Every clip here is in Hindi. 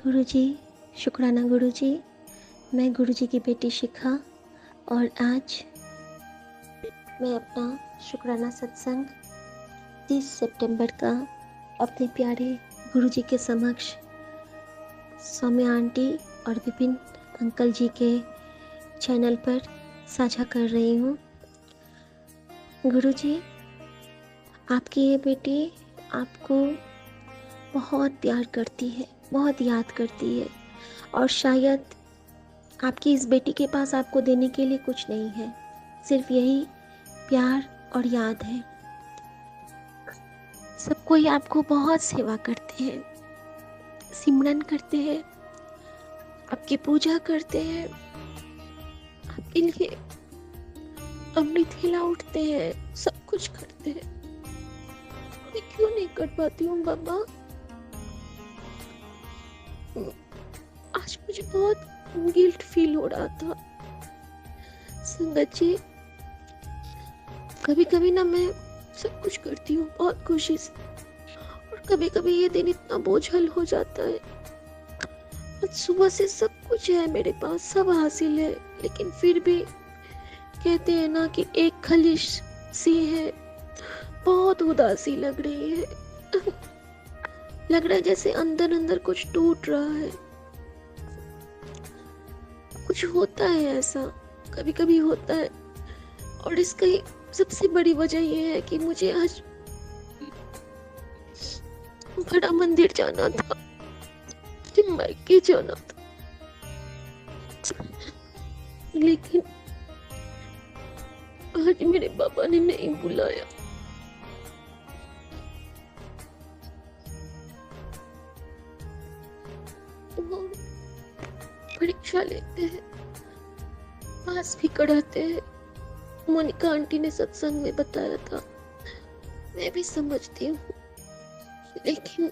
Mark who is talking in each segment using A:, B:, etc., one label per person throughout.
A: गुरुजी, शुक्राना गुरुजी। मैं गुरुजी की बेटी शिखा और आज मैं अपना शुक्राना सत्संग 30 सितंबर का अपने प्यारे गुरुजी के समक्ष सौम्या आंटी और विपिन अंकल जी के चैनल पर साझा कर रही हूँ। गुरुजी, आपकी ये बेटी आपको बहुत प्यार करती है, बहुत याद करती है और शायद आपकी इस बेटी के पास आपको देने के लिए कुछ नहीं है, सिर्फ यही प्यार और याद है। सब कोई आपको बहुत सेवा करते हैं, सिमरन करते हैं, आपकी पूजा करते हैं, आपके लिए अमृत हिला उठते हैं, सब कुछ करते हैं। मैं क्यों नहीं कर पाती हूँ बाबा? आज मुझे बहुत गिल्ट फील हो रहा था। संगत जी, कभी कभी ना मैं सब कुछ करती हूँ बहुत खुशी से और कभी कभी ये दिन इतना बोझल हो जाता है। आज सुबह से सब कुछ है मेरे पास, सब हासिल है, लेकिन फिर भी कहते हैं ना कि एक खलिश सी है, बहुत उदासी लग रही है। लग रहा है जैसे अंदर अंदर कुछ टूट रहा है। कुछ होता है ऐसा, कभी कभी होता है। और इसका सबसे बड़ी वजह यह है कि मुझे आज बड़ा मंदिर जाना था, मायके जाना था, लेकिन आज मेरे पापा ने नहीं बुलाया। वो परीक्षा लेते हैं, पास भी कराते हैं। मोनिका आंटी ने सत्संग में बताया था, मैं भी समझती हूँ, लेकिन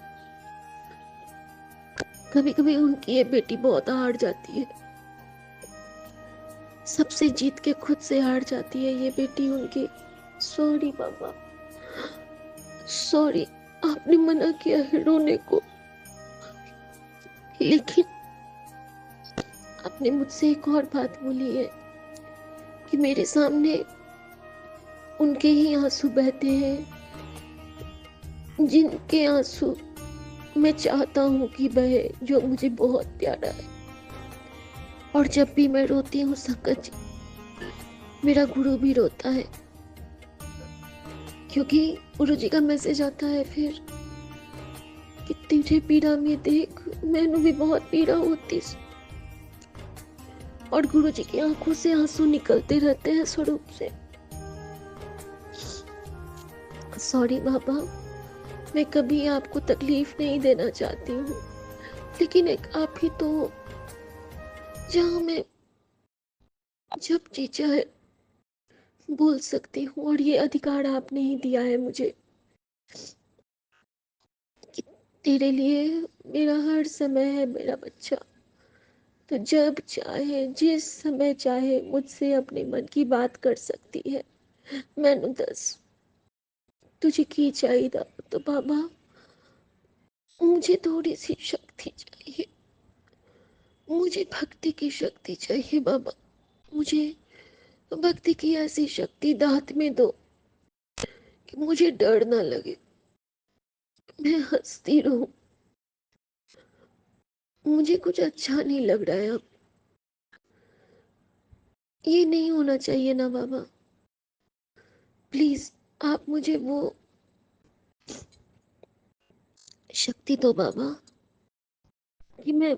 A: कभी कभी उनकी ये बेटी बहुत हार जाती है, सबसे जीत के खुद से हार जाती है ये बेटी उनकी। सॉरी बाबा, सॉरी, आपने मना किया है रोने को, लेकिन आपने मुझसे एक और बात बोली है कि मेरे सामने उनके ही आंसू बहते हैं, जिनके आंसू मैं चाहता हूँ कि बहे, जो मुझे बहुत प्यारा है। और जब भी मैं रोती हूँ संकट जी, मेरा गुरु भी रोता है, क्योंकि गुरु जी का मैसेज आता है फिर कि तुझे पीड़ा में देख, मैंने भी बहुत पीड़ा होती। और गुरु जी की आंखों से आंसू निकलते रहते हैं स्वरूप से। सॉरी बाबा, मैं कभी आपको तकलीफ नहीं देना चाहती हूँ, लेकिन एक आप ही तो हो जहाँ मैं जब जी चाहे बोल सकती हूँ, और ये अधिकार आपने ही दिया है मुझे कि तेरे लिए मेरा हर समय है मेरा बच्चा। तो जब चाहे, जिस समय चाहे मुझसे अपने मन की बात कर सकती है। मैनू दस, तुझे की चाहिए तो बाबा, मुझे थोड़ी सी शक्ति चाहिए, मुझे भक्ति की शक्ति चाहिए बाबा। मुझे भक्ति की ऐसी शक्ति दात में दो कि मुझे डर ना लगे, मैं हंसती रहूं। मुझे कुछ अच्छा नहीं लग रहा है अब, ये नहीं होना चाहिए ना बाबा। प्लीज आप मुझे वो शक्ति दो बाबा कि मैं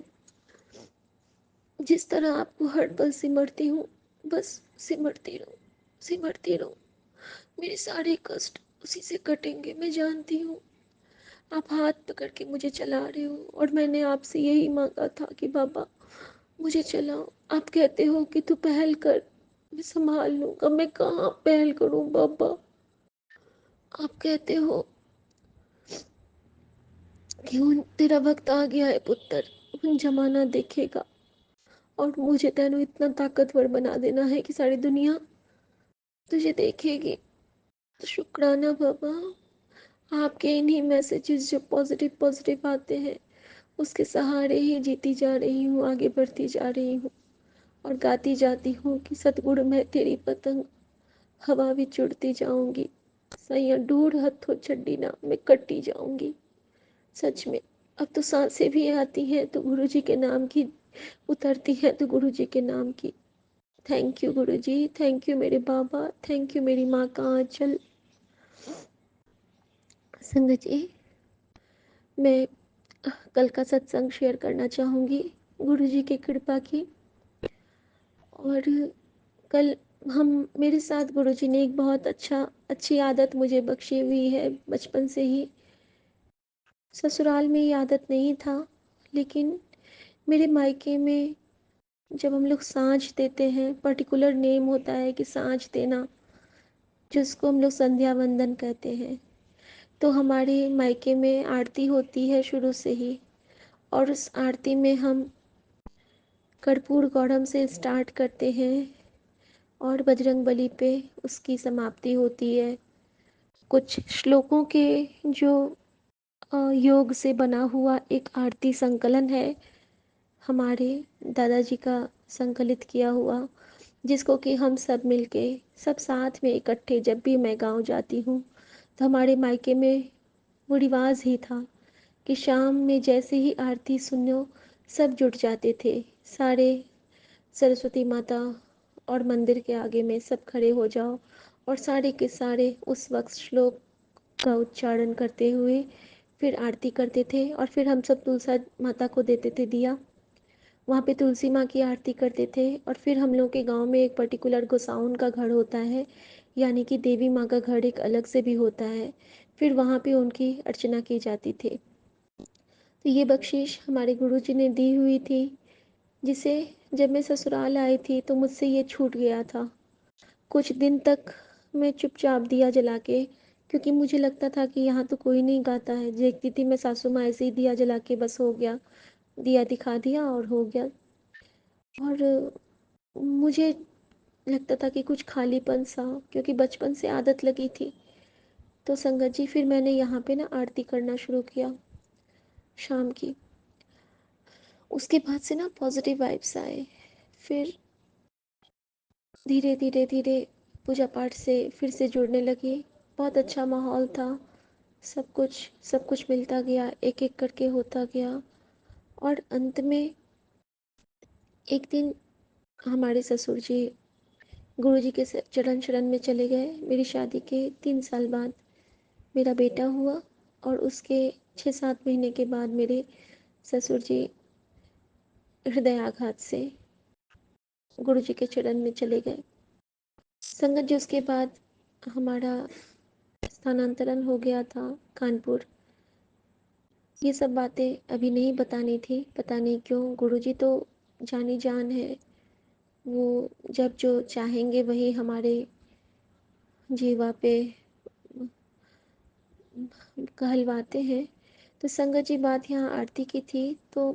A: जिस तरह आपको हर पल सिमरती हूँ, बस सिमरती रहूं, सिमरती रहूं। मेरे सारे कष्ट उसी से कटेंगे, मैं जानती हूँ। आप हाथ पकड़ के मुझे चला रहे हो और मैंने आपसे यही मांगा था कि बाबा मुझे चलाओ। आप कहते हो कि तू पहल कर, मैं संभाल लूंगा। मैं कहाँ पहल करूं बाबा? आप कहते हो कि उन तेरा वक्त आ गया है पुत्र, उन जमाना देखेगा और मुझे तेनू इतना ताकतवर बना देना है कि सारी दुनिया तुझे देखेगी। तो शुक्राना बाबा, आपके इन्हीं मैसेजेस जो पॉजिटिव पॉजिटिव आते हैं उसके सहारे ही जीती जा रही हूँ, आगे बढ़ती जा रही हूँ और गाती जाती हूँ कि सतगुरु मैं तेरी पतंग हवा विच उड़ती जाऊंगी, सैया ढूढ़ हथों छड्डी ना मैं कट्टी जाऊंगी। सच में अब तो सांसें भी आती हैं तो गुरु जी के नाम की, उतरती हैं तो गुरु जी के नाम की। Thank you Guru ji, thank you मेरे बाबा, थैंक यू मेरी माँ का आंचल। संगत जी, मैं कल का सत्संग शेयर करना चाहूँगी गुरु जी की कृपा की। और कल हम मेरे साथ गुरु जी ने एक बहुत अच्छी आदत मुझे बख्शी हुई है बचपन से ही। ससुराल में ये आदत नहीं था, लेकिन मेरे मायके में जब हम लोग साँझ देते हैं, पर्टिकुलर नेम होता है कि साँझ देना, जिसको हम लोग संध्या वंदन कहते हैं। तो हमारे मायके में आरती होती है शुरू से ही, और उस आरती में हम कर्पूर गौरम से स्टार्ट करते हैं और बजरंग बली पे उसकी समाप्ति होती है। कुछ श्लोकों के जो योग से बना हुआ एक आरती संकलन है, हमारे दादाजी का संकलित किया हुआ, जिसको कि हम सब मिलके सब साथ में इकट्ठे जब भी मैं गांव जाती हूँ तो हमारे मायके में वो रिवाज ही था कि शाम में जैसे ही आरती सुनो सब जुट जाते थे। सारे सरस्वती माता और मंदिर के आगे में सब खड़े हो जाओ और सारे के सारे उस वक्त श्लोक का उच्चारण करते हुए फिर आरती करते थे। और फिर हम सब तुलसा माता को देते थे दिया, वहाँ पे तुलसी माँ की आरती करते थे। और फिर हम लोग के गांव में एक पर्टिकुलर गोसाउन का घर होता है, यानी कि देवी माँ का घर एक अलग से भी होता है, फिर वहाँ पे उनकी अर्चना की जाती थी। तो ये बख्शीश हमारे गुरु जी ने दी हुई थी, जिसे जब मैं ससुराल आई थी तो मुझसे ये छूट गया था। कुछ दिन तक मैं चुपचाप दिया जला के, क्योंकि मुझे लगता था कि यहाँ तो कोई नहीं गाता है, देखती थी मैं सासू माँ ऐसे ही दिया जला के बस हो गया, दिया दिखा दिया और हो गया। और मुझे लगता था कि कुछ खालीपन सा, क्योंकि बचपन से आदत लगी थी। तो संगत जी, फिर मैंने यहाँ पे ना आरती करना शुरू किया शाम की। उसके बाद से ना पॉजिटिव वाइब्स आए। फिर धीरे धीरे धीरे पूजा पाठ से फिर से जुड़ने लगी। बहुत अच्छा माहौल था, सब कुछ मिलता गया, एक एक करके होता गया। और अंत में एक दिन हमारे ससुर जी गुरु जी के चरण शरण में चले गए। मेरी शादी के 3 साल बाद मेरा बेटा हुआ, और उसके 6-7 महीने के बाद मेरे ससुर जी हृदयाघात से गुरु जी के चरण में चले गए। संगत जी, उसके बाद हमारा स्थानांतरण हो गया था कानपुर। ये सब बातें अभी नहीं बतानी थी, पता नहीं क्यों। गुरुजी तो जानी जान है, वो जब जो चाहेंगे वही हमारे जीवा पे कहलवाते हैं। तो संगत जी, बात यहाँ आरती की थी, तो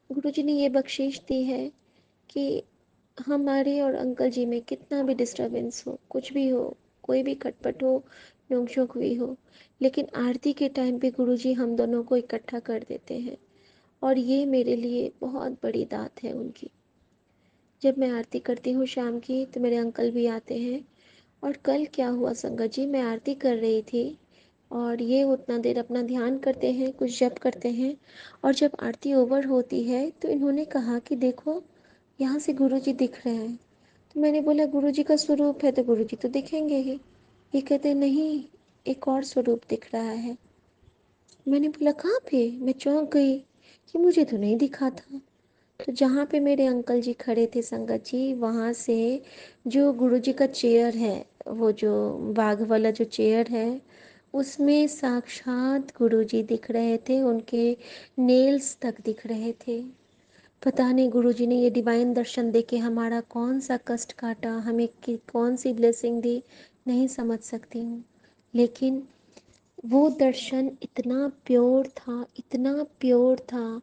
A: गुरुजी ने ये बख्शीश दी है कि हमारे और अंकल जी में कितना भी डिस्टरबेंस हो, कुछ भी हो, कोई भी खटपट हो, नोक-झोंक हुई हो, लेकिन आरती के टाइम पे गुरुजी हम दोनों को इकट्ठा कर देते हैं। और ये मेरे लिए बहुत बड़ी दात है उनकी। जब मैं आरती करती हूँ शाम की तो मेरे अंकल भी आते हैं। और कल क्या हुआ संगत जी, मैं आरती कर रही थी और ये उतना देर अपना ध्यान करते हैं, कुछ जप करते हैं, और जब आरती ओवर होती है तो इन्होंने कहा कि देखो यहाँ से गुरुजी दिख रहे हैं। तो मैंने बोला गुरुजी का स्वरूप है तो गुरुजी तो दिखेंगे ही। ये कहते नहीं, एक और स्वरूप दिख रहा है। मैंने बोला कहाँ पे? मैं चौंक गई कि मुझे तो नहीं दिखा था। तो जहाँ पे मेरे अंकल जी खड़े थे संगत जी, वहाँ से जो गुरुजी का चेयर है, वो जो बाघ वाला जो चेयर है, उसमें साक्षात गुरुजी दिख रहे थे, उनके नेल्स तक दिख रहे थे। पता नहीं गुरुजी ने ये डिवाइन दर्शन देके हमारा कौन सा कष्ट काटा, हमें कौन सी ब्लेसिंग दी, नहीं समझ सकती हूँ। लेकिन वो दर्शन इतना प्योर था, इतना प्योर था,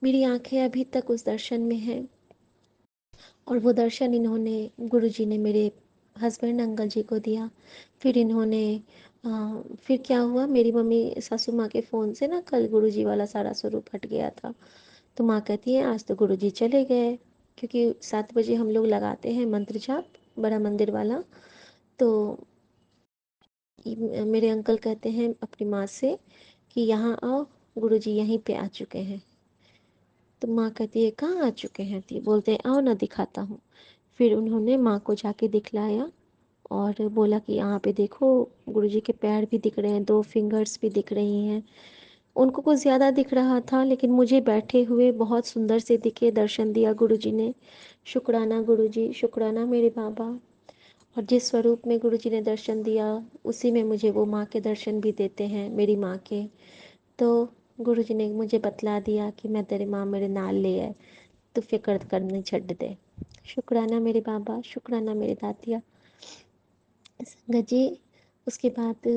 A: मेरी आंखें अभी तक उस दर्शन में हैं। और वो दर्शन इन्होंने गुरुजी ने मेरे हस्बैंड अंकल जी को दिया। फिर इन्होंने फिर क्या हुआ, मेरी मम्मी सासू माँ के फ़ोन से ना कल गुरुजी वाला सारा स्वरूप हट गया था। तो माँ कहती है आज तो गुरुजी चले गए, क्योंकि 7 बजे हम लोग लगाते हैं मंत्र जाप, बड़ा मंदिर वाला। तो मेरे अंकल कहते हैं अपनी माँ से कि यहाँ आओ, गुरुजी यहीं पे आ चुके हैं। तो माँ कहती है कहाँ आ चुके हैं, तो बोलते हैं आओ ना दिखाता हूँ। फिर उन्होंने माँ को जाके दिखलाया और बोला कि यहाँ पे देखो, गुरुजी के पैर भी दिख रहे हैं, 2 फिंगर्स भी दिख रही हैं। उनको कुछ ज़्यादा दिख रहा था, लेकिन मुझे बैठे हुए बहुत सुंदर से दिखे, दर्शन दिया गुरुजी ने। शुक्राना गुरुजी, शुक्राना मेरे बाबा। और जिस स्वरूप में गुरुजी ने दर्शन दिया, उसी में मुझे वो माँ के दर्शन भी देते हैं, मेरी माँ के। तो गुरुजी ने मुझे बतला दिया कि मैं तेरी माँ मेरे नाल ले आए, तू फिक्र करनी छड्ड दे। शुक्राना मेरे बाबा, शुक्राना मेरे दातिया। संगत जी, उसके बाद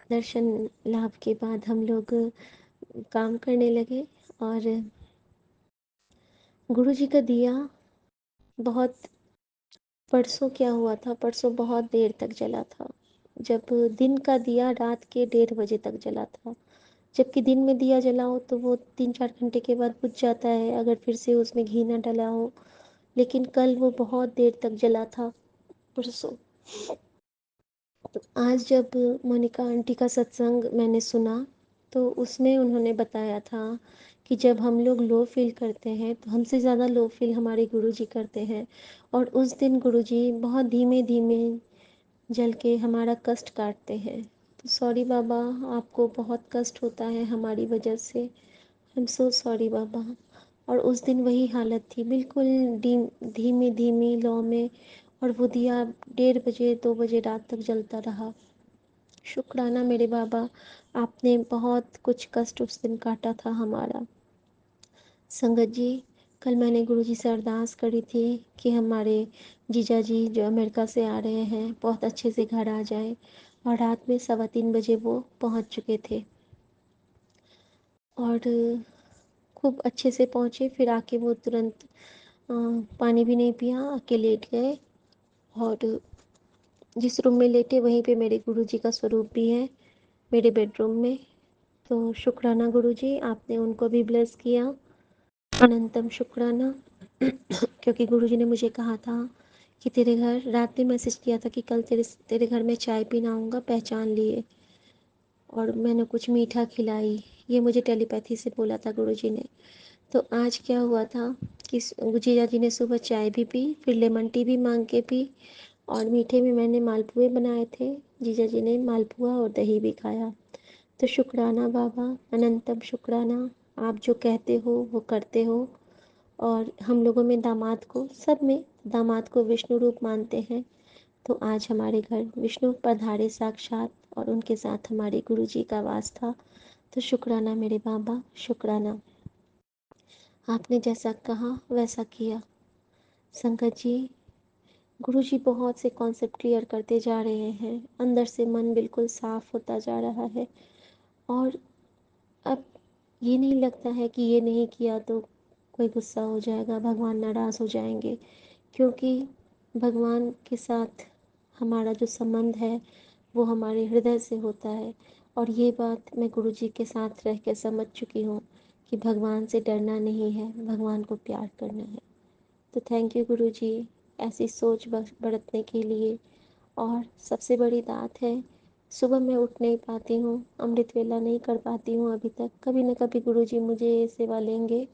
A: दर्शन लाभ के बाद हम लोग काम करने लगे। और गुरुजी का दिया बहुत, परसों क्या हुआ था, परसों बहुत देर तक जला था। जब दिन का दिया रात के 1:30 बजे तक जला था, जबकि दिन में दिया जलाओ तो वो 3-4 घंटे के बाद बुझ जाता है, अगर फिर से उसमें घी ना डला हो। लेकिन कल वो बहुत देर तक जला था, परसों। तो आज जब मोनिका आंटी का सत्संग मैंने सुना, तो उसमें उन्होंने बताया था कि जब हम लोग लो फील करते हैं तो हमसे ज़्यादा लो फील हमारे गुरुजी करते हैं। और उस दिन गुरुजी बहुत धीमे धीमे जल के हमारा कष्ट काटते हैं। तो सॉरी बाबा, आपको बहुत कष्ट होता है हमारी वजह से। आई एम सो सॉरी बाबा। और उस दिन वही हालत थी, बिल्कुल धीमी धीमी लौ में। और वो दिया 1:30 बजे 2 बजे रात तक जलता रहा। शुक्राना मेरे बाबा, आपने बहुत कुछ कष्ट उस दिन काटा था हमारा। संगत जी, कल मैंने गुरुजी से अरदास करी थी कि हमारे जीजा जी जो अमेरिका से आ रहे हैं बहुत अच्छे से घर आ जाएं। और रात में 3:15 बजे वो पहुंच चुके थे और खूब अच्छे से पहुंचे। फिर आके वो तुरंत पानी भी नहीं पिया, आके लेट गए। और जिस रूम में लेटे वहीं पे मेरे गुरुजी का स्वरूप भी है, मेरे बेडरूम में। तो शुक्राना गुरुजी, आपने उनको भी ब्लेस किया, अनंतम शुक्राना। क्योंकि गुरुजी ने मुझे कहा था कि तेरे घर, रात में मैसेज किया था कि कल तेरे तेरे घर में चाय पीना आऊँगा, पहचान लिए। और मैंने कुछ मीठा खिलाई, ये मुझे टेलीपैथी से बोला था गुरुजी ने। तो आज क्या हुआ था कि जीजा जी ने सुबह चाय भी पी, फिर लेमन टी भी मांग के पी। और मीठे में मैंने मालपुए बनाए थे, जीजा जी ने मालपुआ और दही भी खाया। तो शुक्राना बाबा, अनंतम शुक्राना। आप जो कहते हो वो करते हो। और हम लोगों में दामाद को, सब में दामाद को विष्णु रूप मानते हैं। तो आज हमारे घर विष्णु पधारे साक्षात, और उनके साथ हमारे गुरुजी का वास था। तो शुक्राना मेरे बाबा, शुक्राना। आपने जैसा कहा वैसा किया। संगत जी, गुरुजी बहुत से कॉन्सेप्ट क्लियर करते जा रहे हैं, अंदर से मन बिल्कुल साफ होता जा रहा है। और अब ये नहीं लगता है कि ये नहीं किया तो कोई गुस्सा हो जाएगा, भगवान नाराज़ हो जाएंगे। क्योंकि भगवान के साथ हमारा जो संबंध है वो हमारे हृदय से होता है। और ये बात मैं गुरुजी के साथ रह के समझ चुकी हूँ कि भगवान से डरना नहीं है, भगवान को प्यार करना है। तो थैंक यू गुरुजी, ऐसी सोच बरतने के लिए। और सबसे बड़ी बात है, सुबह मैं उठ नहीं पाती हूँ, अमृत वेला नहीं कर पाती हूँ अभी तक। कभी न कभी गुरुजी मुझे ये सेवा लेंगे,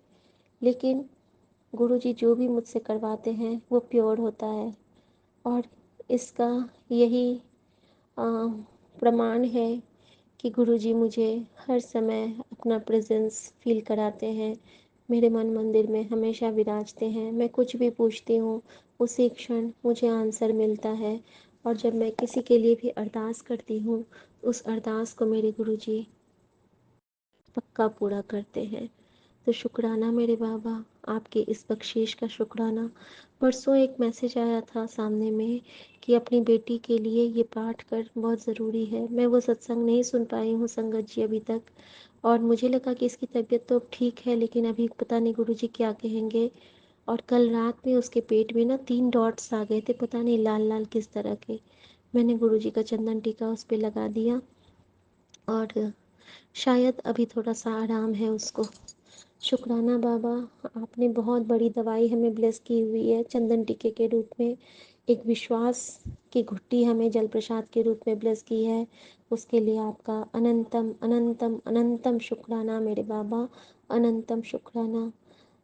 A: लेकिन गुरुजी जो भी मुझसे करवाते हैं वो प्योर होता है। और इसका यही अ, प्रमाण है कि गुरुजी मुझे हर समय अपना प्रेजेंस फील कराते हैं, मेरे मन मंदिर में हमेशा विराजते हैं। मैं कुछ भी पूछती हूँ, उसी क्षण मुझे आंसर मिलता है। और जब मैं किसी के लिए भी अरदास करती हूँ, उस अरदास को मेरे गुरुजी पक्का पूरा करते हैं। तो शुक्राना मेरे बाबा, आपके इस बख्शीश का शुक्राना। परसों एक मैसेज आया था सामने में कि अपनी बेटी के लिए ये पाठ कर, बहुत ज़रूरी है। मैं वो सत्संग नहीं सुन पाई हूँ संगत जी अभी तक। और मुझे लगा कि इसकी तबीयत तो अब ठीक है, लेकिन अभी पता नहीं गुरुजी क्या कहेंगे। और कल रात में उसके पेट में ना 3 डॉट्स आ गए थे, पता नहीं लाल लाल किस तरह के।
B: मैंने गुरुजी का चंदन टीका उस पे लगा दिया और शायद अभी थोड़ा सा आराम है उसको। शुक्राना बाबा, आपने बहुत बड़ी दवाई हमें ब्लेस की हुई है चंदन टीके के रूप में। एक विश्वास की घुट्टी हमें जल प्रसाद के रूप में ब्लेस की है, उसके लिए आपका अनंतम अनंतम अनंतम शुक्राना मेरे बाबा, अनंतम शुक्राना।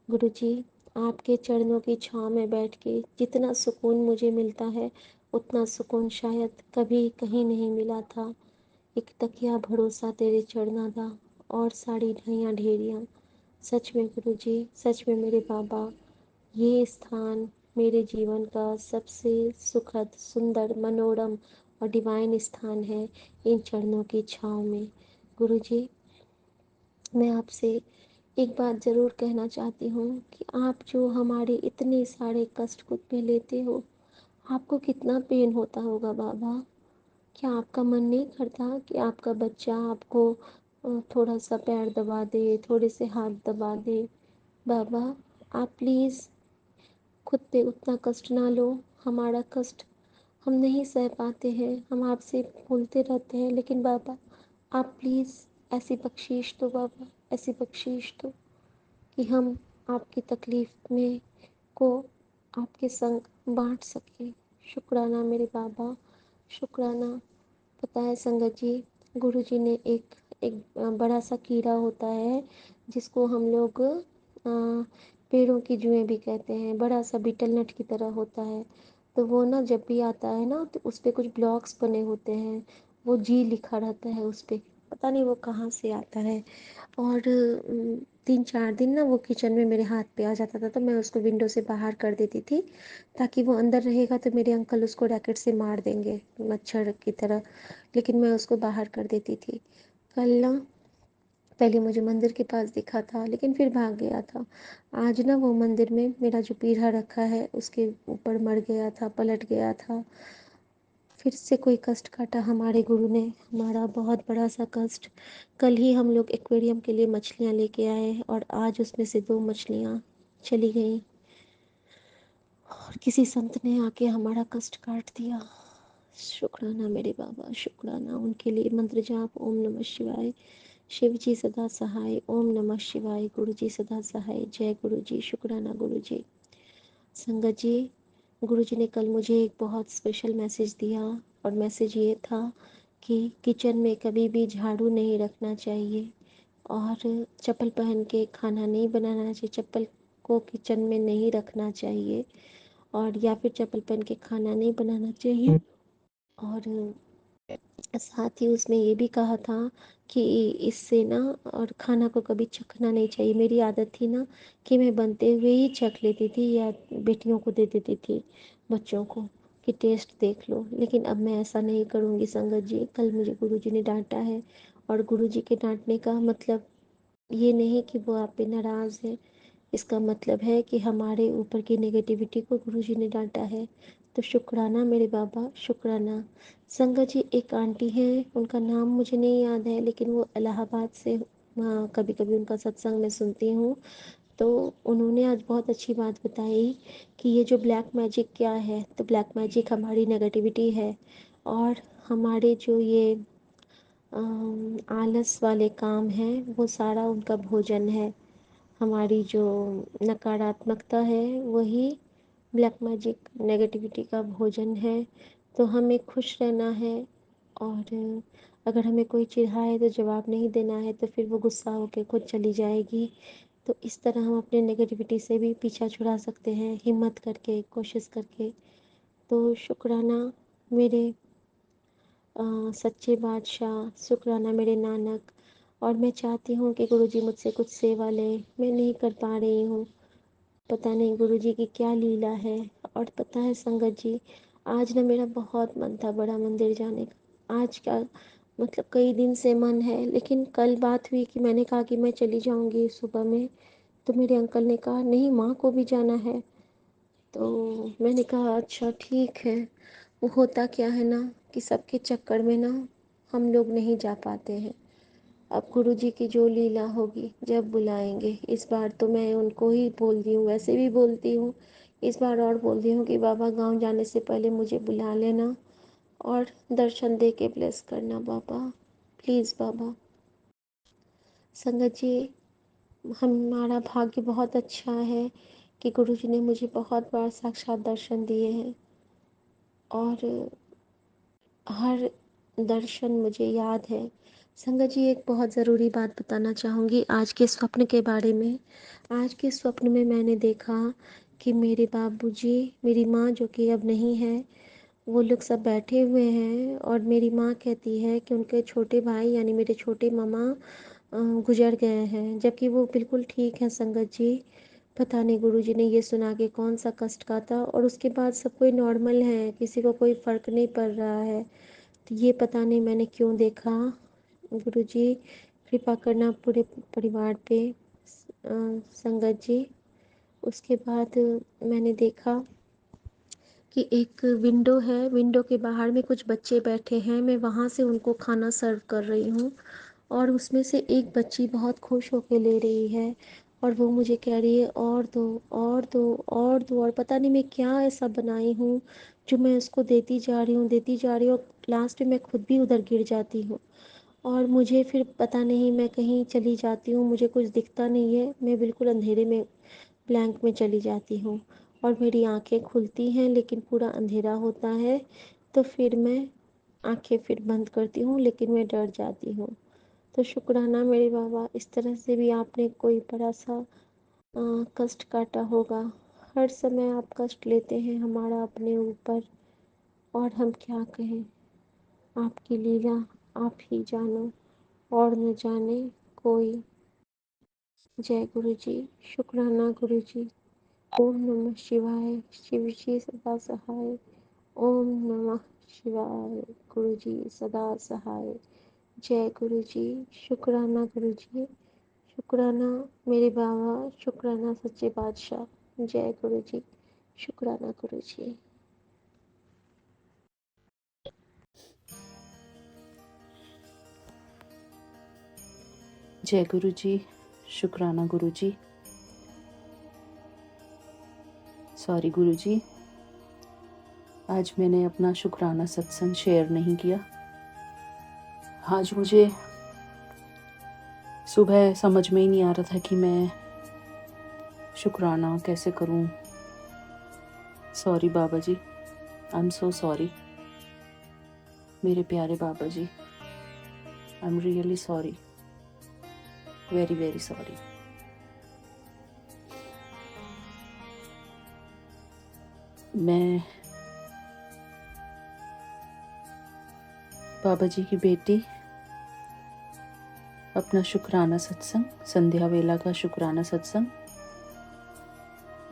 B: गुरुजी, आपके चरणों की छाँव में बैठ के जितना सुकून मुझे मिलता है उतना सुकून शायद कभी कहीं नहीं मिला था। एक तकिया भरोसा तेरे चरना दा और साड़ी ढैया ढेरियाँ। सच में गुरुजी, सच में मेरे बाबा, ये स्थान मेरे जीवन का सबसे सुखद, सुंदर, मनोरम और डिवाइन स्थान है इन चरणों की छाँव में। गुरुजी, मैं आपसे एक बात ज़रूर कहना चाहती हूँ कि आप जो हमारे इतने सारे कष्ट खुद पे लेते हो, आपको कितना पेन होता होगा बाबा। क्या आपका मन नहीं करता कि आपका बच्चा आपको थोड़ा सा पैर दबा दे, थोड़े से हाथ दबा दे। बाबा, आप प्लीज़ खुद पे उतना कष्ट ना लो। हमारा कष्ट हम नहीं सह पाते हैं, हम आपसे बोलते रहते हैं, लेकिन बाबा आप प्लीज़ ऐसी बख्शीश दो बाबा, ऐसी बख्शीश दो कि हम आपकी तकलीफ़ में को आपके संग बांट सकें। शुक्राना मेरे बाबा, शुक्राना। पता है संगत जी, गुरु जी ने एक एक बड़ा सा कीड़ा होता है जिसको हम लोग पेड़ों की जुएं भी कहते हैं, बड़ा सा बीटल नट की तरह होता है। तो वो ना जब भी आता है ना तो उस पे कुछ ब्लॉक्स बने होते हैं, वो जी लिखा रहता है उस पे, पता नहीं वो कहाँ से आता है। और 3-4 दिन ना वो किचन में मेरे हाथ पे आ जाता था, तो मैं उसको विंडो से बाहर कर देती थी ताकि वो अंदर रहेगा तो मेरे अंकल उसको रैकेट से मार देंगे मच्छर की तरह, लेकिन मैं उसको बाहर कर देती थी। कल ना पहले मुझे मंदिर के पास दिखा था लेकिन फिर भाग गया था। आज ना वो मंदिर में मेरा जो पीढ़ा रखा है उसके ऊपर मर गया था, पलट गया था। फिर से कोई कष्ट काटा हमारे गुरु ने, हमारा बहुत बड़ा सा कष्ट। कल ही हम लोग एक्वेरियम के लिए मछलियाँ लेके आए और आज उसमें से 2 मछलियाँ चली गई और किसी संत ने आके हमारा कष्ट काट दिया। शुक्राना मेरे बाबा, शुक्राना। उनके लिए मंत्र जाप ओम नमः शिवाय, शिव जी सदा सहाय, ओम नमः शिवाय, गुरु जी सदा सहाय, जय गुरु जी, शुक्राना गुरु जी। संगत जी, गुरु जी ने कल मुझे एक बहुत स्पेशल मैसेज दिया और मैसेज ये था कि किचन में कभी भी झाड़ू नहीं रखना चाहिए और चप्पल पहन के खाना नहीं बनाना चाहिए, चप्पल को किचन में नहीं रखना चाहिए और या फिर चप्पल पहन के खाना नहीं बनाना चाहिए। और साथ ही उसमें ये भी कहा था कि इससे ना और खाना को कभी चखना नहीं चाहिए। मेरी आदत थी ना कि मैं बनते हुए ही चख लेती थी या बेटियों को दे देती थी, बच्चों को, कि टेस्ट देख लो, लेकिन अब मैं ऐसा नहीं करूँगी संगत जी। कल मुझे गुरुजी ने डांटा है और गुरुजी के डांटने का मतलब ये नहीं कि वो आप पे नाराज़ है, इसका मतलब है कि हमारे ऊपर की नेगेटिविटी को गुरुजी ने डांटा है। तो शुक्राना मेरे बाबा, शुक्राना। संगत जी, एक आंटी हैं, उनका नाम मुझे नहीं याद है लेकिन वो इलाहाबाद से, कभी कभी उनका सत्संग मैं सुनती हूँ। तो उन्होंने आज बहुत अच्छी बात बताई कि ये जो ब्लैक मैजिक क्या है, तो ब्लैक मैजिक हमारी नेगेटिविटी है और हमारे जो ये आलस वाले काम हैं वो सारा उनका भोजन है। हमारी जो नकारात्मकता है वही ब्लैक मैजिक नेगेटिविटी का भोजन है। तो हमें खुश रहना है और अगर हमें कोई चिढ़ाए तो जवाब नहीं देना है, तो फिर वो गुस्सा होकर खुद चली जाएगी। तो इस तरह हम अपने नेगेटिविटी से भी पीछा छुड़ा सकते हैं, हिम्मत करके, कोशिश करके। तो शुक्राना मेरे सच्चे बादशाह, शुक्राना मेरे नानक। और मैं चाहती हूँ कि गुरुजी मुझसे कुछ सेवा लें, मैं नहीं कर पा रही हूँ। पता नहीं गुरुजी की क्या लीला है। और पता है संगत जी, आज ना मेरा बहुत मन था बड़ा मंदिर जाने का। आज का मतलब कई दिन से मन है, लेकिन कल बात हुई कि मैंने कहा कि मैं चली जाऊँगी सुबह में, तो मेरे अंकल ने कहा नहीं, माँ को भी जाना है। तो मैंने कहा अच्छा ठीक है। वो होता क्या है ना कि सबके चक्कर में ना हम लोग नहीं जा पाते हैं। अब गुरुजी की जो लीला होगी जब बुलाएंगे, इस बार तो मैं उनको ही बोल दी हूँ, वैसे भी बोलती हूँ, इस बार और बोल दी हूँ कि बाबा गांव जाने से पहले मुझे बुला लेना और दर्शन दे के ब्लेस करना बाबा, प्लीज़ बाबा। संगत जी, हमारा भाग्य बहुत अच्छा है कि गुरुजी ने मुझे बहुत बार साक्षात दर्शन दिए हैं और हर दर्शन मुझे याद है। संगत जी, एक बहुत ज़रूरी बात बताना चाहूँगी आज के स्वप्न के बारे में। आज के स्वप्न में मैंने देखा कि मेरे बाबूजी, मेरी माँ जो कि अब नहीं है, वो लोग सब बैठे हुए हैं और मेरी माँ कहती है कि उनके छोटे भाई यानी मेरे छोटे मामा गुजर गए हैं, जबकि वो बिल्कुल ठीक है। संगत जी, पता नहीं गुरुजी ने ये सुना के कौन सा कष्ट का था, और उसके बाद सब कोई नॉर्मल है, किसी को कोई फ़र्क नहीं पड़ रहा है। तो ये पता नहीं मैंने क्यों देखा। गुरुजी, कृपा करना पूरे परिवार पे। संगत जी, उसके बाद मैंने देखा कि एक विंडो है, विंडो के बाहर में कुछ बच्चे बैठे हैं, मैं वहाँ से उनको खाना सर्व कर रही हूँ और उसमें से एक बच्ची बहुत खुश होकर ले रही है और वो मुझे कह रही है और दो, और दो, और दो, और पता नहीं मैं क्या ऐसा बनाई हूँ जो मैं उसको देती जा रही हूँ, देती जा रही हूँ, और लास्ट में मैं खुद भी उधर गिर जाती हूँ और मुझे फिर पता नहीं मैं कहीं चली जाती हूँ, मुझे कुछ दिखता नहीं है, मैं बिल्कुल अंधेरे में, ब्लैंक में चली जाती हूँ और मेरी आंखें खुलती हैं लेकिन पूरा अंधेरा होता है। तो फिर मैं आंखें फिर बंद करती हूँ लेकिन मैं डर जाती हूँ। तो शुक्राना मेरे बाबा, इस तरह से भी आपने कोई बड़ा सा कष्ट काटा होगा। हर समय आप कष्ट लेते हैं हमारा अपने ऊपर, और हम क्या कहें। आपकी लीला आप ही जानो और न जाने कोई। जय गुरु जी। शुक्राना गुरु जी। ओम नमः शिवाय। शिव जी सदा सहाय। ओम नमः शिवाय। गुरु जी सदा सहाय। जय गुरु जी। शुक्राना गुरु जी। शुक्राना मेरे बाबा। शुक्राना सच्चे बादशाह। जय गुरु जी। शुक्राना गुरु जी।
C: जय गुरु जी। शुक्राना गुरु जी। सॉरी गुरु जी, आज मैंने अपना शुक्राना सत्संग शेयर नहीं किया। आज मुझे सुबह समझ में ही नहीं आ रहा था कि मैं शुक्राना कैसे करूं। Sorry Baba ji, I am so sorry मेरे प्यारे Baba ji, I am really sorry, very very sorry. मैं बाबा जी की बेटी अपना शुक्राना सत्संग, संध्या वेला का शुक्राना सत्संग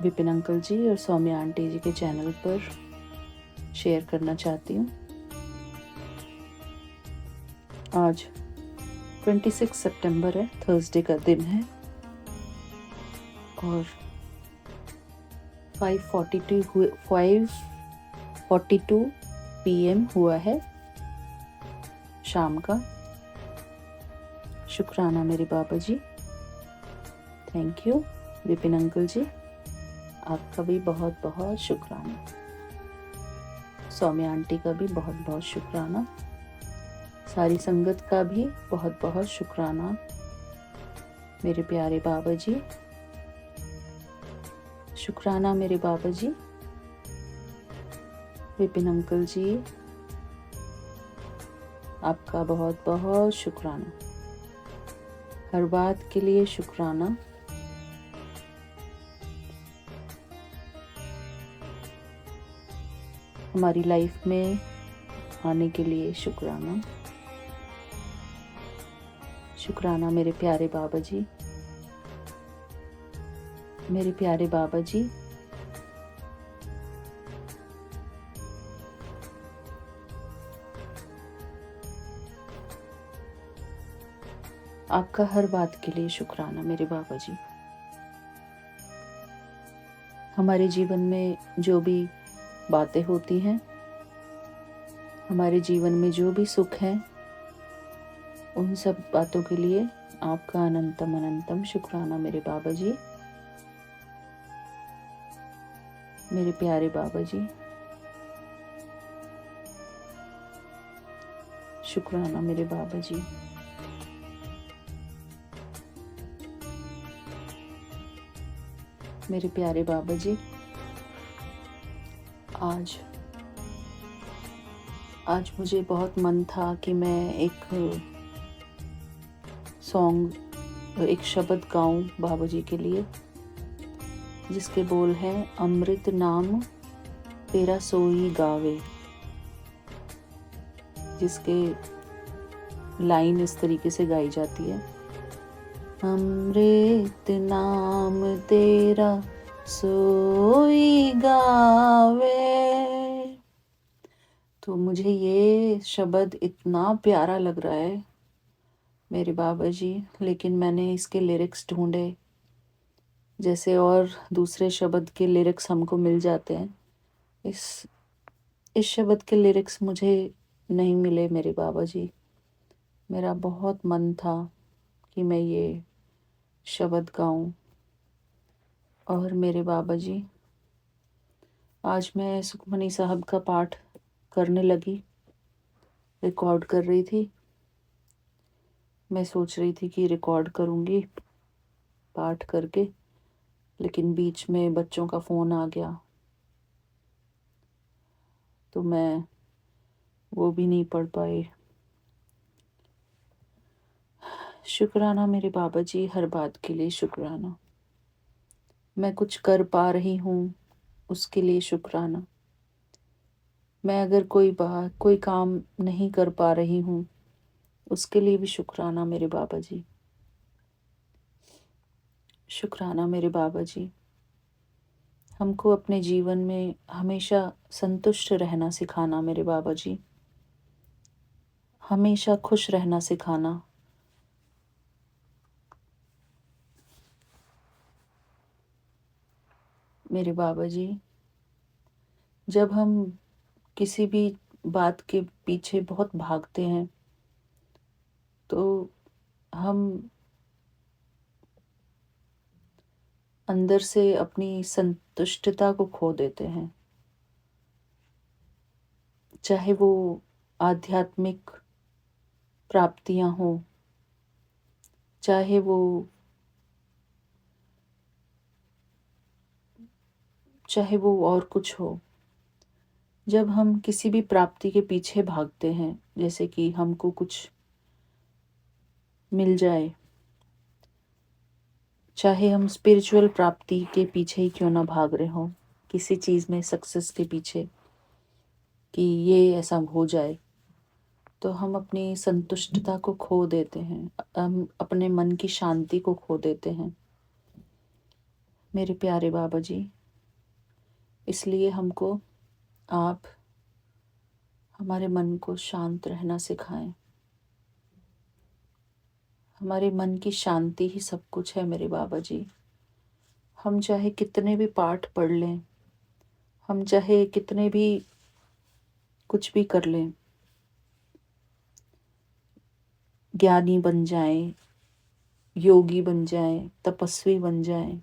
C: विपिन अंकल जी और सौम्या आंटी जी के चैनल पर शेयर करना चाहती हूँ। आज 26 सितंबर है, थर्सडे का दिन है और 5:42 PM हुआ है शाम का। शुक्राना मेरे बाबा जी, थैंक यू। विपिन अंकल जी, आपका भी बहुत बहुत शुक्राना। सौम्या आंटी का भी बहुत बहुत शुक्राना। सारी संगत का भी बहुत बहुत शुक्राना। मेरे प्यारे बाबा जी, शुक्राना मेरे बाबा जी। विपिन अंकल जी, आपका बहुत बहुत शुक्राना। हर बात के लिए शुक्राना। हमारी लाइफ में आने के लिए शुक्राना। शुक्राना मेरे प्यारे बाबा जी। मेरे प्यारे बाबा जी, आपका हर बात के लिए शुक्राना मेरे बाबा जी। हमारे जीवन में जो भी बातें होती हैं, हमारे जीवन में जो भी सुख है, उन सब बातों के लिए आपका अनंतम अनंतम शुक्राना मेरे बाबा जी। मेरे प्यारे बाबा जी, शुक्राना मेरे बाबा जी। मेरे प्यारे बाबा जी, आज मुझे बहुत मन था कि मैं एक शब्द गाऊं बाबा जी के लिए, जिसके बोल हैं अमृत नाम तेरा सोई गावे, जिसके लाइन इस तरीके से गाई जाती है, अमृत नाम तेरा सोई गावे। तो मुझे ये शब्द इतना प्यारा लग रहा है मेरे बाबा जी, लेकिन मैंने इसके लिरिक्स ढूंढे, जैसे और दूसरे शब्द के लिरिक्स हमको मिल जाते हैं, इस शब्द के लिरिक्स मुझे नहीं मिले मेरे बाबा जी। मेरा बहुत मन था कि मैं ये शब्द गाऊं, और मेरे बाबा जी आज मैं सुखमनी साहब का पाठ करने लगी, रिकॉर्ड कर रही थी। मैं सोच रही थी कि रिकॉर्ड करूंगी पाठ करके, लेकिन बीच में बच्चों का फ़ोन आ गया, तो मैं वो भी नहीं पढ़ पाई। शुक्राना मेरे बाबा जी, हर बात के लिए शुक्राना। मैं कुछ कर पा रही हूँ उसके लिए शुक्राना। मैं अगर कोई काम नहीं कर पा रही हूँ उसके लिए भी शुक्राना मेरे बाबा जी। शुक्राना मेरे बाबा जी, हमको अपने जीवन में हमेशा संतुष्ट रहना सिखाना मेरे बाबा जी, हमेशा खुश रहना सिखाना। मेरे बाबा जी, जब हम किसी भी बात के पीछे बहुत भागते हैं तो हम अंदर से अपनी संतुष्टता को खो देते हैं, चाहे वो आध्यात्मिक प्राप्तियां हो, चाहे वो और कुछ हो। जब हम किसी भी प्राप्ति के पीछे भागते हैं, जैसे कि हमको कुछ मिल जाए, चाहे हम स्पिरिचुअल प्राप्ति के पीछे ही क्यों ना भाग रहे हो, किसी चीज़ में सक्सेस के पीछे कि ये ऐसा हो जाए, तो हम अपनी संतुष्टता को खो देते हैं, हम अपने मन की शांति को खो देते हैं मेरे प्यारे बाबा जी। इसलिए हमको आप हमारे मन को शांत रहना सिखाएं। हमारे मन की शांति ही सब कुछ है मेरे बाबा जी। हम चाहे कितने भी पाठ पढ़ लें, हम चाहे कितने भी कुछ भी कर लें, ज्ञानी बन जाएं, योगी बन जाएं, तपस्वी बन जाएं,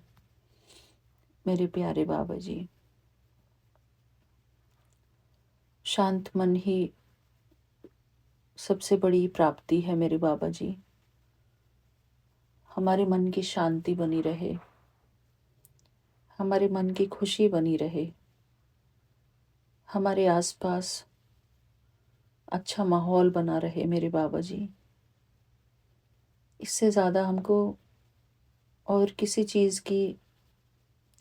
C: मेरे प्यारे बाबा जी, शांत मन ही सबसे बड़ी प्राप्ति है मेरे बाबा जी। हमारे मन की शांति बनी रहे, हमारे मन की खुशी बनी रहे, हमारे आसपास अच्छा माहौल बना रहे मेरे बाबा जी। इससे ज़्यादा हमको और किसी चीज़ की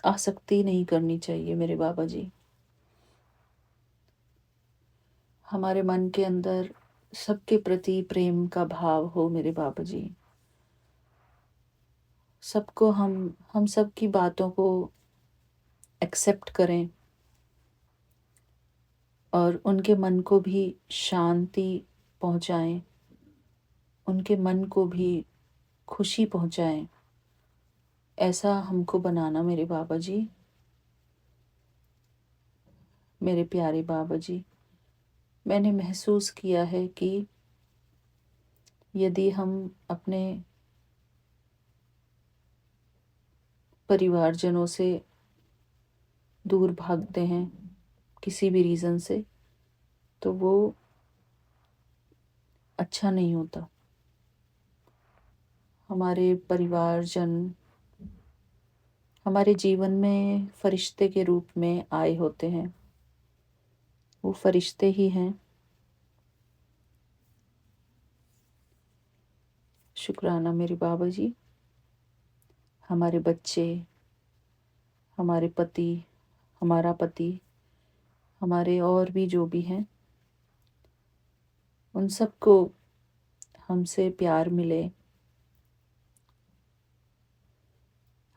C: आसक्ति नहीं करनी चाहिए मेरे बाबा जी। हमारे मन के अंदर सबके प्रति प्रेम का भाव हो मेरे बाबा जी। सबको हम सब की बातों को एक्सेप्ट करें और उनके मन को भी शांति पहुंचाएं, उनके मन को भी खुशी पहुंचाएं, ऐसा हमको बनाना मेरे बाबा जी। मेरे प्यारे बाबा जी, मैंने महसूस किया है कि यदि हम अपने परिवारजनों से दूर भागते हैं किसी भी रीज़न से, तो वो अच्छा नहीं होता। हमारे परिवारजन हमारे जीवन में फरिश्ते के रूप में आए होते हैं। वो फरिश्ते ही हैं। शुक्राना मेरे बाबा जी। हमारे बच्चे, हमारे पति, हमारा पति, हमारे और भी जो भी हैं, उन सबको हमसे प्यार मिले,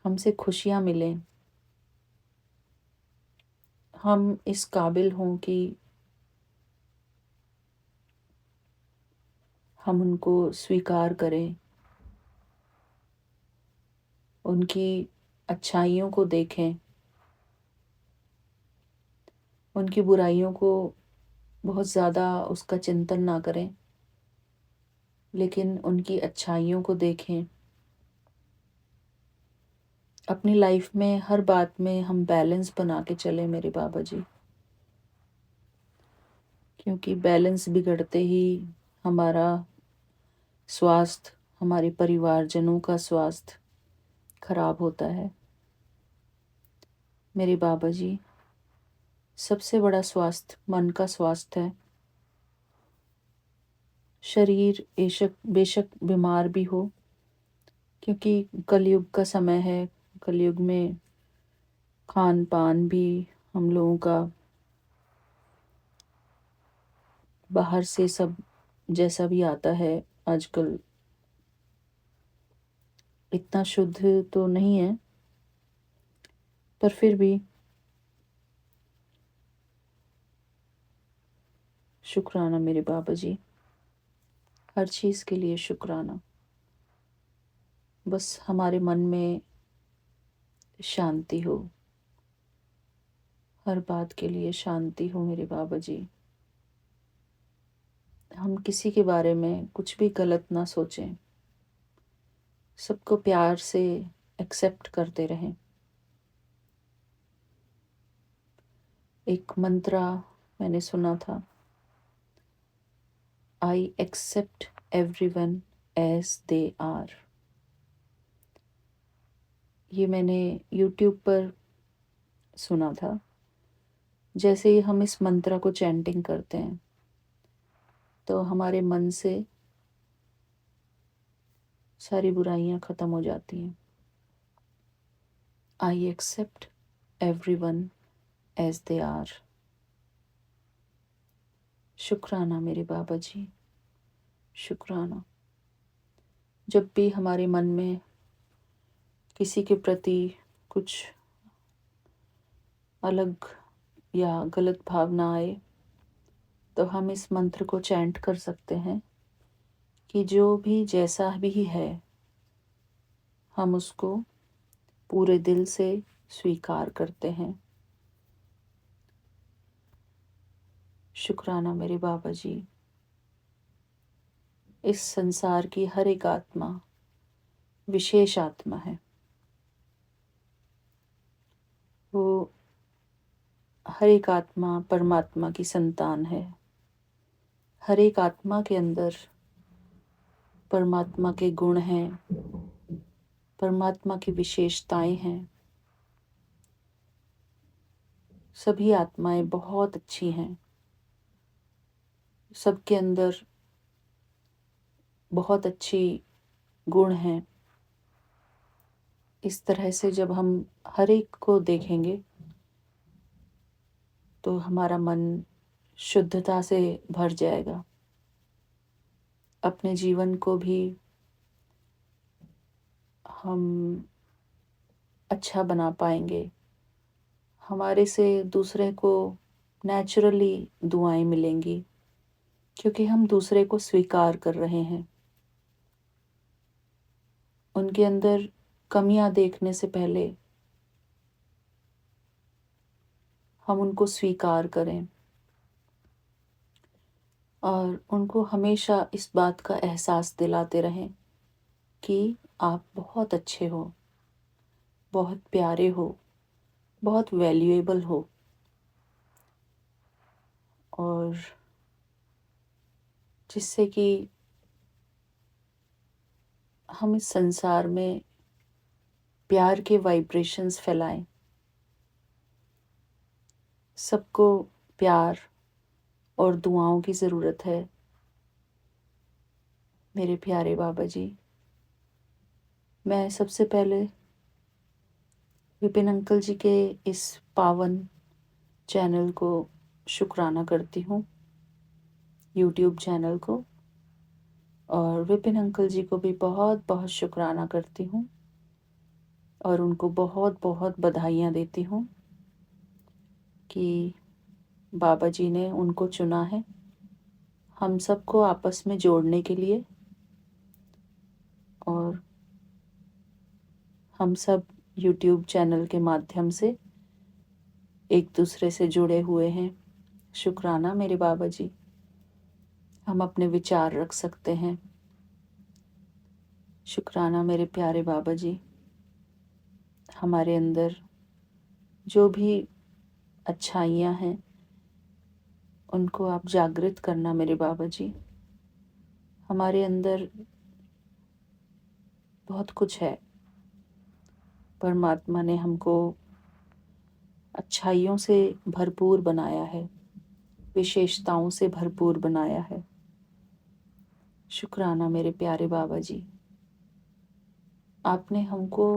C: हमसे खुशियाँ मिलें। हम इस काबिल हों कि हम उनको स्वीकार करें, उनकी अच्छाइयों को देखें, उनकी बुराइयों को बहुत ज़्यादा उसका चिंतन ना करें, लेकिन उनकी अच्छाइयों को देखें। अपनी लाइफ में हर बात में हम बैलेंस बना के चलें मेरे बाबा जी, क्योंकि बैलेंस बिगड़ते ही हमारा स्वास्थ्य, हमारे परिवारजनों का स्वास्थ्य खराब होता है। मेरे बाबा जी, सबसे बड़ा स्वास्थ्य मन का स्वास्थ्य है। शरीर बेशक बेशक बीमार भी हो, क्योंकि कलयुग का समय है। कलयुग में खान पान भी हम लोगों का बाहर से सब जैसा भी आता है आजकल इतना शुद्ध तो नहीं है, पर फिर भी शुक्राना मेरे बाबा जी, हर चीज़ के लिए शुक्राना। बस हमारे मन में शांति हो, हर बात के लिए शांति हो मेरे बाबा जी। हम किसी के बारे में कुछ भी गलत ना सोचें, सबको प्यार से एक्सेप्ट करते रहें। एक मंत्रा मैंने सुना था, I accept everyone as they are. ये मैंने यूट्यूब पर सुना था। जैसे ही हम इस मंत्रा को चैंटिंग करते हैं तो हमारे मन से सारी बुराइयां ख़त्म हो जाती हैं। I accept everyone as they are. शुक्राना मेरे बाबा जी, शुक्राना। जब भी हमारे मन में किसी के प्रति कुछ अलग या गलत भावना आए तो हम इस मंत्र को चैंट कर सकते हैं कि जो भी जैसा भी है हम उसको पूरे दिल से स्वीकार करते हैं। शुक्राना मेरे बाबा जी। इस संसार की हर एक आत्मा विशेष आत्मा है। वो हर एक आत्मा परमात्मा की संतान है। हर एक आत्मा के अंदर परमात्मा के गुण हैं, परमात्मा की विशेषताएं हैं। सभी आत्माएं बहुत अच्छी हैं। सबके अंदर बहुत अच्छी गुण हैं। इस तरह से जब हम हर एक को देखेंगे तो हमारा मन शुद्धता से भर जाएगा। अपने जीवन को भी हम अच्छा बना पाएंगे। हमारे से दूसरे को नेचुरली दुआएं मिलेंगी, क्योंकि हम दूसरे को स्वीकार कर रहे हैं। उनके अंदर कमियां देखने से पहले हम उनको स्वीकार करें और उनको हमेशा इस बात का एहसास दिलाते रहें कि आप बहुत अच्छे हो, बहुत प्यारे हो, बहुत वैल्यूएबल हो। और जिससे कि हम इस संसार में प्यार के वाइब्रेशंस फैलाएं। सबको प्यार और दुआओं की ज़रूरत है मेरे प्यारे बाबा जी। मैं सबसे पहले विपिन अंकल जी के इस पावन चैनल को शुक्राना करती हूँ, यूट्यूब चैनल को, और विपिन अंकल जी को भी बहुत बहुत शुक्राना करती हूँ और उनको बहुत बहुत बधाइयाँ देती हूँ कि बाबा जी ने उनको चुना है हम सबको आपस में जोड़ने के लिए, और हम सब यूट्यूब चैनल के माध्यम से एक दूसरे से जुड़े हुए हैं। शुक्राना मेरे बाबा जी, हम अपने विचार रख सकते हैं। शुक्राना मेरे प्यारे बाबा जी, हमारे अंदर जो भी अच्छाइयाँ हैं उनको आप जागृत करना मेरे बाबा जी। हमारे अंदर बहुत कुछ है, परमात्मा ने हमको अच्छाइयों से भरपूर बनाया है, विशेषताओं से भरपूर बनाया है। शुक्राना मेरे प्यारे बाबा जी, आपने हमको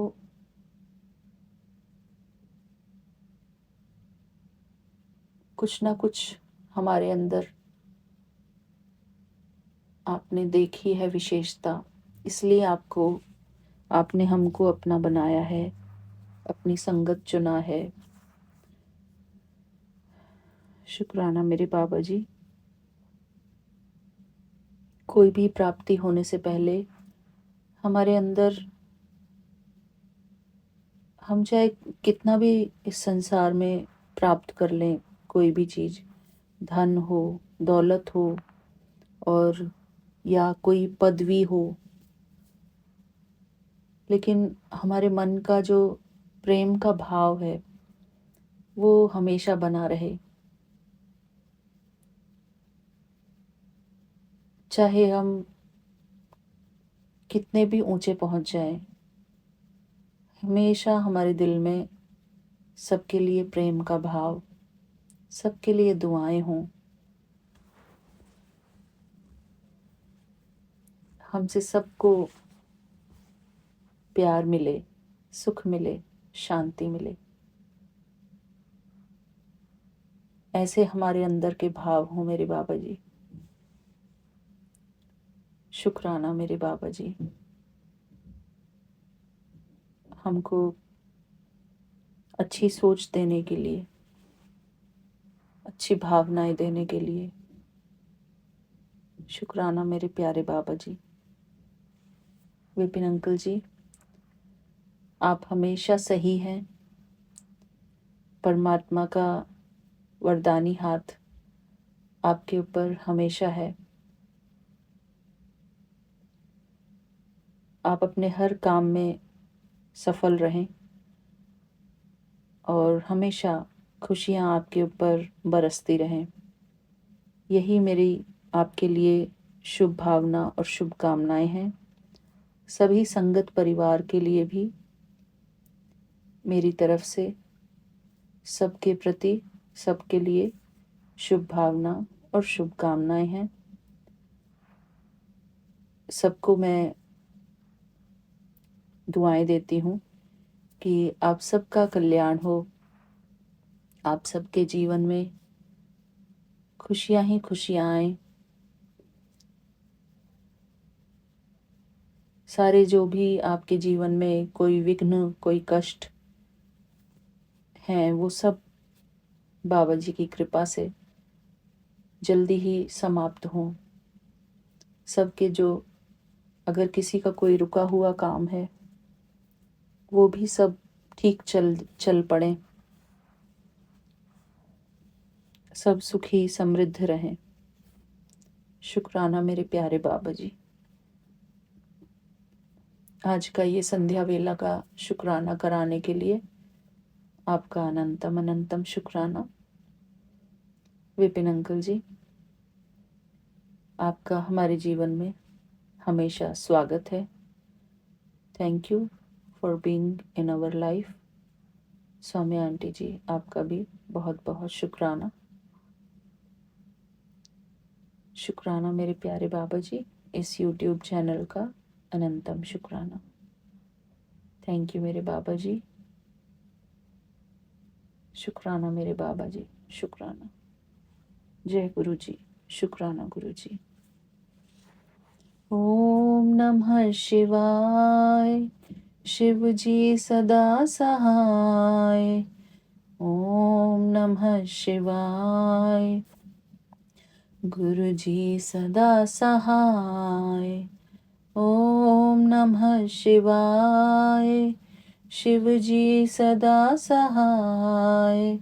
C: कुछ ना कुछ हमारे अंदर आपने देखी है विशेषता, इसलिए आपने हमको अपना बनाया है, अपनी संगत चुना है। शुक्राना मेरे बाबा जी। कोई भी प्राप्ति होने से पहले हमारे अंदर, हम चाहे कितना भी इस संसार में प्राप्त कर लें, कोई भी चीज़, धन हो, दौलत हो, और या कोई पदवी हो, लेकिन हमारे मन का जो प्रेम का भाव है वो हमेशा बना रहे। चाहे हम कितने भी ऊंचे पहुंच जाएं, हमेशा हमारे दिल में सबके लिए प्रेम का भाव, सबके लिए दुआएं हों, हमसे सबको प्यार मिले, सुख मिले, शांति मिले, ऐसे हमारे अंदर के भाव हों मेरे बाबा जी। शुक्राना मेरे बाबा जी, हमको अच्छी सोच देने के लिए, अच्छी भावनाएं देने के लिए। शुक्राना मेरे प्यारे बाबा जी। विपिन अंकल जी, आप हमेशा सही हैं। परमात्मा का वरदानी हाथ आपके ऊपर हमेशा है। आप अपने हर काम में सफल रहें और हमेशा खुशियाँ आपके ऊपर बरसती रहें। यही मेरी आपके लिए शुभ भावना और शुभकामनाएं हैं। सभी संगत परिवार के लिए भी मेरी तरफ से सबके प्रति, सबके लिए शुभ भावना और शुभकामनाएं हैं। सबको मैं दुआएं देती हूँ कि आप सबका कल्याण हो, आप सबके जीवन में खुशियाँ ही खुशियाँ आएं। सारे जो भी आपके जीवन में कोई विघ्न, कोई कष्ट हैं, वो सब बाबा जी की कृपा से जल्दी ही समाप्त हों। सबके जो, अगर किसी का कोई रुका हुआ काम है वो भी सब ठीक चल पड़े, सब सुखी समृद्ध रहें। शुक्राना मेरे प्यारे बाबा जी। आज का ये संध्या वेला का शुक्राना कराने के लिए आपका अनंतम अनंतम शुक्राना। विपिन अंकल जी, आपका हमारे जीवन में हमेशा स्वागत है। Thank you for being in our life. Saumya aunty ji, आपका भी बहुत बहुत शुक्राना। शुक्राना मेरे प्यारे बाबा जी, इस यूट्यूब चैनल का अनंतम शुक्राना। थैंक यू मेरे बाबा जी, शुक्राना मेरे बाबा जी, शुक्राना। जय गुरु जी, शुक्राना गुरु जी। ओम नमः शिवाय, शिव जी सदा सहाय। ओम नमः शिवाय, गुरु जी सदा सहाय। ओम नमः शिवाय, शिव जी सदा सहाय।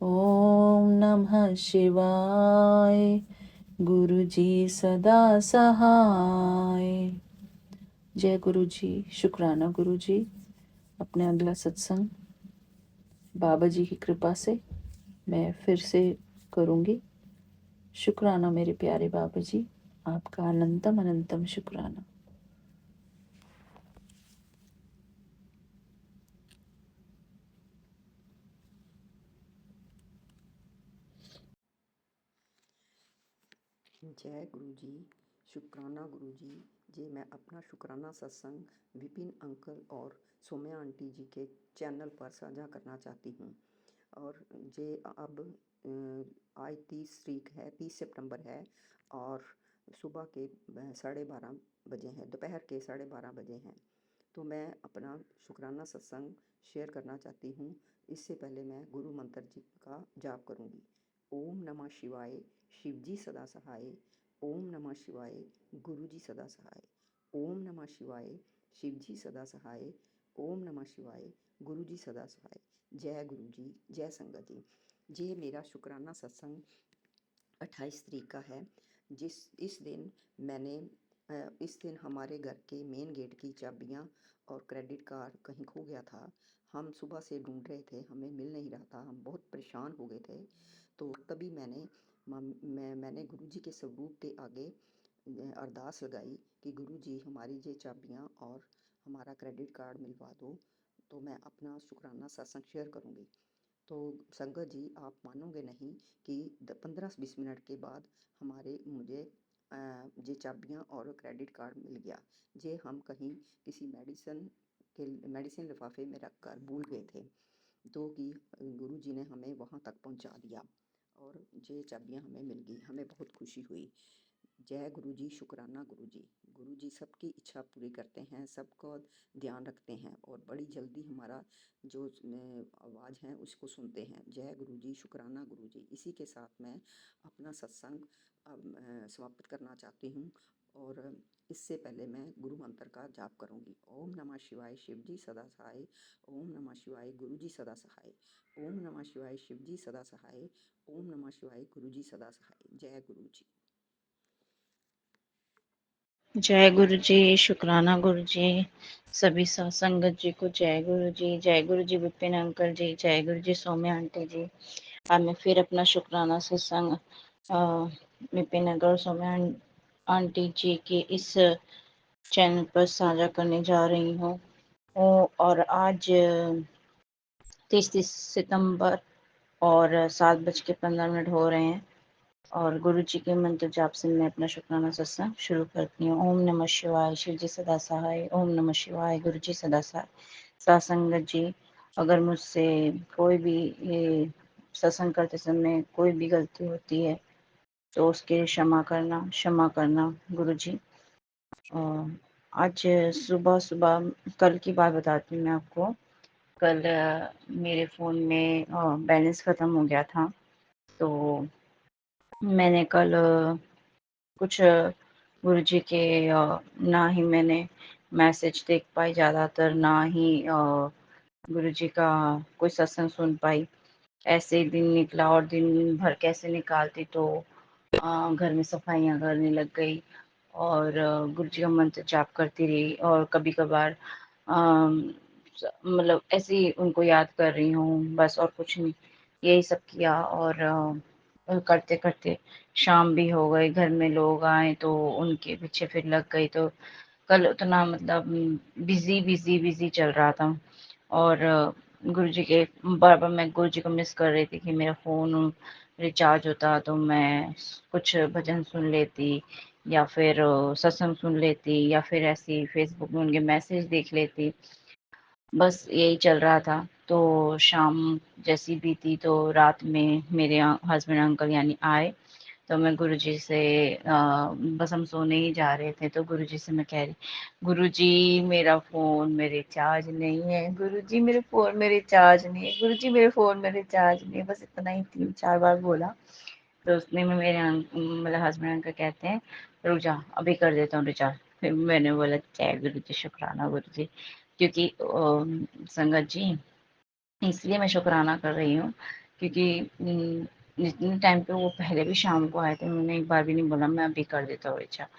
C: ओम नमः शिवाय, गुरु जी सदा सहाय। जय गुरु जी, शुक्राना गुरु जी। अपने अगला सत्संग बाबा जी की कृपा से मैं फिर से करूँगी। शुक्राना मेरे प्यारे बाबा जी, आपका अनंतम अनंतम शुक्राना।
D: जय गुरु जी, शुक्राना गुरु जी। जी मैं अपना शुक्राना सत्संग विपिन अंकल और सौम्या आंटी जी के चैनल पर साझा करना चाहती हूँ। और जे अब आज 30 तारीख है, 30 सितंबर है और सुबह के 12:30 बजे हैं, दोपहर के 12:30 बजे हैं। तो मैं अपना शुक्राना सत्संग शेयर करना चाहती हूँ। इससे पहले मैं गुरु मंत्र जी का जाप करूँगी। ओम नमः शिवाय, शिव जी सदा सहाय। ओम नमः शिवाय, गुरु जी सदा सहाय। ओम नमः शिवाय, शिव जी सदा सहाय। ओम नमः शिवाय, गुरु जी सदा सहाय। जय गुरु जी, जय संगत जी। ये मेरा शुक्राना सत्संग 28 तारीख का है। इस दिन मैंने इस दिन हमारे घर के मेन गेट की चाबियाँ और क्रेडिट कार्ड कहीं खो गया था। हम सुबह से ढूंढ रहे थे, हमें मिल नहीं रहा था, हम बहुत परेशान हो गए थे। तो तभी मैंने गुरु जी के स्वरूप के आगे अरदास लगाई कि गुरु जी हमारी ये चाबियाँ और हमारा क्रेडिट कार्ड मिलवा दो, तो मैं अपना शुक्राना सत्संग शेयर करूँगी। तो संगत जी आप मानोगे नहीं कि 15-20 मिनट के बाद मुझे ये चाबियाँ और क्रेडिट कार्ड मिल गया। ये हम कहीं किसी मेडिसिन लिफाफे में रख कर भूल गए थे, तो कि गुरु जी ने हमें वहाँ तक पहुँचा दिया और ये चाबियाँ हमें मिल गई। हमें बहुत खुशी हुई। जय गुरु जी, शुक्राना गुरु जी। गुरु जी सबकी इच्छा पूरी करते हैं, सबको ध्यान रखते हैं और बड़ी जल्दी हमारा जो आवाज़ है उसको सुनते हैं। जय गुरु जी, शुक्राना गुरु जी। इसी के साथ मैं अपना सत्संग समाप्त करना चाहती हूँ और इससे पहले मैं गुरु मंत्र का जाप करूँगी। ओम नमः शिवाय, शिव जी सदा सहाय। ओम नमः शिवाय, गुरु जी सदा सहाय। ओम नमः शिवाय, शिव जी सदा सहाय। ओम नमः शिवाय, गुरु जी सदा सहाय। जय गुरु जी।
E: जय गुरु जी, शुक्राना गुरु जी। सभी सत्संगत जी को जय गुरु जी। जय गुरु जी विपिन अंकल जी, जय गुरु जी सौम्या आंटी जी। आज मैं फिर अपना शुक्राना सत्संग विपिन अंकल और सौम्या आंटी जी के इस चैनल पर साझा करने जा रही हूँ। और आज 30 सितंबर और 7:15 हो रहे हैं और गुरु जी के मंत्र जाप से मैं अपना शुक्राना सत्संग शुरू करती हूँ। ओम नमः शिवाय, शिव जी सदा सहाय। ओम नमः शिवाय, गुरु जी सदा सहाय। सत्संगत जी, अगर मुझसे कोई भी ये सत्संग करते समय कोई भी गलती होती है तो उसके क्षमा करना गुरु जी। आज सुबह सुबह कल की बात बताती हूँ मैं आपको। कल मेरे फ़ोन में बैलेंस ख़त्म हो गया था, तो मैंने कल कुछ गुरुजी के ना ही मैंने मैसेज देख पाई ज़्यादातर, ना ही गुरुजी का कोई सत्संग सुन पाई। ऐसे ही दिन निकला और दिन भर कैसे निकालती, तो घर में सफाइयाँ करने लग गई और गुरुजी का मंत्र जाप करती रही और कभी-कभार मतलब ऐसे ही उनको याद कर रही हूँ बस, और कुछ नहीं। यही सब किया और करते-करते शाम भी हो गई, घर में लोग आए तो उनके पीछे फिर लग गई, तो कल उतना मतलब बिज़ी, बिज़ी, बिज़ी चल रहा था और गुरुजी के बार-बार मैं गुरुजी को मिस कर रही थी कि मेरा फ़ोन रिचार्ज होता तो मैं कुछ भजन सुन लेती या फिर सत्संग सुन लेती या फिर ऐसे ही फ़ेसबुक में उनके मैसेज देख लेती। बस यही चल रहा था। तो शाम जैसी बीती तो रात में मेरे हस्बैंड अंकल यानी आए, तो मैं गुरुजी से बस हम सोने ही जा रहे थे तो गुरुजी से मैं कह रही, गुरुजी मेरा फ़ोन में रिचार्ज नहीं है, गुरुजी मेरे फ़ोन में रिचार्ज नहीं है, गुरुजी मेरे फ़ोन में रिचार्ज नहीं है, बस इतना ही 3-4 बार बोला। तो उतने में मेरे मतलब हस्बैंड अंकल कहते हैं, रुक जा अभी कर देता हूँ रिचार्ज। फिर मैंने बोला जय गुरुजी, शुक्राना गुरुजी, क्योंकि संगत जी इसलिए मैं शुक्राना कर रही हूँ क्योंकि जितने टाइम पे वो पहले भी शाम को आए थे, उन्होंने एक बार भी नहीं बोला मैं अभी कर देता हूँ रिचार्ज।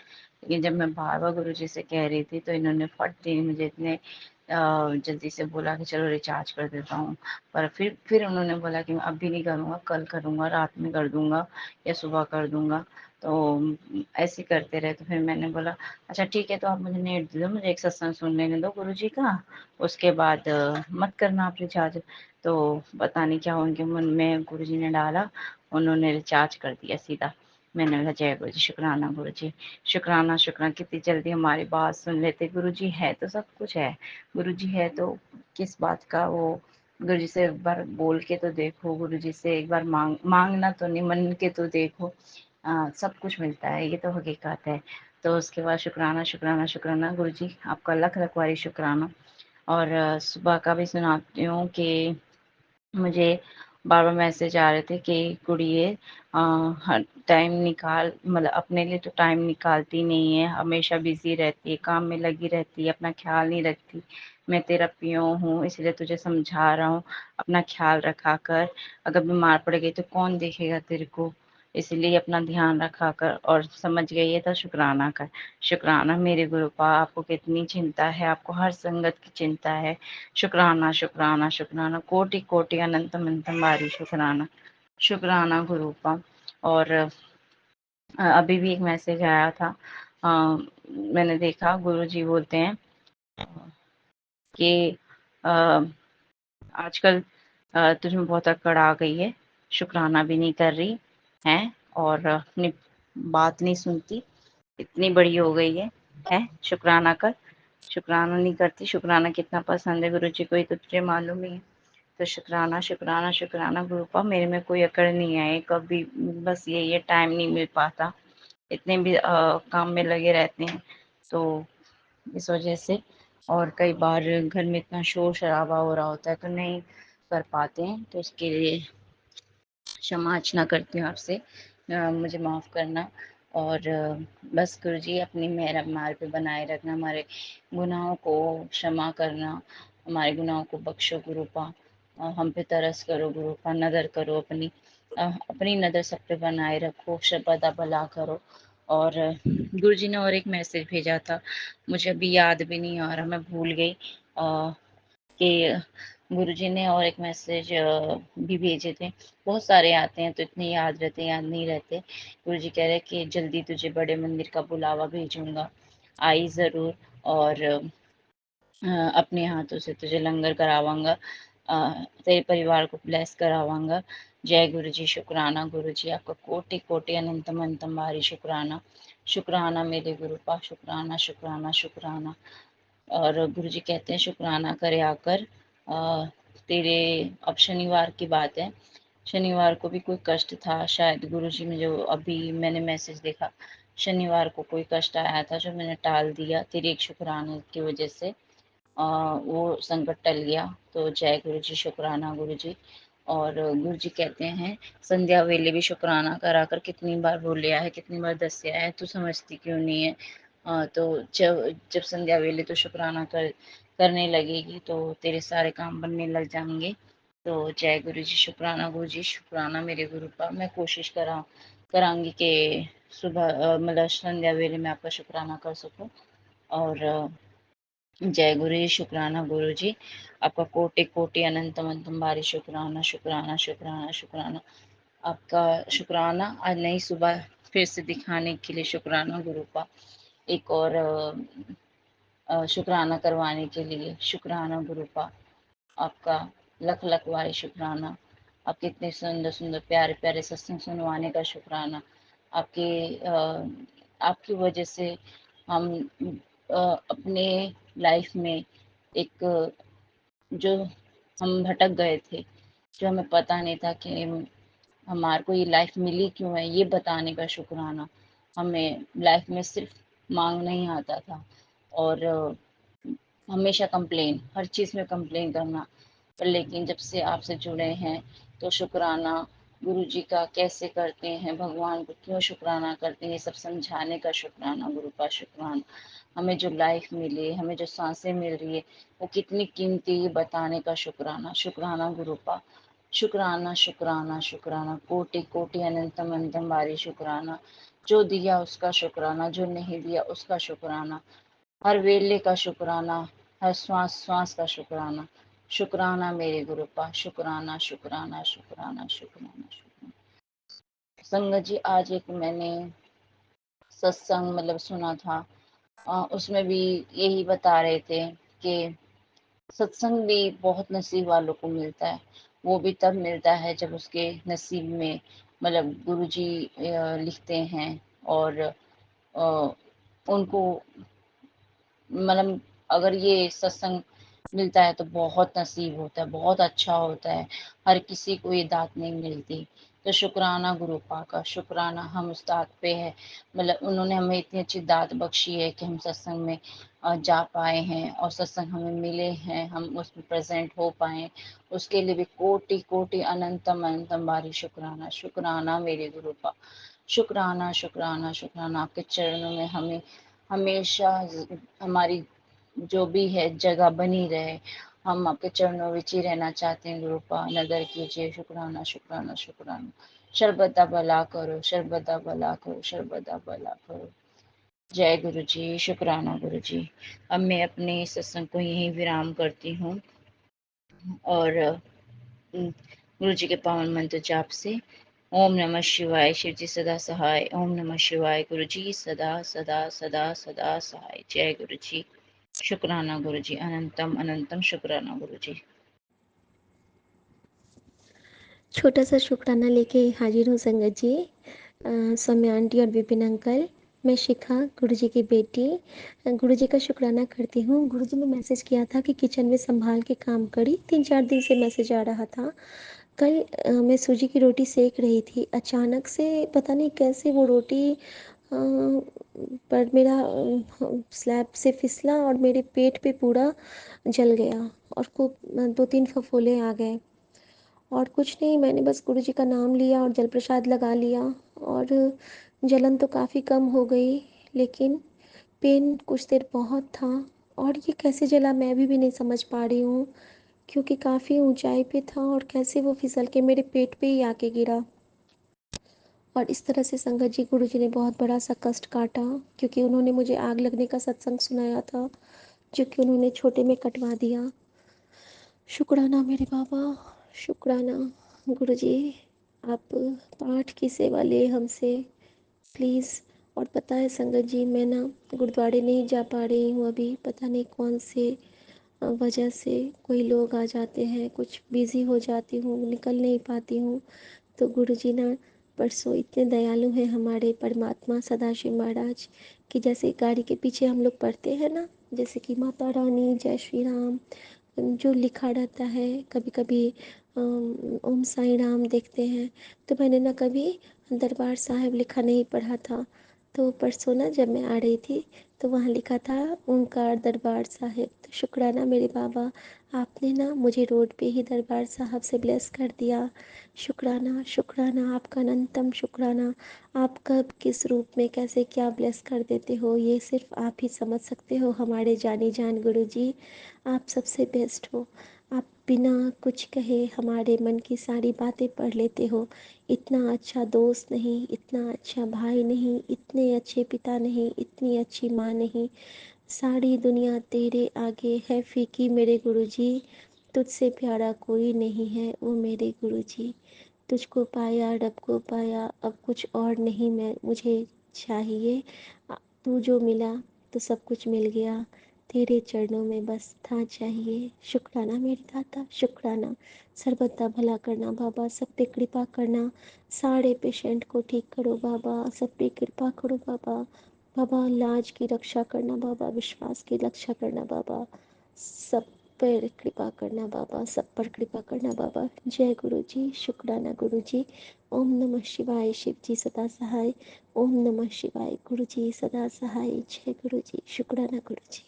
E: लेकिन जब मैं बार-बार गुरुजी से कह रही थी तो इन्होंने फट दे मुझे इतने जल्दी से बोला कि चलो रिचार्ज कर देता हूँ। पर फिर उन्होंने बोला कि मैं अभी नहीं करूँगा, कल करूँगा, रात में कर दूँगा या सुबह कर दूँगा। तो ऐसे करते रहे तो फिर मैंने बोला अच्छा ठीक है, तो आप मुझे नेट दे दो, मुझे एक सत्संग सुन लेने दो गुरुजी का, उसके बाद मत करना आप रिचार्ज। तो पता नहीं क्या उनके मन में गुरुजी ने डाला, उन्होंने रिचार्ज कर दिया सीधा। मैंने बोला जय गुरुजी, शुक्राना गुरुजी, शुक्राना, शुक्राना, कितनी जल्दी हमारी बात सुन लेते। गुरुजी है तो सब कुछ है, गुरुजी है तो किस बात का वो, गुरुजी से एक बार बोल के तो देखो, गुरुजी से एक बार माँगना तो नहीं, मन के तो देखो। सब कुछ मिलता है, ये तो हकीकत है। तो उसके बाद शुक्राना, शुक्राना, शुक्राना गुरुजी, आपका लख-लख बारी शुक्राना। और सुबह का भी सुनाती हूँ कि मुझे बार-बार मैसेज आ रहे थे कि कुड़िए हर टाइम निकाल, मतलब अपने लिए तो टाइम निकालती नहीं है, हमेशा बिज़ी रहती है, काम में लगी रहती है, अपना ख़्याल नहीं रखती। मैं तेरा पियों हूँ इसलिए तुझे समझा रहा हूँ, अपना ख़्याल रखा कर, अगर बीमार पड़ गई तो कौन देखेगा तेरे को? इसलिए अपना ध्यान रखा कर और समझ गई है तो शुक्राना कर। शुक्राना मेरे गुरुपा, आपको कितनी चिंता है, आपको हर संगत की चिंता है। शुक्राना, शुक्राना, शुक्राना, कोटि-कोटि अनंतम अनंतम बारी शुक्राना। शुक्राना गुरूपा। और अभी भी एक मैसेज आया था, मैंने देखा गुरुजी बोलते हैं कि अ, आजकल तुझ में बहुत अकड़ आ गई है, शुक्राना भी नहीं कर रही हैं और अपनी बात नहीं सुनती, इतनी बड़ी हो गई है? शुक्राना कर, शुक्राना नहीं करती, शुक्राना कितना पसंद है गुरुजी को ये तो तुझे मालूम ही है। तो शुक्राना, शुक्राना, शुक्राना गुरूपा, मेरे में कोई अकड़ नहीं आई कभी, बस यही है टाइम नहीं मिल पाता, इतने भी काम में लगे रहते हैं, तो इस वजह से। और कई बार घर में इतना शोर-शराबा हो रहा होता है तो नहीं कर पाते हैं, तो उसके लिए क्षमा याचना करती हूँ आपसे, मुझे माफ़ करना। और बस गुरुजी अपनी मेहर हमारे पे बनाए रखना, हमारे गुनाहों को क्षमा करना, हमारे गुनाहों को बख्शो गुरूपा, हम पे तरस करो गुरूपा, नज़र करो अपनी, अपनी नज़र सब पे बनाए रखो, शबदा भला करो। और गुरुजी ने और एक मैसेज भेजा था, मुझे अभी याद भी नहीं आ रहा, मैं भूल गई कि गुरुजी ने और एक मैसेज भी भेजे थे। बहुत सारे आते हैं तो इतने याद रहते, याद नहीं रहते। गुरुजी कह रहे हैं कि जल्दी तुझे बड़े मंदिर का बुलावा भेजूँगा, आई ज़रूर, और अपने हाथों से तुझे लंगर करावांगा, तेरे परिवार को ब्लेस करावांगा। जय गुरुजी, शुक्राना गुरुजी, आपका कोटि-कोटि अनंतम अनंतम बारी शुक्राना। शुक्राना मेरे गुरूपा, शुक्राना, शुक्राना, शुक्राना। और गुरुजी कहते हैं शुक्राना करे आकर, अ, तेरे, अब शनिवार की बात है, शनिवार को भी कोई कष्ट था शायद, गुरुजी ने जो अभी मैंने मैसेज देखा, शनिवार को कोई कष्ट आया था जो मैंने टाल दिया, तेरे एक शुक्राने की वजह से वो संकट टल गया। तो जय गुरुजी, शुक्राना गुरुजी। और गुरुजी कहते हैं संध्या वेले भी शुक्राना करा कर, कितनी बार बोलिया है, कितनी बार दसिया है, तू समझती क्यों नहीं है? तो जब जब संध्या वेले तो शुक्राना करने लगेगी तो तेरे सारे काम बनने लग जाएंगे। तो जय गुरुजी, शुक्राना गुरुजी, शुक्राना मेरे गुरूपा, मैं कोशिश करांगी कि सुबह मतलब संध्या वेले में आपका शुक्राना कर सकूं। और जय गुरु जी, शुक्राना गुरु जी, आपका कोटि कोटि अनंत अनंतम बारी शुक्राना, शुक्राना, शुक्राना, शुक्राना, आपका शुक्राना आज नई सुबह फिर से दिखाने के लिए शुक्राना गुरुपा। एक और शुक्राना करवाने के लिए। शुक्राना गुरुपा, आपका लख लख वारी शुक्राना। आपके इतने सुंदर सुंदर प्यारे प्यारे सत्संग सुनवाने का शुक्राना। आपके आपकी वजह से हम अपने लाइफ में एक जो हम भटक गए थे, जो हमें पता नहीं था कि हमारे को ये लाइफ मिली क्यों है, ये बताने का शुक्राना। हमें लाइफ में सिर्फ मांग नहीं आता था और हमेशा कंप्लेन, हर चीज़ में कंप्लेन करना। पर लेकिन जब से आपसे जुड़े हैं तो शुक्राना गुरु जी का कैसे करते हैं, भगवान को क्यों शुक्राना करते हैं, ये सब समझाने का शुक्राना गुरु का शुक्राना। हमें जो लाइफ मिली, हमें जो सांसें मिल रही है वो कितनी कीमती, ये बताने का शुक्राना। शुक्राना गुरु का शुक्राना शुक्राना शुक्राना, कोटि कोटि अनंतम अनंतम बारी शुक्राना। जो दिया उसका शुक्राना, जो नहीं दिया उसका शुक्राना। हर वेले का शुक्राना, हर श्वास श्वास का शुक्राना। शुक्राना मेरे गुरुपा, शुक्राना शुक्राना शुक्राना शुक्राना शुक्राना। संगत जी, आज एक मैंने सत्संग मतलब सुना था, उसमें भी यही बता रहे थे कि सत्संग भी बहुत नसीब वालों को मिलता है। वो भी तब मिलता है जब उसके नसीब में मतलब गुरुजी लिखते हैं और अ, उनको मतलब अगर ये सत्संग मिलता है तो बहुत नसीब होता है, बहुत अच्छा होता है। हर किसी को ये दात नहीं मिलती। तो शुक्राना गुरु पा का, शुक्राना हम उस दात पे है। मतलब उन्होंने हमें इतनी अच्छी दात बख्शी है कि हम सत्संग में जा पाए हैं और सत्संग हमें मिले हैं, हम उसमें प्रेजेंट हो पाए। उसके लिए भी कोटि कोटि अनंतम अनंतम बारी शुक्राना। शुक्राना मेरे गुरु पा, शुक्राना शुक्राना शुक्राना। आपके चरणों में हमें हमेशा हमारी जो भी है जगह बनी रहे। हम आपके चरणों में ही रहना चाहते हैं गुरुपा, नदर कीजिए। शुक्राना शुक्राना शुक्राना। शर्बदा भला करो, शर्बदा भला करो, शर्बदा भला करो। जय गुरु जी, शुक्राना गुरु जी। अब मैं अपने सत्संग को यहीं विराम करती हूँ और गुरु जी के पावन मंत्र जाप से ओम नमः शिवाय, शिव जी सदा सहाय। ओम नमः शिवाय, गुरु जी सदा सदा सदा सदा सहाय। जय गुरु जी, शुक्राना गुरु जी, अनंतम अनंतम शुक्राना गुरु जी।
B: छोटा सा शुक्राना लेके हाजिर हूँ संगत जी। सौम्या आंटी और विपिन अंकल, मैं शिखा गुरुजी की बेटी गुरुजी का शुक्राना करती हूँ। गुरुजी ने मैसेज किया था कि किचन में संभाल के काम करी, 3-4 दिन से मैसेज आ रहा था। कल मैं सूजी की रोटी सेक रही थी, अचानक से पता नहीं कैसे वो रोटी पर मेरा स्लैब से फिसला और मेरे पेट पे पूरा जल गया और खूब 2-3 फफोले आ गए। और कुछ नहीं, मैंने बस गुरुजी का नाम लिया और जल प्रसाद लगा लिया और जलन तो काफ़ी कम हो गई, लेकिन पेन कुछ देर बहुत था। और ये कैसे जला मैं भी नहीं समझ पा रही हूँ, क्योंकि काफ़ी ऊंचाई पे था और कैसे वो फिसल के मेरे पेट पे ही आके गिरा। और इस तरह से संगत जी गुरुजी ने बहुत बड़ा सा कष्ट काटा, क्योंकि उन्होंने मुझे आग लगने का सत्संग सुनाया था, जो कि उन्होंने छोटे में कटवा दिया। शुक्राना मेरे बाबा, शुक्राना गुरुजी। आप पाठ की सेवा ले हमसे प्लीज़। और पता है संगत जी, मैं ना गुरुद्वारे नहीं जा पा रही हूँ अभी, पता नहीं कौन से वजह से। कोई लोग आ जाते हैं, कुछ बिज़ी हो जाती हूँ, निकल नहीं पाती हूँ। तो गुरुजी ना परसों इतने दयालु हैं हमारे परमात्मा सदाशिव महाराज, कि जैसे गाड़ी के पीछे हम लोग पढ़ते हैं ना, जैसे कि माता रानी, जय श्री राम जो लिखा रहता है, कभी कभी ओम साई राम देखते हैं। तो मैंने ना कभी दरबार साहिब लिखा नहीं पढ़ा था। तो परसों ना जब मैं आ रही थी तो वहाँ लिखा था ओंकार दरबार साहिब। तो शुक्राना मेरे बाबा, आपने ना मुझे रोड पे ही दरबार साहब से ब्लेस कर दिया। शुक्राना शुक्राना, आपका अनंतम शुक्राना। आप कब किस रूप में कैसे क्या ब्लेस कर देते हो, ये सिर्फ आप ही समझ सकते हो हमारे जानी जान गुरु जी। आप सबसे बेस्ट हो। आप बिना कुछ कहे हमारे मन की सारी बातें पढ़ लेते हो। इतना अच्छा दोस्त नहीं, इतना अच्छा भाई नहीं, इतने अच्छे पिता नहीं, इतनी अच्छी माँ नहीं। सारी दुनिया तेरे आगे है फीकी मेरे गुरुजी। तुझसे प्यारा कोई नहीं है ओ मेरे गुरुजी। तुझको पाया रब को पाया, अब कुछ और नहीं मैं मुझे चाहिए। तू जो मिला तो सब कुछ मिल गया। तेरे चरणों में बस था चाहिए। शुक्राना मेरे दाता, शुक्राना। सर्वदा भला करना बाबा, सब पे कृपा करना। सारे पेशेंट को ठीक करो बाबा, सब पे कृपा करो बाबा। बाबा लाज की रक्षा करना बाबा, विश्वास की रक्षा करना बाबा, सब पर कृपा करना बाबा, सब पर कृपा करना बाबा। जय गुरु जी, शुक्राना गुरु जी। ओम नमः शिवाय, शिव जी सदा सहाय। ओम नमः शिवाय, गुरु जी सदा सहाय। जय गुरु जी, शुक्राना गुरु जी।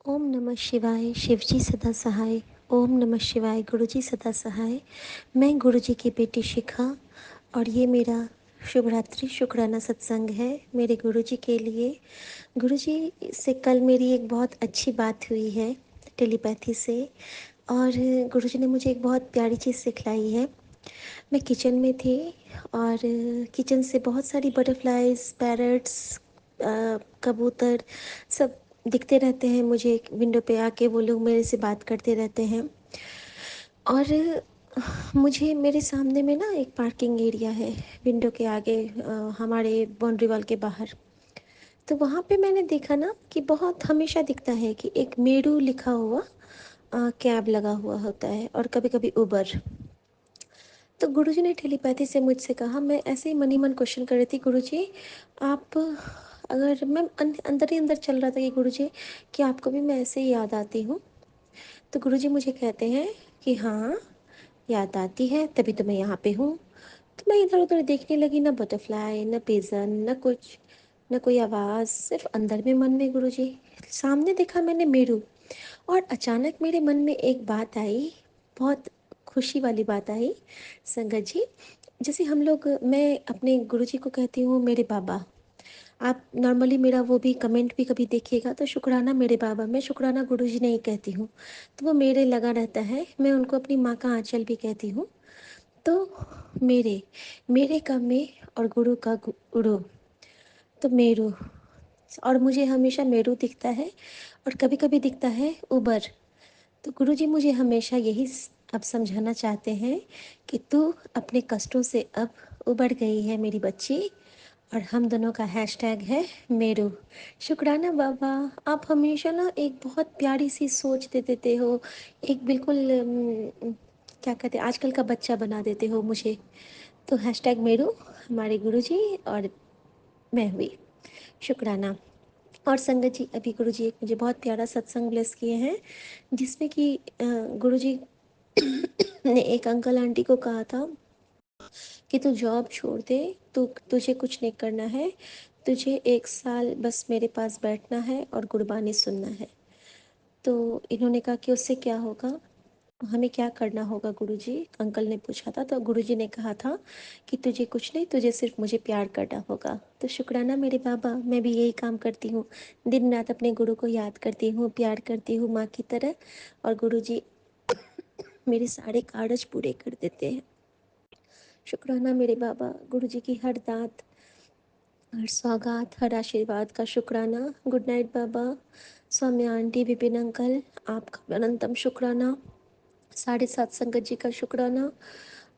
B: ओम नमः शिवाय, शिव जी सदा सहाय। ओम नमः शिवाय, गुरु जी सदा सहाय। मैं गुरु जी की बेटी शिखा और ये मेरा शुभ रात्रि शुक्राना सत्संग है मेरे गुरु जी के लिए। गुरु जी से कल मेरी एक बहुत अच्छी बात हुई है टेलीपैथी से, और गुरु जी ने मुझे एक बहुत प्यारी चीज़ सिखलाई है। मैं किचन में थी और किचन से बहुत सारी बटरफ्लाइज, पैरट्स, कबूतर सब दिखते रहते हैं मुझे। विंडो पे आके वो लोग मेरे से बात करते रहते हैं। और मुझे मेरे सामने में ना एक पार्किंग एरिया है विंडो के आगे, हमारे बाउंड्री वॉल के बाहर। तो वहाँ पे मैंने देखा ना कि बहुत हमेशा दिखता है कि एक मेरू लिखा हुआ कैब लगा हुआ होता है, और कभी कभी उबर। तो गुरुजी ने टेलीपैथी से मुझसे कहा, मैं ऐसे ही मन ही मन क्वेश्चन कर रही थी, गुरुजी आप, अगर मैं अंदर ही अंदर चल रहा था कि गुरुजी कि आपको भी मैं ऐसे ही याद आती हूँ। तो गुरुजी मुझे कहते हैं कि हाँ याद आती है, तभी तो मैं यहाँ पे हूँ। तो मैं इधर उधर देखने लगी, ना बटरफ्लाई, ना पिजन, ना कुछ, ना कोई आवाज़, सिर्फ अंदर में मन में गुरुजी। सामने देखा मैंने मेरू, और अचानक मेरे मन में एक बात आई, बहुत खुशी वाली बात आई संगत जी। जैसे हम लोग, मैं अपने गुरुजी को कहती हूँ मेरे बाबा। आप नॉर्मली मेरा वो भी कमेंट भी कभी देखिएगा तो शुक्राना मेरे बाबा, मैं शुक्राना गुरुजी नहीं कहती हूँ, तो वो मेरे लगा रहता है। मैं उनको अपनी माँ का आंचल भी कहती हूँ। तो मेरे मेरे का मैं और गुरु का गुरु, तो मेरू। और मुझे हमेशा मेरू दिखता है और कभी कभी दिखता है उबर। तो गुरुजी मुझे हमेशा यही अब समझाना चाहते हैं कि तू अपने कष्टों से अब उबर गई है मेरी बच्ची, और हम दोनों का हैशटैग है मेरू। शुक्राना बाबा, आप हमेशा ना एक बहुत प्यारी सी सोच दे देते हो, एक बिल्कुल क्या कहते हैं, आजकल का बच्चा बना देते हो मुझे। तो हैशटैग मेरू हमारे गुरुजी और मैं हुई। शुक्राना। और संगत जी, अभी गुरुजी एक मुझे बहुत प्यारा सत्संग ब्लेस किए हैं, जिसमें कि गुरुजी ने एक अंकल आंटी को कहा था कि तू जॉब छोड़ दे, तुझे कुछ नहीं करना है, तुझे 1 साल बस मेरे पास बैठना है और गुरबानी सुनना है। तो इन्होंने कहा कि उससे क्या होगा, हमें क्या करना होगा गुरुजी, अंकल ने पूछा था। तो गुरुजी ने कहा था कि तुझे कुछ नहीं, तुझे सिर्फ मुझे प्यार करना होगा। तो शुक्राना मेरे बाबा, मैं भी यही काम करती हूँ, दिन रात अपने गुरु को याद करती हूँ, प्यार करती हूँ माँ की तरह, और गुरुजी मेरे सारे कार्य पूरे कर देते हैं। शुक्राना मेरे बाबा, गुरुजी की हर दात, हर सौगात, हर आशीर्वाद का शुक्राना। गुड नाइट बाबा, सौम्या आंटी, विपिन अंकल, आपका अनंतम शुक्राना। 7:30 संगत जी का शुक्राना।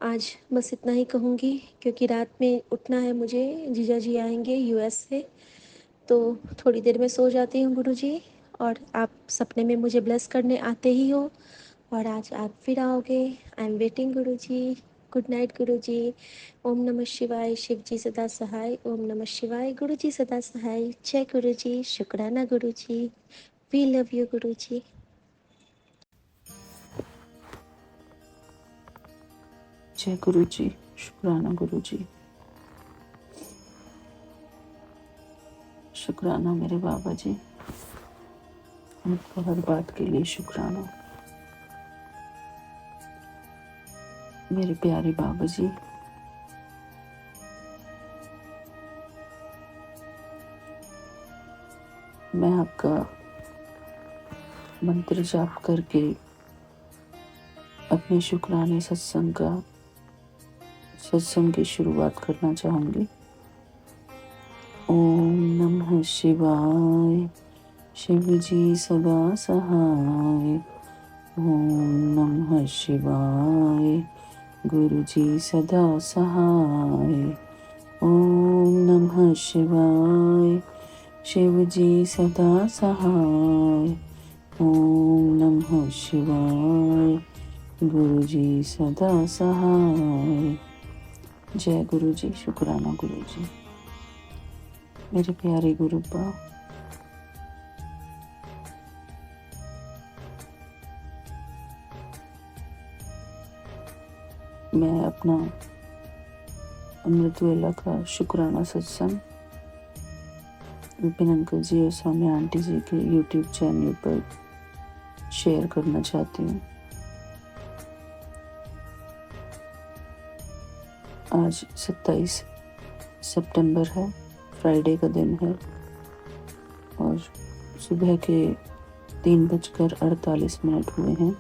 B: आज बस इतना ही कहूँगी, क्योंकि रात में उठना है मुझे, जीजा जी आएंगे यूएस से, तो थोड़ी देर में सो जाती हूँ गुरुजी। और आप सपने में मुझे ब्लेस करने आते ही हो, और आज आप फिर आओगे। I am waiting Guruji. Good night Guruji. ओम नमः शिवाय, शिव जी सदा सहाय। ओम नमः शिवाय, गुरु जी सदा सहाय। जय गुरुजी, शुक्राना गुरुजी। वी लव यू गुरुजी।
C: जय गुरु जी, शुक्राना गुरु जी, शुक्राना मेरे बाबा जी, आपको हर बात के लिए शुक्राना। मेरे प्यारे बाबा जी, मैं आपका मंत्र जाप करके अपने शुक्राने सत्संग की शुरुआत करना चाहूँगी। ओम नमः शिवाय, शिव जी सदा सहाय। ओम नमः शिवाय, गुरु जी सदा सहाय। ओम नमः शिवाय, शिव जी सदा सहाय। ओम नमः शिवाय। गुरु जी सदा सहाय। जय गुरु जी। शुक्राना गुरु जी। मेरे प्यारे गुरुबा, मैं अपना अमृत वेला का शुक्राना सत्संग विपिन अंकल जी और सौम्या आंटी जी के यूट्यूब चैनल पर शेयर करना चाहती हूँ। आज 27 सितंबर है, फ्राइडे का दिन है और सुबह के 3:48 हुए हैं।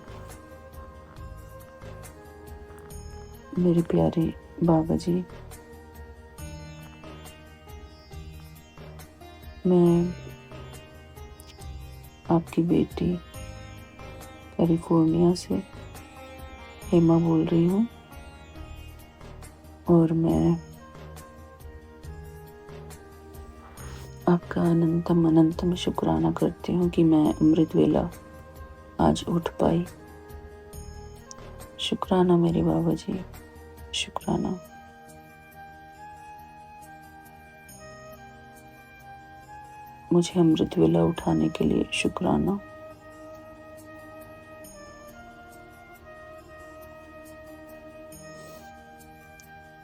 C: मेरे प्यारे बाबा जी, मैं आपकी बेटी कैलिफोर्निया से हेमा बोल रही हूँ और मैं आपका अनंतम अनंतम शुक्राना करती हूँ कि मैं अमृत वेला आज उठ पाई। शुक्राना मेरे बाबा जी, शुक्राना। मुझे अमृत वेला उठाने के लिए शुक्राना।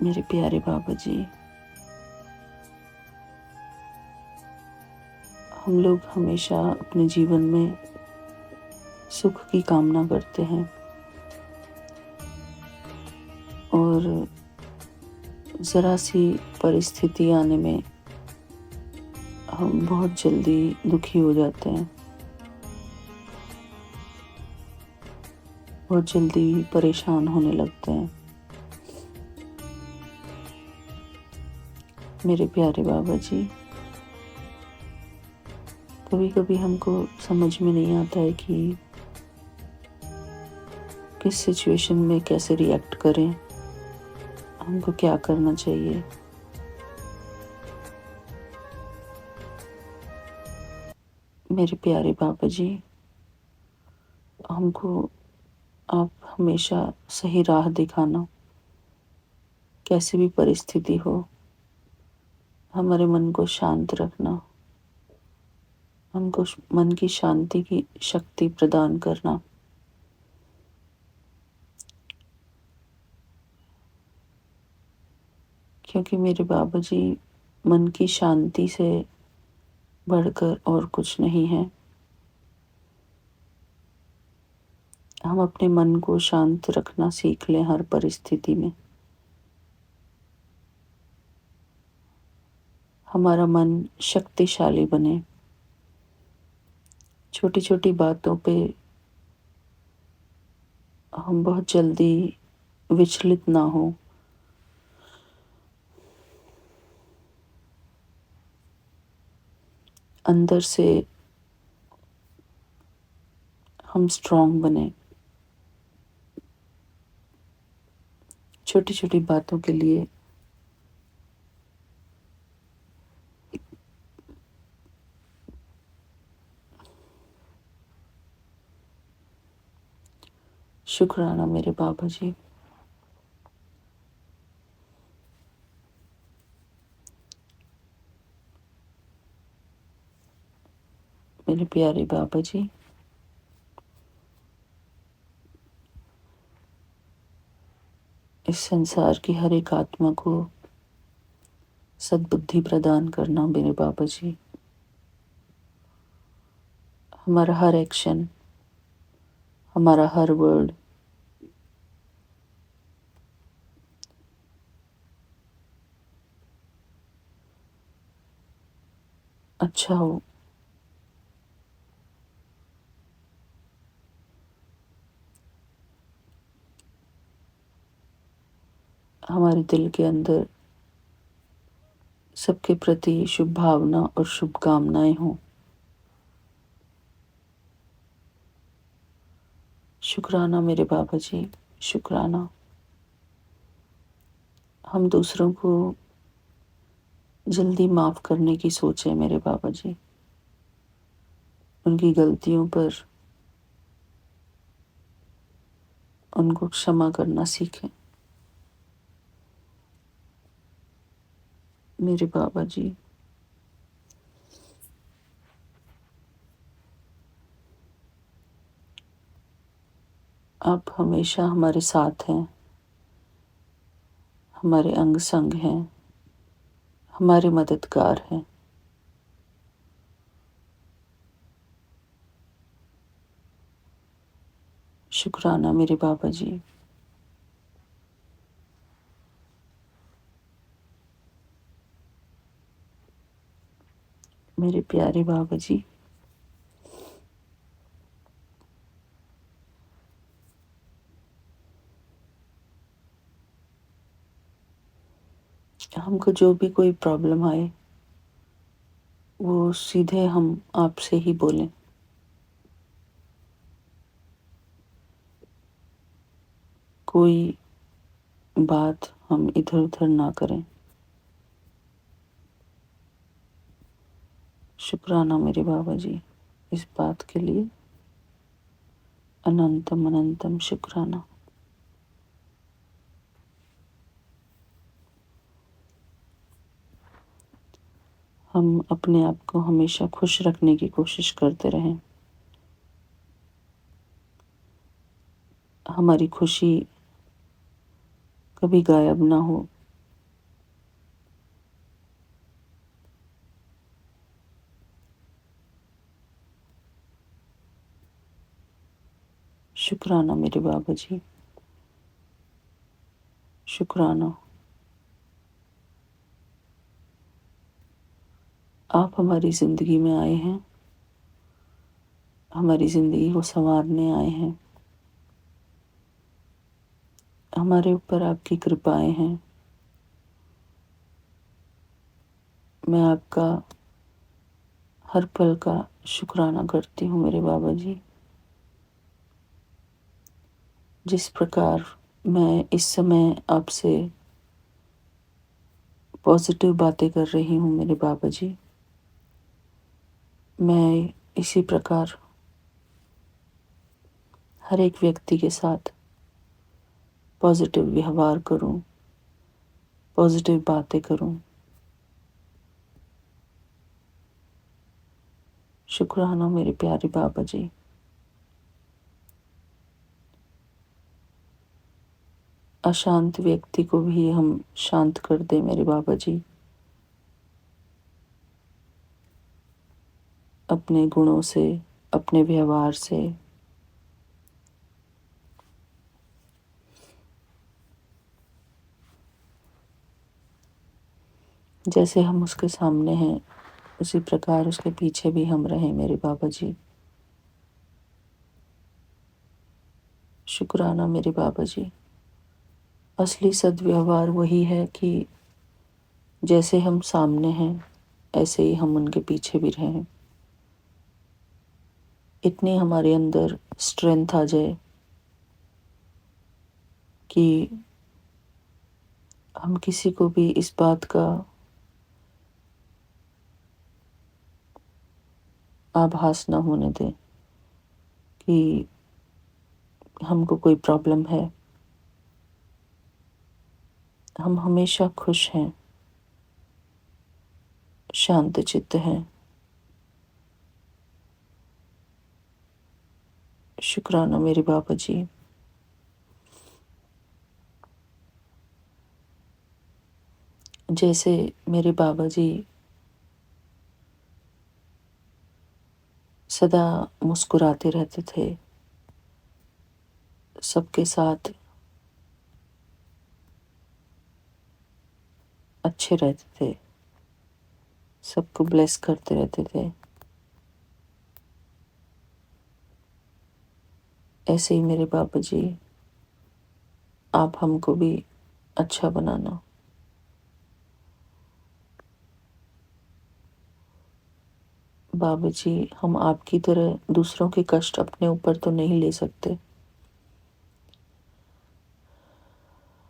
C: मेरे प्यारे बाबा जी, हम लोग हमेशा अपने जीवन में सुख की कामना करते हैं और ज़रा सी परिस्थिति आने में हम बहुत जल्दी दुखी हो जाते हैं, बहुत जल्दी परेशान होने लगते हैं। मेरे प्यारे बाबा जी, कभी कभी हमको समझ में नहीं आता है कि किस सिचुएशन में कैसे रिएक्ट करें, हमको क्या करना चाहिए। मेरे प्यारे बाबा जी, हमको आप हमेशा सही राह दिखाना, कैसी भी परिस्थिति हो हमारे मन को शांत रखना, हमको मन की शांति की शक्ति प्रदान करना। क्योंकि मेरे बाबा जी, मन की शांति से बढ़कर और कुछ नहीं है। हम अपने मन को शांत रखना सीख लें हर परिस्थिति में। हमारा मन शक्तिशाली बने, छोटी छोटी बातों पे हम बहुत जल्दी विचलित ना हो। अंदर से हम स्ट्रांग बने, छोटी छोटी बातों के लिए शुक्राना मेरे बाबा जी। मेरे प्यारे बाबा जी, इस संसार की हर एक आत्मा को सद्बुद्धि प्रदान करना मेरे बाबा जी। हमारा हर एक्शन, हमारा हर वर्ड अच्छा हो। हमारे दिल के अंदर सबके प्रति शुभ भावना और शुभकामनाएं हों। शुक्राना मेरे बाबा जी, शुक्राना। हम दूसरों को जल्दी माफ़ करने की सोचें मेरे बाबा जी, उनकी गलतियों पर उनको क्षमा करना सीखें मेरे बाबा जी। आप हमेशा हमारे साथ हैं, हमारे अंग संग हैं, हमारे मददगार हैं। शुक्राना मेरे बाबा जी। मेरे प्यारे बाबा जी, हमको जो भी कोई प्रॉब्लम आए वो सीधे हम आपसे ही बोलें। कोई बात हम इधर-उधर ना करें। शुक्राना मेरे बाबा जी, इस बात के लिए अनंतम अनंतम शुक्राना। हम अपने आप को हमेशा खुश रखने की कोशिश करते रहें। हमारी खुशी कभी गायब ना हो। शुक्राना मेरे बाबा जी, शुक्राना। आप हमारी ज़िंदगी में आए हैं, हमारी ज़िंदगी को सँवारने आए हैं। हमारे ऊपर आपकी कृपाएँ हैं। मैं आपका हर पल का शुक्राना करती हूँ मेरे बाबा जी। जिस प्रकार मैं इस समय आपसे पॉज़िटिव बातें कर रही हूँ मेरे बाबा जी, मैं इसी प्रकार हर एक व्यक्ति के साथ पॉज़िटिव व्यवहार करूँ, पॉज़िटिव बातें करूँ। शुक्राना मेरे प्यारे बाबा जी। अशांत व्यक्ति को भी हम शांत कर दें मेरे बाबा जी, अपने गुणों से, अपने व्यवहार से। जैसे हम उसके सामने हैं, उसी प्रकार उसके पीछे भी हम रहें मेरे बाबा जी। शुक्राना मेरे बाबा जी। असली सद्व्यवहार वही है कि जैसे हम सामने हैं, ऐसे ही हम उनके पीछे भी रहें। इतनी हमारे अंदर स्ट्रेंथ आ जाए कि हम किसी को भी इस बात का आभास ना होने दें कि हमको कोई प्रॉब्लम है। हम हमेशा खुश हैं, शांत चित्त हैं। शुक्राना मेरे बाबा जी। जैसे मेरे बाबा जी सदा मुस्कुराते रहते थे, सबके साथ अच्छे रहते थे, सबको ब्लेस करते रहते थे, ऐसे ही मेरे बाबा जी आप हमको भी अच्छा बनाना। बाबा जी, हम आपकी तरह दूसरों के कष्ट अपने ऊपर तो नहीं ले सकते।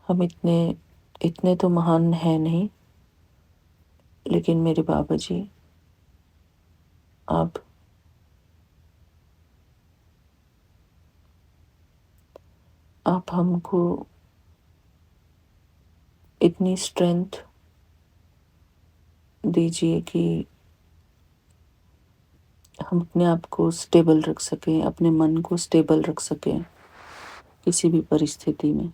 C: हम इतने इतने तो महान हैं नहीं लेकिन मेरे बाबा जी आप हमको इतनी स्ट्रेंथ दीजिए कि हम अपने आप को स्टेबल रख सकें, अपने मन को स्टेबल रख सकें किसी भी परिस्थिति में।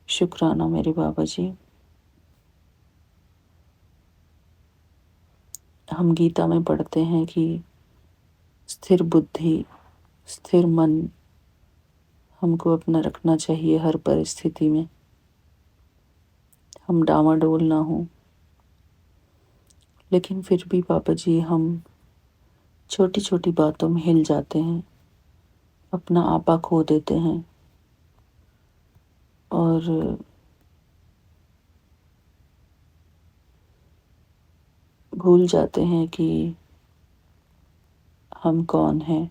C: शुक्राना मेरे बाबा जी। हम गीता में पढ़ते हैं कि स्थिर बुद्धि, स्थिर मन हमको अपना रखना चाहिए हर परिस्थिति में। हम डामाडोल ना हो। लेकिन फिर भी बाबा जी हम छोटी छोटी बातों में हिल जाते हैं, अपना आपा खो देते हैं और भूल जाते हैं कि हम कौन हैं।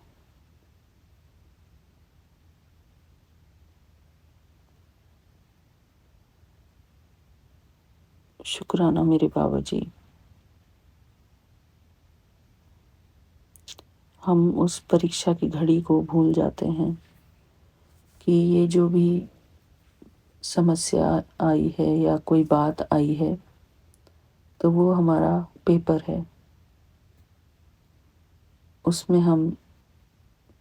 C: शुक्राना मेरे बाबा जी। हम उस परीक्षा की घड़ी को भूल जाते हैं कि ये जो भी समस्या आई है या कोई बात आई है तो वो हमारा पेपर है। उसमें हम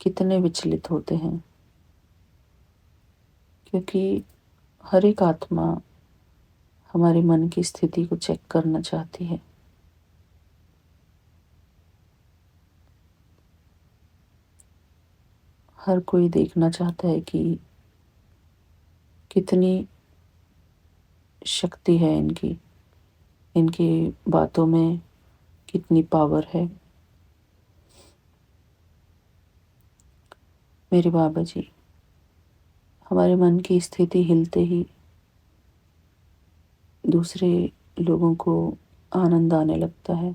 C: कितने विचलित होते हैं, क्योंकि हर एक आत्मा हमारे मन की स्थिति को चेक करना चाहती है। हर कोई देखना चाहता है कि कितनी शक्ति है इनकी बातों में कितनी पावर है। मेरे बाबा जी हमारे मन की स्थिति हिलते ही दूसरे लोगों को आनंद आने लगता है।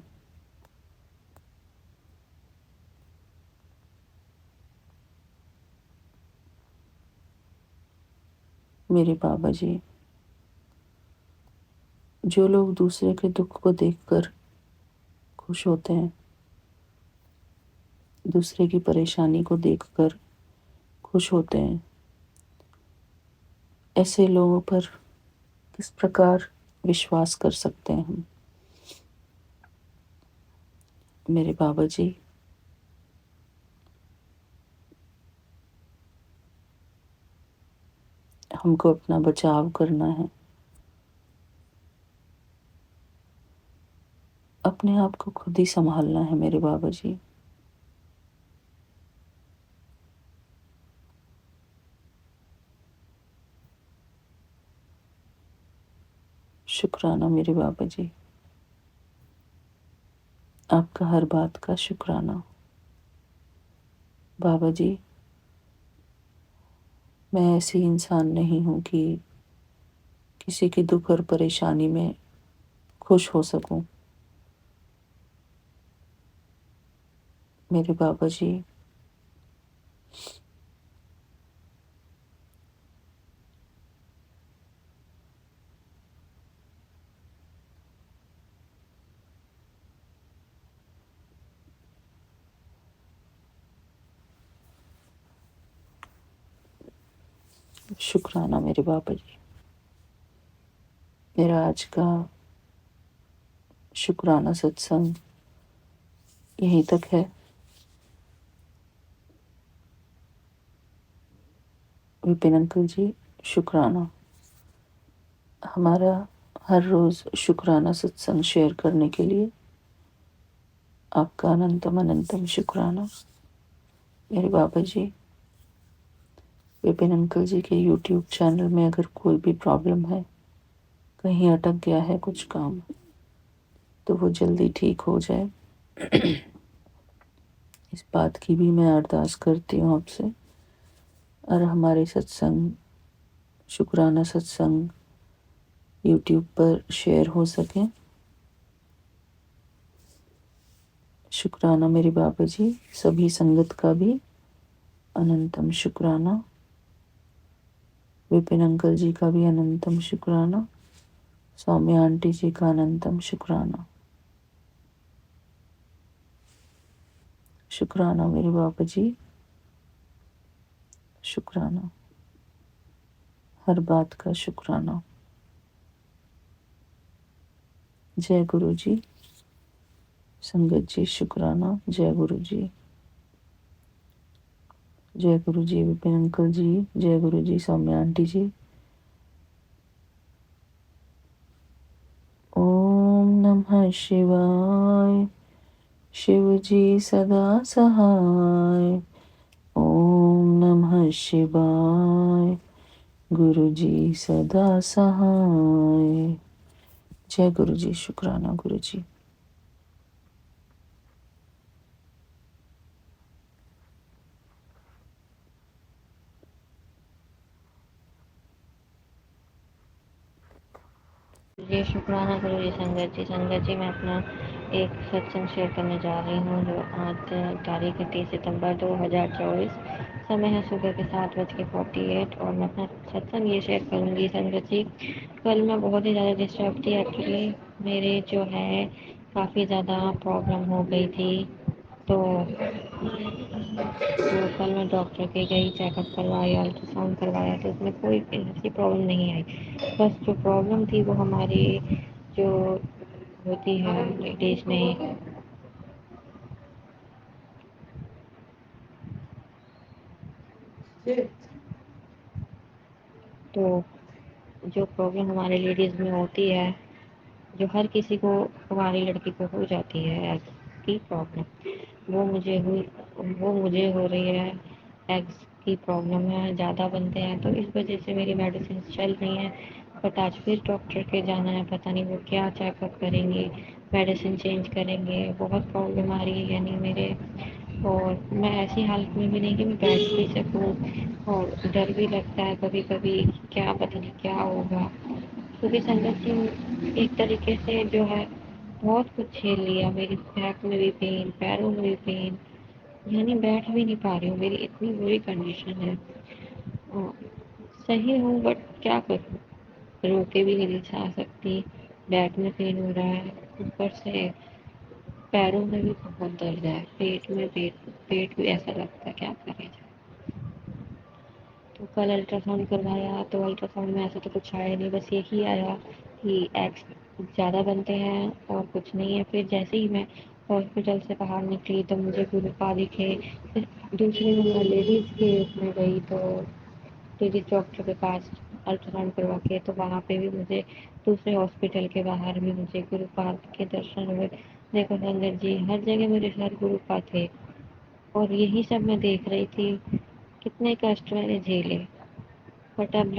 C: मेरे बाबा जी जो लोग दूसरे के दुख को देखकर खुश होते हैं, दूसरे की परेशानी को देखकर खुश होते हैं, ऐसे लोगों पर किस प्रकार विश्वास कर सकते हैं हम। मेरे बाबा जी हमको अपना बचाव करना है, अपने आप को खुद ही संभालना है। मेरे बाबा जी शुक्राना मेरे बाबा जी, आपका हर बात का शुक्राना। बाबा जी मैं ऐसी इंसान नहीं हूँ कि किसी के दुख और परेशानी में खुश हो सकूं। मेरे बाबा जी शुक्राना मेरे बाबा जी। मेरा आज का शुक्राना सत्संग यहीं तक है। विपिन अंकल जी शुक्राना। हमारा हर रोज़ शुक्राना सत्संग शेयर करने के लिए आपका अनंतम अनंतम शुक्राना। मेरे बाबा जी विपिन अंकल जी के यूट्यूब चैनल में अगर कोई भी प्रॉब्लम है, कहीं अटक गया है कुछ काम, तो वो जल्दी ठीक हो जाए, इस बात की भी मैं अरदास करती हूँ आपसे। और हमारे सत्संग शुक्राना सत्संग यूट्यूब पर शेयर हो सके। शुक्राना मेरे बाबा जी। सभी संगत का भी अनंतम शुक्राना। विपिन अंकल जी का भी अनंतम शुक्राना, सौम्या आंटी जी का अनंतम शुक्राना। शुक्राना मेरे बाबा जी, शुक्राना, हर बात का शुक्राना। जय गुरु जी, संगत जी शुक्राना। जय गुरु जी, जय गुरु जी विपिन अंकल जी, जय गुरु जी सौम्या आंटी जी। ओम नमः शिवाय, शिव जी सदा सहाय। ओम नमः शिवाय, गुरु जी सदा सहाय। जय गुरु जी, शुक्राना गुरु जी।
B: जी शुक्राना गुरु जी। संगत जी मैं अपना एक सत्संग शेयर करने जा रही हूँ जो आज तारीख है 30 सितंबर 2024। समय है सुबह के 7:48 और मैं अपना सत्संग ये शेयर करूँगी संगत जी। कल मैं बहुत ही ज़्यादा डिस्टर्ब थी एक्चुअली, मेरे जो है काफ़ी ज़्यादा प्रॉब्लम हो गई थी। तो कल मैं डॉक्टर के गई, चेकअप करवाया, अल्ट्रासाउंड करवाया, तो उसमें कोई ऐसी प्रॉब्लम नहीं आई। बस जो प्रॉब्लम थी वो हमारी जो होती है लेडीज में तो जो प्रॉब्लम हमारे लेडीज में होती है, जो हर किसी को, हमारी लड़की को हो जाती है एग्स की प्रॉब्लम, वो मुझे हो रही है। एग्स की प्रॉब्लम है, ज़्यादा बनते हैं, तो इस वजह से मेरी मेडिसिन चल रही हैं। बट आज फिर डॉक्टर के जाना है, पता नहीं वो क्या चेकअप करेंगे, मेडिसिन चेंज करेंगे। बहुत प्रॉब्लम आ रही है यानी मेरे, और मैं ऐसी हालत में भी नहीं कि मैं बैठ भी सकूं, और डर भी लगता है कभी कभी, क्या पता नहीं क्या होगा। क्योंकि संगत जी एक तरीके से जो है बहुत कुछ झेल लिया, मेरी बैक में भी पेन, पैरों में भी पेन, यानी बैठ भी नहीं पा रही हूँ, मेरी इतनी बुरी कंडीशन है। और सही हूँ बट क्या करूँ, रोके भी नहीं जा सकती, बैक में पेन हो रहा है, ऊपर से पैरों में भी बहुत दर्द है, पेट भी ऐसा लगता है क्या करें। तो कल अल्ट्रासाउंड करवाया, तो अल्ट्रासाउंड में ऐसा तो कुछ आया नहीं, बस यही आया कि एग्स ज़्यादा बनते हैं और कुछ नहीं है। फिर जैसे ही मैं हॉस्पिटल से बाहर निकली तो मुझे गुरुपा दिखे। फिर दूसरे दिन मैं लेडीज़ के उसमें गई, तो लेडीज़ डॉक्टर के पास अल्ट्रासाउंड करवा के, तो वहाँ पे भी मुझे दूसरे हॉस्पिटल के बाहर भी मुझे गुरुपाद के दर्शन हुए। देखो संगत जी, हर जगह मेरे साथ गुरुपा थे और यही सब मैं देख रही थी, कितने कष्ट मैंने झेले। बट अब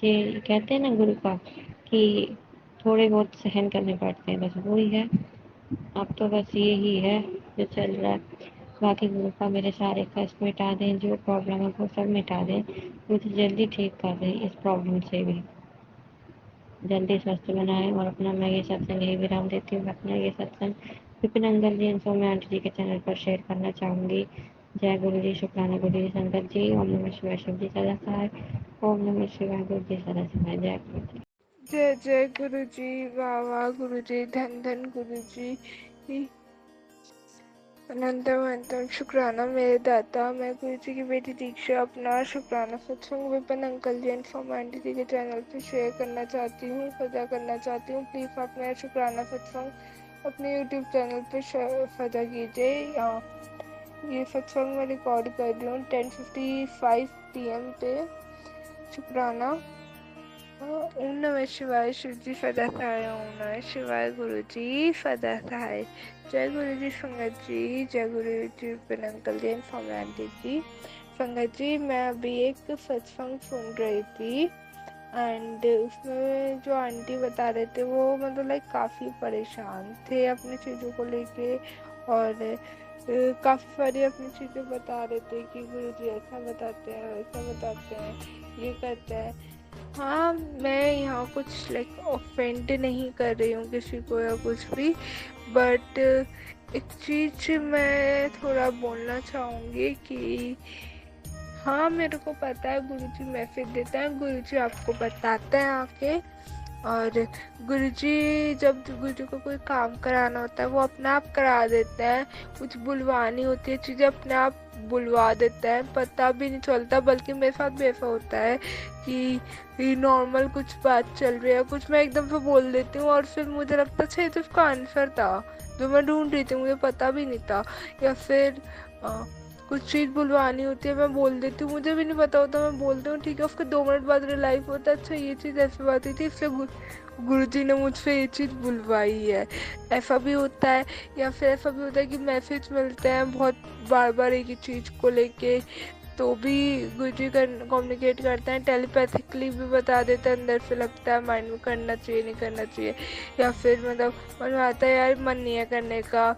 B: ये कहते हैं ना गुरुपा कि थोड़े बहुत सहन करने पड़ते हैं, बस वही है। अब तो बस यही है जो चल रहा है। बाकी गुरुपा मेरे सारे कष्ट मिटा दें, जो प्रॉब्लम है वो सब मिटा दें, मुझे जल्दी ठीक कर दें, इस प्रॉब्लम से भी जल्दी स्वस्थ बनाएं। और अपना मैं ये सत्संग यही विराम देती हूँ। अपना ये सत्संग Vipin uncle ji and Saumya aunty ji के चैनल पर शेयर करना चाहूँगी। जय गुरु जी, शुक्राना गुरु जी, संगत जी। ओम नमः शिवाय, शिव जी सदा सहाय। ओम नमः शिवाय, गुरु जी सदा सहाय। जय गुरु जी।
A: जय जय गुरु जी, वाह वाह गुरु जी, धन धन गुरु जी, अनंतम अनंतम शुक्राना मेरे दाता। मैं गुरु जी की बेटी दीक्षा अपना शुक्राना सत्संग Vipin uncle ji and Saumya aunty ji के चैनल पे शेयर करना चाहती हूँ, फजा करना चाहती हूँ। प्लीज़ आप मेरा शुक्राना सत्संग अपने यूट्यूब चैनल पे फजा कीजिए। ये सत्संग मैं रिकॉर्ड कर रही हूँ 10:55 PM पे। शुक्राना। ओम नमः शिवाय, शिव जी सदा सहाय। ओम नमः शिवाय, गुरु जी सदा सहाय। जय गुरु जी संगत जी, जय गुरु जी विपिन अंकल जी, सौम्या आंटी जी। संगत जी मैं अभी एक सत्संग सुन रही थी एंड उसमें जो आंटी बता रहे थे वो मतलब लाइक काफ़ी परेशान थे अपनी चीज़ों को लेके, और काफ़ी सारी अपनी चीज़ें बता रहे थे कि गुरु जी ऐसा बताते हैं, वैसा बताते हैं, ये करते हैं। हाँ, मैं यहाँ कुछ लाइक ऑफेंड नहीं कर रही हूँ किसी को या कुछ भी, बट एक चीज़ मैं थोड़ा बोलना चाहूँगी कि
F: हाँ, मेरे को पता है गुरुजी मैसेज देते हैं, गुरुजी आपको बताते हैं आके। और गुरुजी जब गुरुजी को कोई काम कराना होता है वो अपने आप करा देते हैं, कुछ बुलवानी होती है चीज़ें अपने आप बुलवा देते हैं, पता भी नहीं चलता। बल्कि मेरे साथ भी ऐसा होता है कि नॉर्मल कुछ बात चल रही है, कुछ मैं एकदम से बोल देती हूँ और फिर मुझे लगता है ये तो उसका आंसर था जो मैं ढूंढ रही थी, मुझे पता भी नहीं था। या फिर कुछ चीज़ बुलवानी होती है, मैं बोल देती हूँ, मुझे भी नहीं पता होता, मैं बोलती हूँ ठीक है, उसके 2 मिनट बाद रियलाइज होता है अच्छा ये चीज़ ऐसी बात हुई थी, इसलिए गुरुजी ने मुझसे ये चीज़ बुलवाई है। ऐसा भी होता है। या फिर ऐसा भी होता है कि मैसेज मिलते हैं बहुत बार बार एक ही चीज़ को लेके, तो भी गुरुजी कम्युनिकेट करते हैं, टेलीपैथिकली भी बता देते हैं, अंदर से लगता है माइंड में करना चाहिए नहीं करना चाहिए। या फिर मतलब मन में आता है यार मन नहीं है करने का,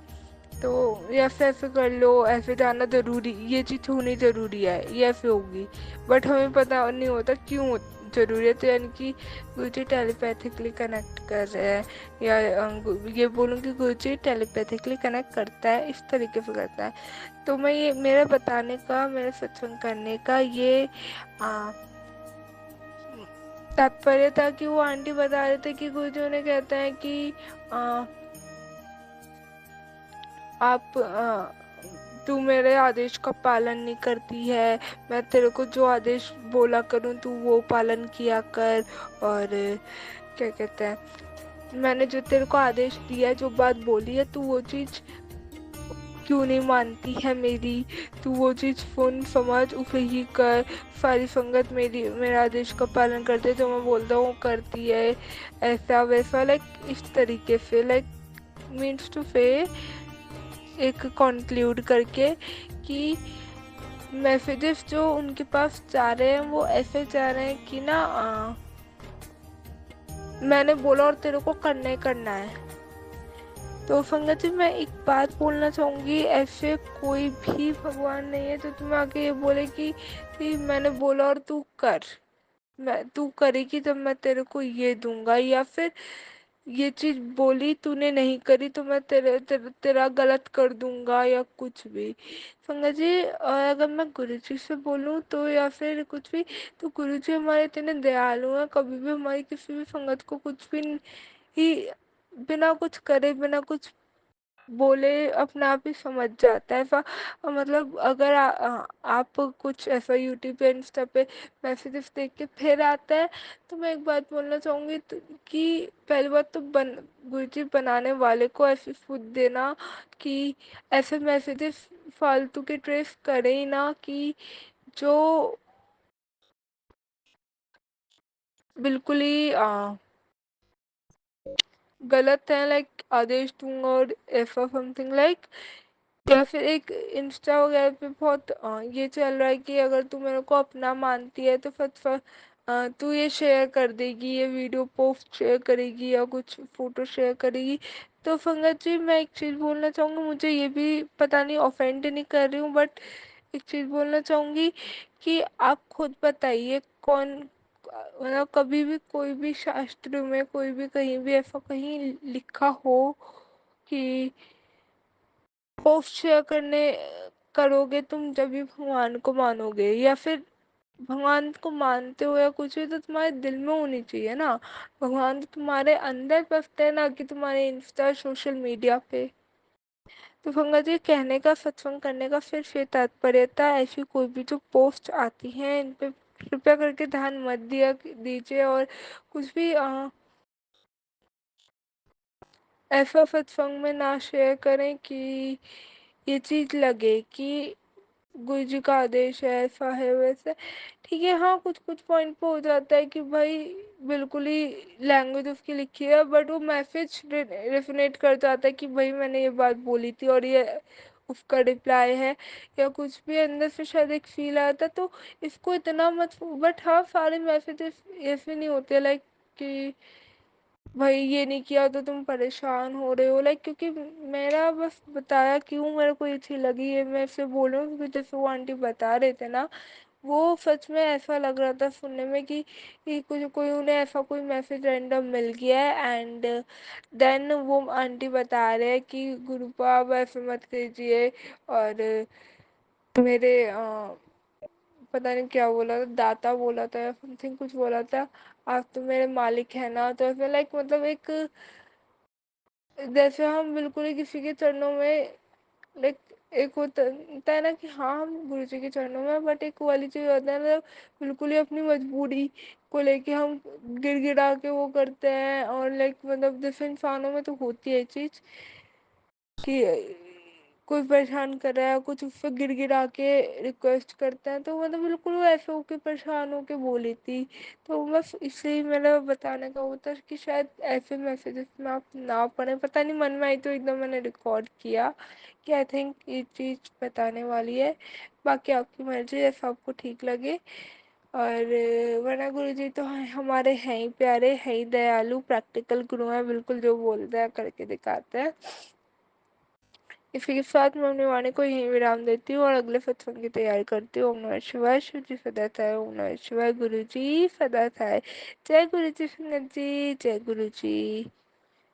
F: तो ये ऐसे ऐसे कर लो, ऐसे जाना ज़रूरी, ये चीज़ होनी ज़रूरी है, ये ऐसे होगी, बट हमें पता नहीं होता क्यों ज़रूरी है। तो यानी कि गुरुजी टेलीपैथिकली कनेक्ट कर रहे हैं, या ये बोलूँ कि गुरुजी टेलीपैथिकली कनेक्ट करता है, इस तरीके से करता है। तो मैं ये मेरा बताने का, मेरा सत्संग करने का ये तात्पर्य था कि वो आंटी बता रहे थे कि गुरुजी उन्हें कहते हैं कि आ, आप तू मेरे आदेश का पालन नहीं करती है, मैं तेरे को जो आदेश बोला करूँ तू वो पालन किया कर। और क्या कहते हैं, मैंने जो तेरे को आदेश दिया है, जो बात बोली है, तू वो चीज़ क्यों नहीं मानती है मेरी, तू वो चीज़ फोन समझ उसे ही कर। सारी संगत मेरा आदेश का पालन करते है, जो मैं बोलता हूँ करती है, ऐसा वैसा, लाइक इस तरीके से, लाइक मीन्स टू से एक कंक्लूड करके कि मैसेजेस जो उनके पास जा रहे हैं वो ऐसे जा रहे हैं कि ना मैंने बोला और तेरे को करना ही करना है। तो संगत जी मैं एक बात बोलना चाहूँगी, ऐसे कोई भी भगवान नहीं है जो तुम्हें आके ये बोले कि मैंने बोला और तू कर, मैं तू करेगी तब मैं तेरे को ये दूंगा, या फिर ये चीज बोली तूने नहीं करी तो मैं तेरा गलत कर दूंगा, या कुछ भी। संगत जी अगर मैं गुरुजी से बोलूँ तो, या फिर कुछ भी, तो गुरुजी हमारे इतने दयालु हैं, कभी भी हमारी किसी भी संगत को कुछ भी ही बिना कुछ करे, बिना कुछ बोले अपने आप ही समझ जाता है ऐसा। मतलब अगर आप कुछ ऐसा यूट्यूब पे इंस्टा पे मैसेजेस देख के फिर आता है, तो मैं एक बात बोलना चाहूँगी कि पहली बात तो गुरुजी बनाने वाले को ऐसी फूड देना कि ऐसे मैसेजेस फालतू के ट्रेस करे ही ना, कि जो बिल्कुल ही गलत है, लाइक आदेश दूंगा और ऐसा समथिंग लाइक। या फिर एक इंस्टा वगैरह पे बहुत ये चल रहा है कि अगर तू मेरे को अपना मानती है तो फिर तू ये शेयर कर देगी, ये वीडियो पोस्ट शेयर करेगी या कुछ फोटो शेयर करेगी। तो संगत जी मैं एक चीज़ बोलना चाहूँगी, मुझे ये भी पता नहीं ऑफेंड नहीं कर रही हूँ, बट एक चीज़ बोलना चाहूँगी कि आप खुद बताइए कौन, मतलब कभी भी कोई भी शास्त्र में कोई भी कहीं भी ऐसा कहीं लिखा हो कि पोस्ट शेयर करने करोगे तुम जब भी भगवान को मानोगे, या फिर भगवान को मानते हो या कुछ भी तो तुम्हारे दिल में होनी चाहिए ना। भगवान तो तुम्हारे अंदर बसते हैं ना कि तुम्हारे इंस्टा सोशल मीडिया पे। तो गंगा जी कहने का सत्संग करने का सिर्फ ये तात्पर्य था, ऐसी कोई भी जो पोस्ट आती हैं इन पे कृपया करके ध्यान मत दिया दीजिए, और कुछ भी ऐसा सत्संग में ना शेयर करें कि ये चीज़ लगे कि गुरु जी का आदेश है, ऐसा है वैसा। ठीक है, हाँ कुछ कुछ पॉइंट पे हो जाता है कि भाई बिल्कुल ही लैंग्वेज उसकी लिखी है, बट वो मैसेज रेफिनेट कर जाता है कि भाई मैंने ये बात बोली थी और ये उसका रिप्लाई है, या कुछ भी अंदर से शायद एक फील आया था। तो इसको इतना मत, बट हाँ सारे मैसेजेस ऐसे नहीं होते लाइक कि भाई ये नहीं किया तो तुम परेशान हो रहे हो, लाइक क्योंकि मेरा बस बताया क्यों मेरे को ये चीज़ लगी है, मैं इससे बोल रही हूँ क्योंकि जैसे वो आंटी बता रहे थे ना, वो सच में ऐसा लग रहा था सुनने में कि कुछ कोई उन्हें ऐसा कोई मैसेज रैंडम मिल गया है, एंड देन वो आंटी बता रहे हैं कि गुरुपा आप ऐसे मत कीजिए, और मेरे पता नहीं क्या बोला था, दाता बोला था या समथिंग कुछ बोला था, आप तो मेरे मालिक है ना। तो ऐसे लाइक मतलब एक जैसे हम बिल्कुल ही किसी के चरणों में लाइक एक होता है ना कि हाँ हम गुरु जी के चरणों में, बट एक वाली चीज़ होता है मतलब बिल्कुल ही अपनी मजबूरी को लेके हम गिड़गिड़ा के वो करते हैं। और लाइक मतलब जैसे इंसानों में तो होती है चीज़ कि कोई परेशान कर रहा है कुछ, उस पर गिड़गिड़ा के रिक्वेस्ट करते हैं, तो मतलब बिल्कुल वो ऐसे होके परेशान होके बोली थी। तो बस इसलिए मेरा बताने का वो था कि शायद ऐसे मैसेजेस में आप ना पढ़ें, पता नहीं मन में आई तो एकदम मैंने रिकॉर्ड किया कि आई थिंक ये चीज़ बताने वाली है। बाकी आपकी मर्जी, जैसा आपको ठीक लगे। और वरना गुरु जी तो हमारे हैं ही प्यारे, हैं ही दयालु, प्रैक्टिकल गुरु हैं, बिल्कुल जो बोलते हैं करके दिखाते हैं। इसी के साथ मैं अपनी वाणी को यहीं विराम देती हूँ और अगले सत्संग की तैयारी करती हूँ। ओम नमः शिवाय। शिव जी सदा थाय। ओम नमः शिवाय। गुरु जी सदा थाय। जय गुरु जी सुंदर जी। जय गुरु जी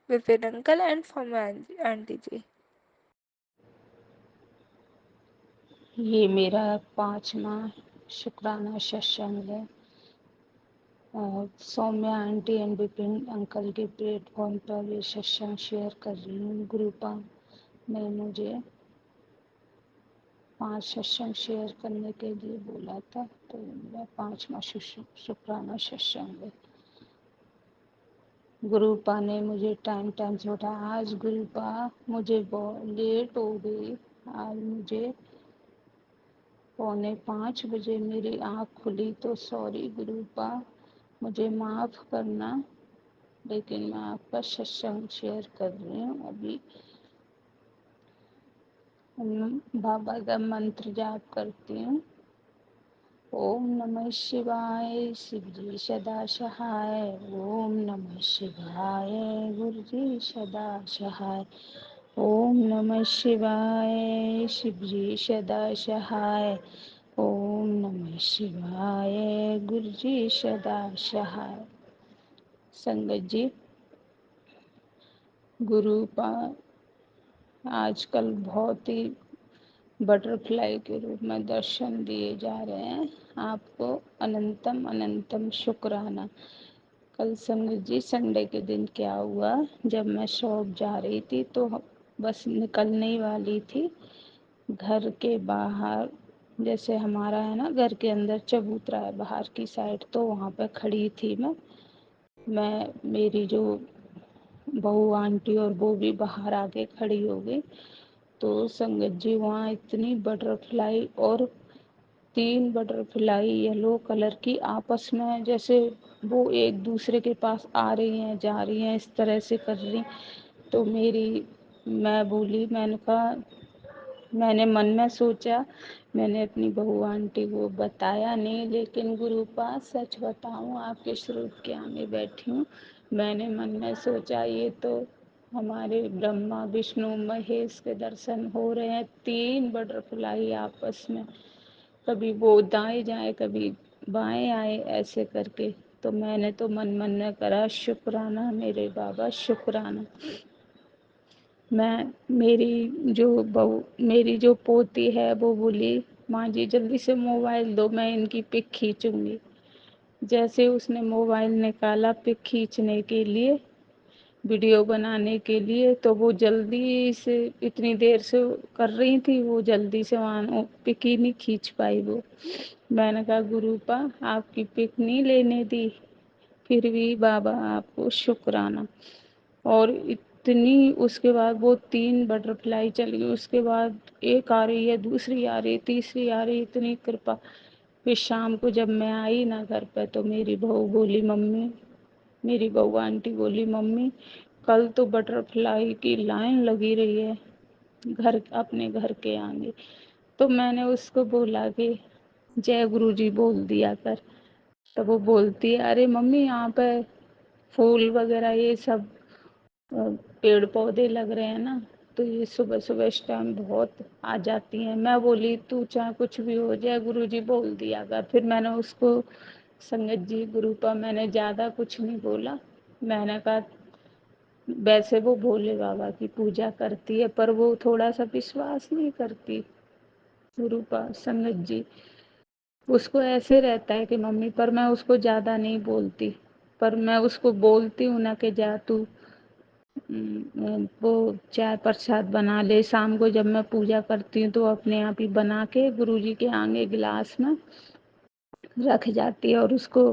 F: विपिन अंकल एंड फॉर्म आंटी जी।
G: ये मेरा 5वां शुक्राना सत्संग है और Saumya aunty and Vipin uncle के प्लेटफॉर्म पर ये सत्संग शेयर कर रही हूँ। ग्रुपा ने मुझे 5 सत्संग शेयर करने के लिए बोला था, तो मेरा 5वां शुक्राना सत्संग है। गुरुपा ने मुझे टाइम से उठाया। आज गुरुपा मुझे बहुत लेट हो गई। आज मुझे 4:45 बजे मेरी आँख खुली, तो सॉरी गुरुपा, मुझे माफ़ करना। लेकिन मैं आपका सत्संग शेयर कर रही हूँ अभी। बाबा का मंत्र जाप करती हूँ। ओम नमः शिवाय। शिव जी सदा सहाय। ओम नमः शिवाय। गुरु जी सदा सहाय। ओम नमः शिवाय। शिव जी सदा सहाय। ओम नमः शिवाय। गुरु जी सदा सहाय। संगत जी, गुरु पा आजकल बहुत ही बटरफ्लाई के रूप में दर्शन दिए जा रहे हैं। आपको अनंतम अनंतम शुक्राना। कल संगत जी संडे के दिन क्या हुआ, जब मैं शॉप जा रही थी तो बस निकलने ही वाली थी, घर के बाहर, जैसे हमारा है ना घर के अंदर चबूतरा है बाहर की साइड, तो वहाँ पे खड़ी थी मैं मेरी जो बहू आंटी और वो भी बाहर आके खड़ी हो गई। तो संगत जी वहाँ इतनी बटरफ्लाई, और 3 बटरफ्लाई येलो कलर की आपस में जैसे वो एक दूसरे के पास आ रही हैं जा रही हैं, इस तरह से कर रही। तो मैं बोली, मैंने कहा, मैंने मन में सोचा, मैंने अपनी बहू आंटी को बताया नहीं, लेकिन गुरु पास सच बताऊं, आपके स्वरूप के आगे बैठी हूँ, मैंने मन में सोचा ये तो हमारे ब्रह्मा विष्णु महेश के दर्शन हो रहे हैं। 3 बटरफ्लाई आपस में, कभी वो दाएं जाए कभी बाएं आए, ऐसे करके। तो मैंने तो मन मन में करा शुक्राना मेरे बाबा, शुक्राना। मेरी जो पोती है वो बोली, माँ जी जल्दी से मोबाइल दो, मैं इनकी पिक खींचूंगी। जैसे उसने मोबाइल निकाला पिक खींचने के लिए, वीडियो बनाने के लिए, तो वो जल्दी से, इतनी देर से कर रही थी वो, जल्दी से वहाँ पिक ही नहीं खींच पाई वो। मैंने कहा गुरुपा आपकी पिक नहीं लेने दी, फिर भी बाबा आपको शुक्राना। और इतनी, उसके बाद वो 3 बटरफ्लाई चली गई, उसके बाद एक आ रही है, दूसरी आ रही, तीसरी आ रही, इतनी कृपा। फिर शाम को जब मैं आई ना घर पे, तो मेरी बहू आंटी बोली, मम्मी कल तो बटरफ्लाई की लाइन लगी रही है अपने घर के आगे। तो मैंने उसको बोला कि जय गुरु जी बोल दिया कर। तो वो बोलती है, अरे मम्मी यहाँ पे फूल वगैरह ये सब पेड़ पौधे लग रहे हैं ना, तो ये सुबह सुबह इस टाइम बहुत आ जाती हैं। मैं बोली तू चाहे कुछ भी हो जाए गुरु जी बोल दिया कर। फिर मैंने उसको, संगत जी गुरुपा, मैंने ज़्यादा कुछ नहीं बोला। मैंने कहा वैसे वो भोले बाबा की पूजा करती है, पर वो थोड़ा सा विश्वास नहीं करती गुरुपा, संगत जी। उसको ऐसे रहता है कि मम्मी, पर मैं उसको ज़्यादा नहीं बोलती, पर मैं उसको बोलती हूँ ना कि जा तू वो चाय प्रसाद बना ले। शाम को जब मैं पूजा करती हूँ तो अपने आप ही बना के गुरुजी के आगे गिलास में रख जाती है, और उसको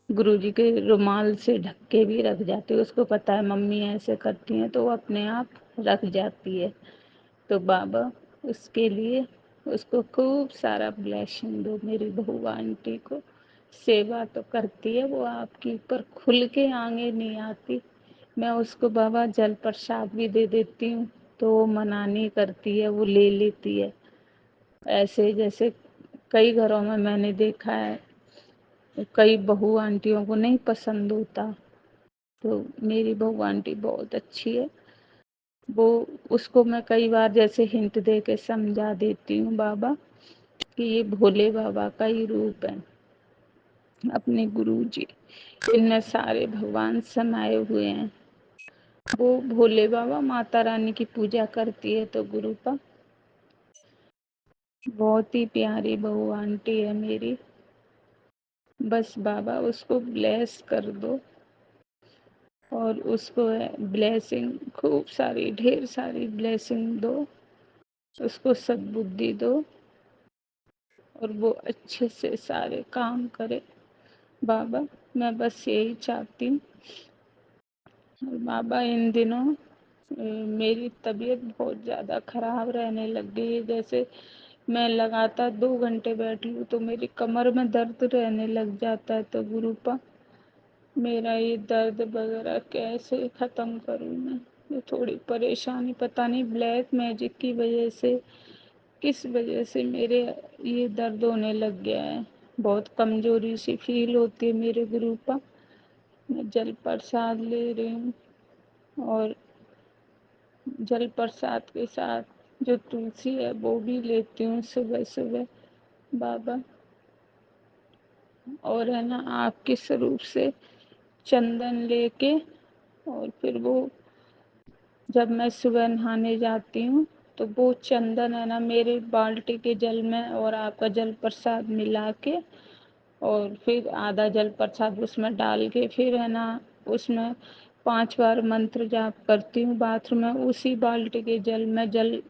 G: गुरुजी के रुमाल से ढक के भी रख जाती है। उसको पता है मम्मी ऐसे करती हैं, तो वो अपने आप रख जाती है। तो बाबा उसके लिए उसको खूब सारा ब्लेसिंग दो, मेरी बहू आंटी को। सेवा तो करती है वो आपकी, पर खुल के आगे नहीं आती। मैं उसको बाबा जल प्रसाद भी दे देती हूँ तो वो मना नहीं करती है, वो ले लेती है। ऐसे जैसे कई घरों में मैंने देखा है, कई बहू आंटियों को नहीं पसंद होता, तो मेरी बहू आंटी बहुत अच्छी है। वो उसको मैं कई बार जैसे हिंट दे के समझा देती हूँ बाबा कि ये भोले बाबा का ही रूप है, अपने गुरु जी, इनमें सारे भगवान समाये हुए हैं। वो भोले बाबा माता रानी की पूजा करती है तो गुरु का बहुत ही प्यारी बहू आंटी है मेरी। बस बाबा उसको ब्लेस कर दो, और उसको ब्लेसिंग खूब सारी ढेर सारी ब्लेसिंग दो, उसको सद्बुद्धि दो, और वो अच्छे से सारे काम करे। बाबा मैं बस यही चाहती हूँ। और बाबा इन दिनों मेरी तबीयत बहुत ज़्यादा ख़राब रहने लग गई है। जैसे मैं लगातार 2 घंटे बैठी हूँ तो मेरी कमर में दर्द रहने लग जाता है। तो गुरुपा मेरा ये दर्द वगैरह कैसे ख़त्म करूँ मैं? ये थोड़ी परेशानी, पता नहीं ब्लैक मैजिक की वजह से, किस वजह से मेरे ये दर्द होने लग गया है। बहुत कमज़ोरी सी फील होती है मेरे गुरुपा। मैं जल प्रसाद ले रही हूँ, और जल प्रसाद के साथ जो तुलसी है वो भी लेती हूँ सुबह सुबह बाबा। और है ना आपके स्वरूप से चंदन लेके, और फिर वो जब मैं सुबह नहाने जाती हूँ तो वो चंदन है ना मेरे बाल्टी के जल में और आपका जल प्रसाद मिला के, और फिर आधा जल प्रसाद उसमें डाल के, फिर है ना उसमें 5 बार मंत्र जाप करती हूँ बाथरूम में। उसी बाल्टी के जल में जल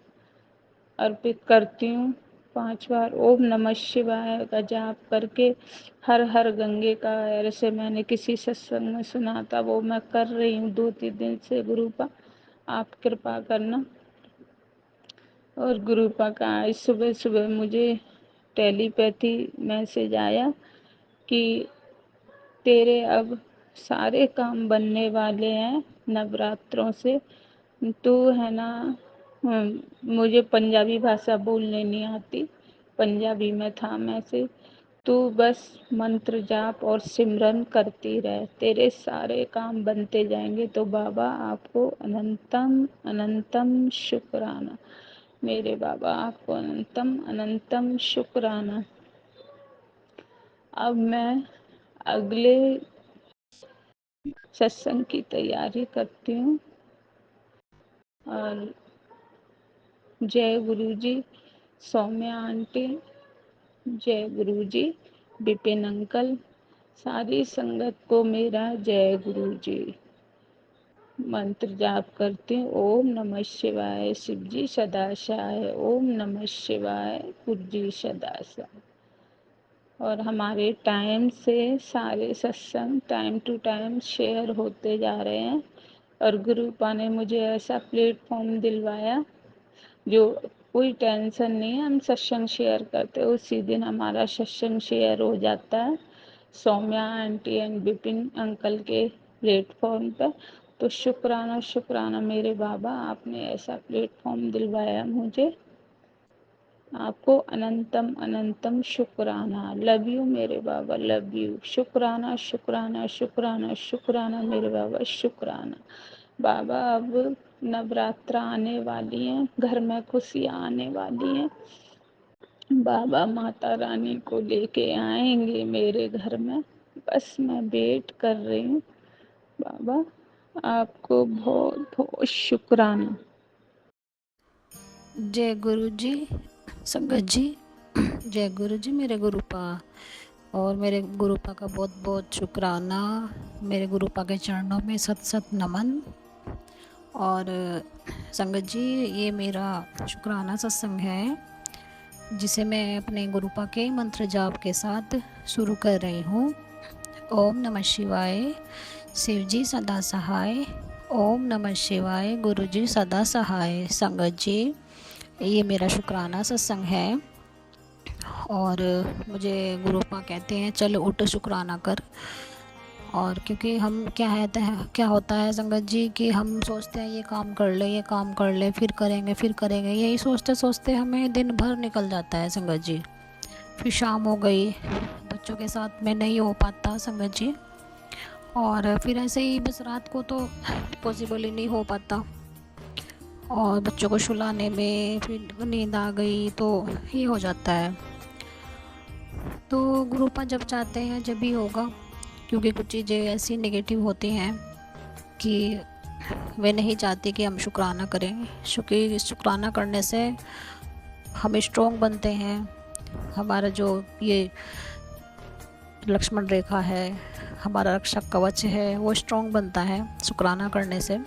G: अर्पित करती हूँ 5 बार। ओम नमः शिवाय का जाप करके, हर हर गंगे का ऐसे मैंने किसी सत्संग में सुना था, वो मैं कर रही हूँ 2-3 दिन से। गुरुपा आप कृपा करना। और गुरुपा का आज सुबह सुबह मुझे टेलीपैथी मैसेज आया कि तेरे अब सारे काम बनने वाले हैं नवरात्रों से। तो है ना मुझे पंजाबी भाषा बोलने नहीं आती, पंजाबी में था मैसेज। तू बस मंत्र जाप और सिमरन करती रहे, तेरे सारे काम बनते जाएंगे। तो बाबा आपको अनंतम अनंतम शुक्राना, मेरे बाबा आपको अनंतम अनंतम शुक्राना। अब मैं अगले सत्संग की तैयारी करती हूँ। और जय गुरु जी सौम्या आंटी, जय गुरु जी विपिन अंकल, सारी संगत को मेरा जय गुरु जी। मंत्र जाप करती हूँ। ओम नमः शिवाय शिव जी सदाशाय, ओम नमः शिवाय गुरु जी सदाशाय। और हमारे टाइम से सारे सत्संग टाइम टू टाइम शेयर होते जा रहे हैं। और गुरुपा ने मुझे ऐसा प्लेटफॉर्म दिलवाया जो कोई टेंशन नहीं है, हम सत्संग शेयर करते उसी दिन हमारा सत्संग शेयर हो जाता है Saumya aunty and Vipin uncle के प्लेटफॉर्म पर। तो शुक्राना शुक्राना मेरे बाबा, आपने ऐसा प्लेटफॉर्म दिलवाया मुझे, आपको अनंतम अनंतम शुक्राना। लव यू मेरे बाबा, लव यू। शुक्राना शुक्राना शुक्राना शुक्राना मेरे बाबा, शुक्राना। बाबा अब नवरात्र आने वाली हैं, घर में खुशियाँ आने वाली हैं। बाबा माता रानी को लेके आएंगे मेरे घर में, बस मैं वेट कर रही हूँ। बाबा आपको बहुत बहुत शुक्राना।
A: जय गुरु जी। संगत जी,
H: जय गुरु जी मेरे गुरुपा। और मेरे गुरुपा का बहुत बहुत शुक्राना। मेरे गुरुपा के चरणों में सत सत नमन। और संगत जी, ये मेरा शुक्राना सत्संग है जिसे मैं अपने गुरुपा के मंत्र जाप के साथ शुरू कर रही हूँ। ओम नमः शिवाय, शिव जी सदा सहाय। ओम नमः शिवाय, गुरु जी सदा सहाय। संगत जी, ये मेरा शुक्राना सत्संग है और मुझे गुरुपा कहते हैं चल उठ शुक्राना कर। और क्योंकि हम क्या होता है संगत जी कि हम सोचते हैं ये काम कर ले, ये काम कर ले, फिर करेंगे, यही सोचते सोचते हमें दिन भर निकल जाता है संगत जी। फिर शाम हो गई, बच्चों के साथ में नहीं हो पाता संगत जी। और फिर ऐसे ही बस रात को तो पॉसिबल ही नहीं हो पाता, और बच्चों को सुलाने में फिर नींद आ गई तो ये हो जाता है। तो गुरुपा जब चाहते हैं जब भी होगा, क्योंकि कुछ चीज़ें ऐसी नेगेटिव होती हैं कि वे नहीं चाहती कि हम शुक्राना करें। शुक्राना करने से हम स्ट्रॉन्ग बनते हैं। हमारा जो ये लक्ष्मण रेखा है, हमारा रक्षक कवच है, वो स्ट्रॉन्ग बनता है शुक्राना करने से।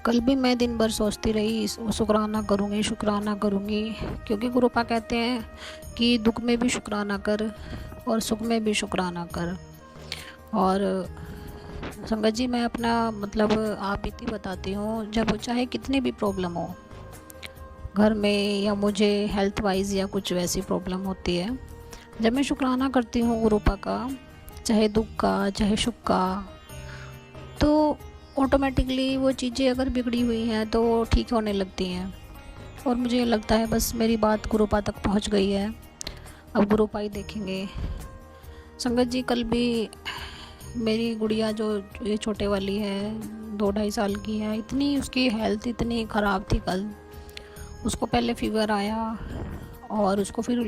H: कल भी मैं दिन भर सोचती रही शुक्राना करूँगी, क्योंकि गुरुपा कहते हैं कि दुख में भी शुक्राना कर और सुख में भी शुक्राना कर। और संगत जी, मैं अपना मतलब आप बीती बताती हूँ। जब चाहे कितनी भी प्रॉब्लम हो घर में, या मुझे हेल्थ वाइज या कुछ वैसी प्रॉब्लम होती है, जब मैं शुक्राना करती हूँ गुरुपा का, चाहे दुख का चाहे सुख का, तो ऑटोमेटिकली वो चीज़ें अगर बिगड़ी हुई हैं तो वो ठीक होने लगती हैं। और मुझे लगता है बस मेरी बात गुरुपा तक पहुंच गई है, अब गुरुपा ही देखेंगे। संगत जी, कल भी मेरी गुड़िया जो ये छोटे वाली है, 2-2.5 साल की है, इतनी उसकी हेल्थ इतनी ख़राब थी। कल उसको पहले फीवर आया और उसको फिर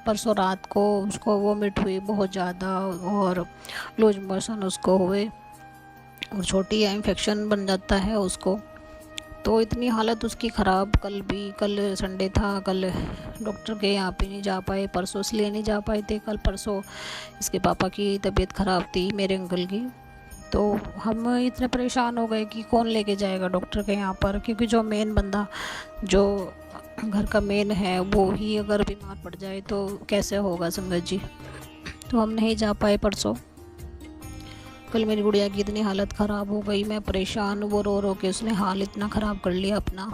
H: परसों रात को उसको वोमिट हुई बहुत ज़्यादा, और लूज मोशन उसको हुए, और छोटी है, इन्फेक्शन बन जाता है उसको। तो इतनी हालत उसकी ख़राब। कल संडे था, कल डॉक्टर के यहाँ पे नहीं जा पाए, परसों इसलिए नहीं जा पाए थे। कल परसों इसके पापा की तबीयत ख़राब थी, मेरे अंकल की। तो हम इतने परेशान हो गए कि कौन लेके जाएगा डॉक्टर के यहाँ पर, क्योंकि जो मेन बंदा, जो घर का मेन है, वो ही अगर बीमार पड़ जाए तो कैसे होगा संगत जी। तो हम नहीं जा पाए परसों। कल मेरी गुड़िया की इतनी हालत ख़राब हो गई, मैं परेशान, वो रो रो के उसने हाल इतना ख़राब कर लिया अपना।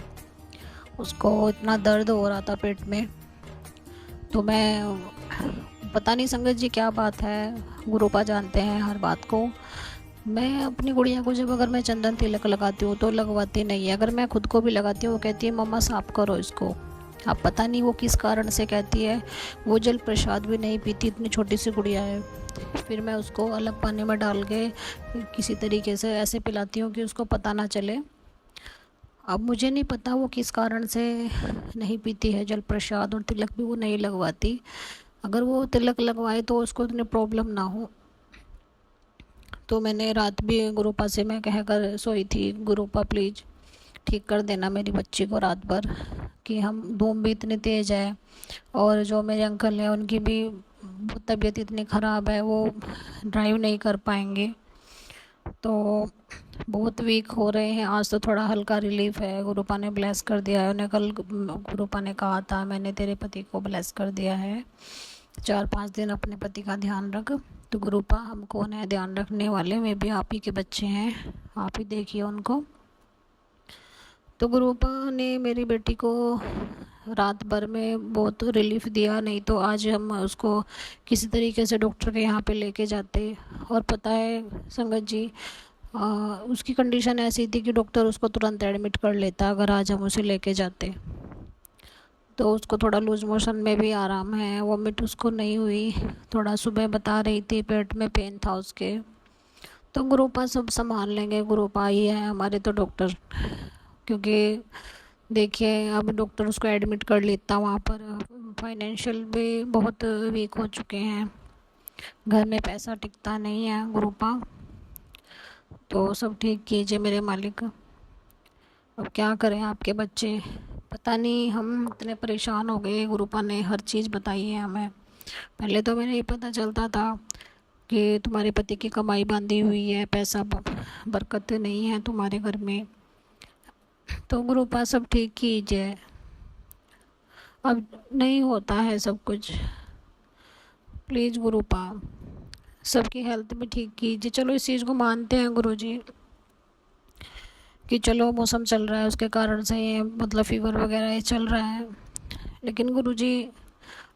H: उसको इतना दर्द हो रहा था पेट में। तो मैं पता नहीं संगत जी क्या बात है, गुरुपा जानते हैं हर बात को। मैं अपनी गुड़िया को जब अगर मैं चंदन तिलक लगाती हूँ तो लगवाती नहीं है, अगर मैं खुद को भी लगाती हूँ वो कहती है मम्मा साफ करो इसको। अब पता नहीं वो किस कारण से कहती है। वो जल प्रसाद भी नहीं पीती, इतनी छोटी सी गुड़िया है। फिर मैं उसको अलग पानी में डाल के किसी तरीके से ऐसे पिलाती हूँ कि उसको पता ना चले। अब मुझे नहीं पता वो किस कारण से नहीं पीती है जल प्रसाद, और तिलक भी वो नहीं लगवाती। अगर वो तिलक लगवाए तो उसको इतनी प्रॉब्लम ना हो। तो मैंने रात भी गुरुपा से मैं कह कर सोई थी, गुरुपा प्लीज़ ठीक कर देना मेरी बच्ची को रात भर, कि हम धूम भी इतनी तेज़ है, और जो मेरे अंकल हैं उनकी भी तबीयत इतनी ख़राब है, वो ड्राइव नहीं कर पाएंगे, तो बहुत वीक हो रहे हैं। आज तो थोड़ा हल्का रिलीफ है, गुरुपा ने ब्लेस कर दिया है उन्हें। कल गुरुपा ने कहा था मैंने तेरे पति को ब्लेस कर दिया है, 4-5 दिन अपने पति का ध्यान रख। तो गुरुपा हम कौन है ध्यान रखने वाले, में भी आप ही के बच्चे हैं, आप ही देखिए उनको। तो गुरुपा ने मेरी बेटी को रात भर में बहुत रिलीफ दिया, नहीं तो आज हम उसको किसी तरीके से डॉक्टर के यहाँ पे लेके जाते। और पता है संगत जी, उसकी कंडीशन ऐसी थी कि डॉक्टर उसको तुरंत एडमिट कर लेता अगर आज हम उसे लेके जाते। तो उसको थोड़ा लूज मोशन में भी आराम है, वोमिट उसको नहीं हुई। थोड़ा सुबह बता रही थी पेट में पेन था उसके। तो गुरुपा सब संभाल लेंगे, गुरुपा ही है हमारे तो डॉक्टर। क्योंकि देखिए अब डॉक्टर उसको एडमिट कर लेता, वहाँ पर फाइनेंशियल भी बहुत वीक हो चुके हैं, घर में पैसा टिकता नहीं है गुरुपा। तो सब ठीक कीजिए मेरे मालिक। अब क्या करें, आपके बच्चे पता नहीं हम इतने परेशान हो गए, गुरुपा ने हर चीज़ बताई है हमें। पहले तो हमें नहीं पता चलता था कि तुम्हारे पति की कमाई बांधी हुई है, पैसा बरकत नहीं है तुम्हारे घर में। तो गुरुपा सब ठीक कीजिए, अब नहीं होता है सब कुछ, प्लीज़ गुरुपा सबकी हेल्थ भी ठीक कीजिए। चलो इस चीज़ को मानते हैं गुरुजी कि चलो मौसम चल रहा है उसके कारण से ये मतलब फीवर वगैरह ये चल रहा है, लेकिन गुरुजी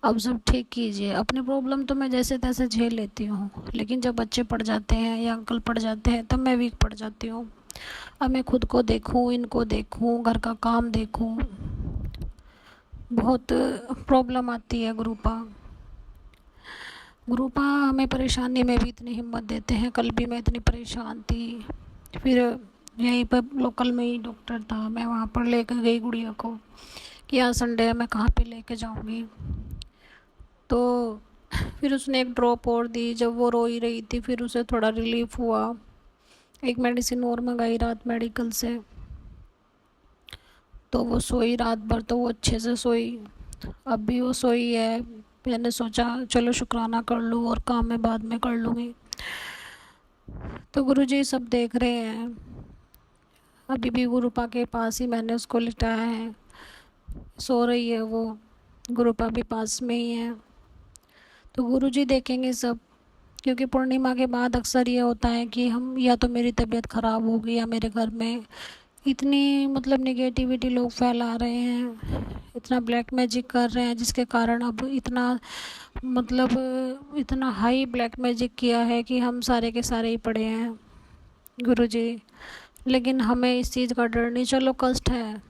H: अब सब ठीक कीजिए। अपनी प्रॉब्लम तो मैं जैसे तैसे झेल लेती हूँ, लेकिन जब बच्चे पड़ जाते हैं या अंकल पड़ जाते हैं तब मैं वीक पड़ जाती हूँ। अब मैं खुद को देखूँ, इनको देखूँ, घर का काम देखूँ, बहुत प्रॉब्लम आती है गुरुपा। गुरुपा हमें परेशानी में भी इतनी हिम्मत देते हैं। कल भी मैं इतनी परेशान थी, फिर यहीं पर लोकल में ही डॉक्टर था, मैं वहाँ पर लेकर गई गुड़िया को कि आज संडे है मैं कहाँ पे लेके जाऊँगी। तो फिर उसने एक ड्रॉप और दी, जब वो रो ही रही थी फिर उसे थोड़ा रिलीफ हुआ। एक मेडिसिन और मंगाई रात मेडिकल से, तो वो सोई रात भर, तो वो अच्छे से सोई। अब भी वो सोई है। मैंने सोचा चलो शुक्राना कर लूँ और काम मैं बाद में कर लूँगी। तो गुरुजी सब देख रहे हैं। अभी भी गुरुपा के पास ही मैंने उसको लिटाया है, सो रही है वो, गुरुपा भी पास में ही है। तो गुरुजी देखेंगे सब, क्योंकि पूर्णिमा के बाद अक्सर ये होता है कि हम या तो मेरी तबीयत ख़राब होगी या मेरे घर में इतनी मतलब नेगेटिविटी लोग फैला रहे हैं, इतना ब्लैक मैजिक कर रहे हैं, जिसके कारण अब इतना मतलब इतना हाई ब्लैक मैजिक किया है कि हम सारे के सारे ही पड़े हैं गुरुजी। लेकिन हमें इस चीज़ का डर नहीं, चलो कष्ट है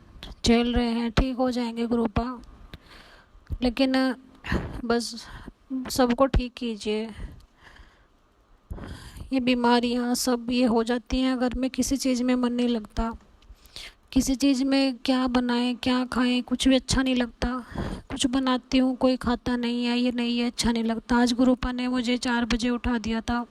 H: झेल रहे हैं, ठीक हो जाएंगे गुरुपा, लेकिन बस सबको ठीक कीजिए। ये बीमारियाँ सब ये हो जाती हैं अगर मैं किसी चीज़ में मन नहीं लगता, किसी चीज़ में क्या बनाएं क्या खाएं कुछ भी अच्छा नहीं लगता। कुछ बनाती हूँ कोई खाता नहीं है, ये नहीं है, अच्छा नहीं लगता। आज गुरुपा ने मुझे 4 बजे उठा दिया था।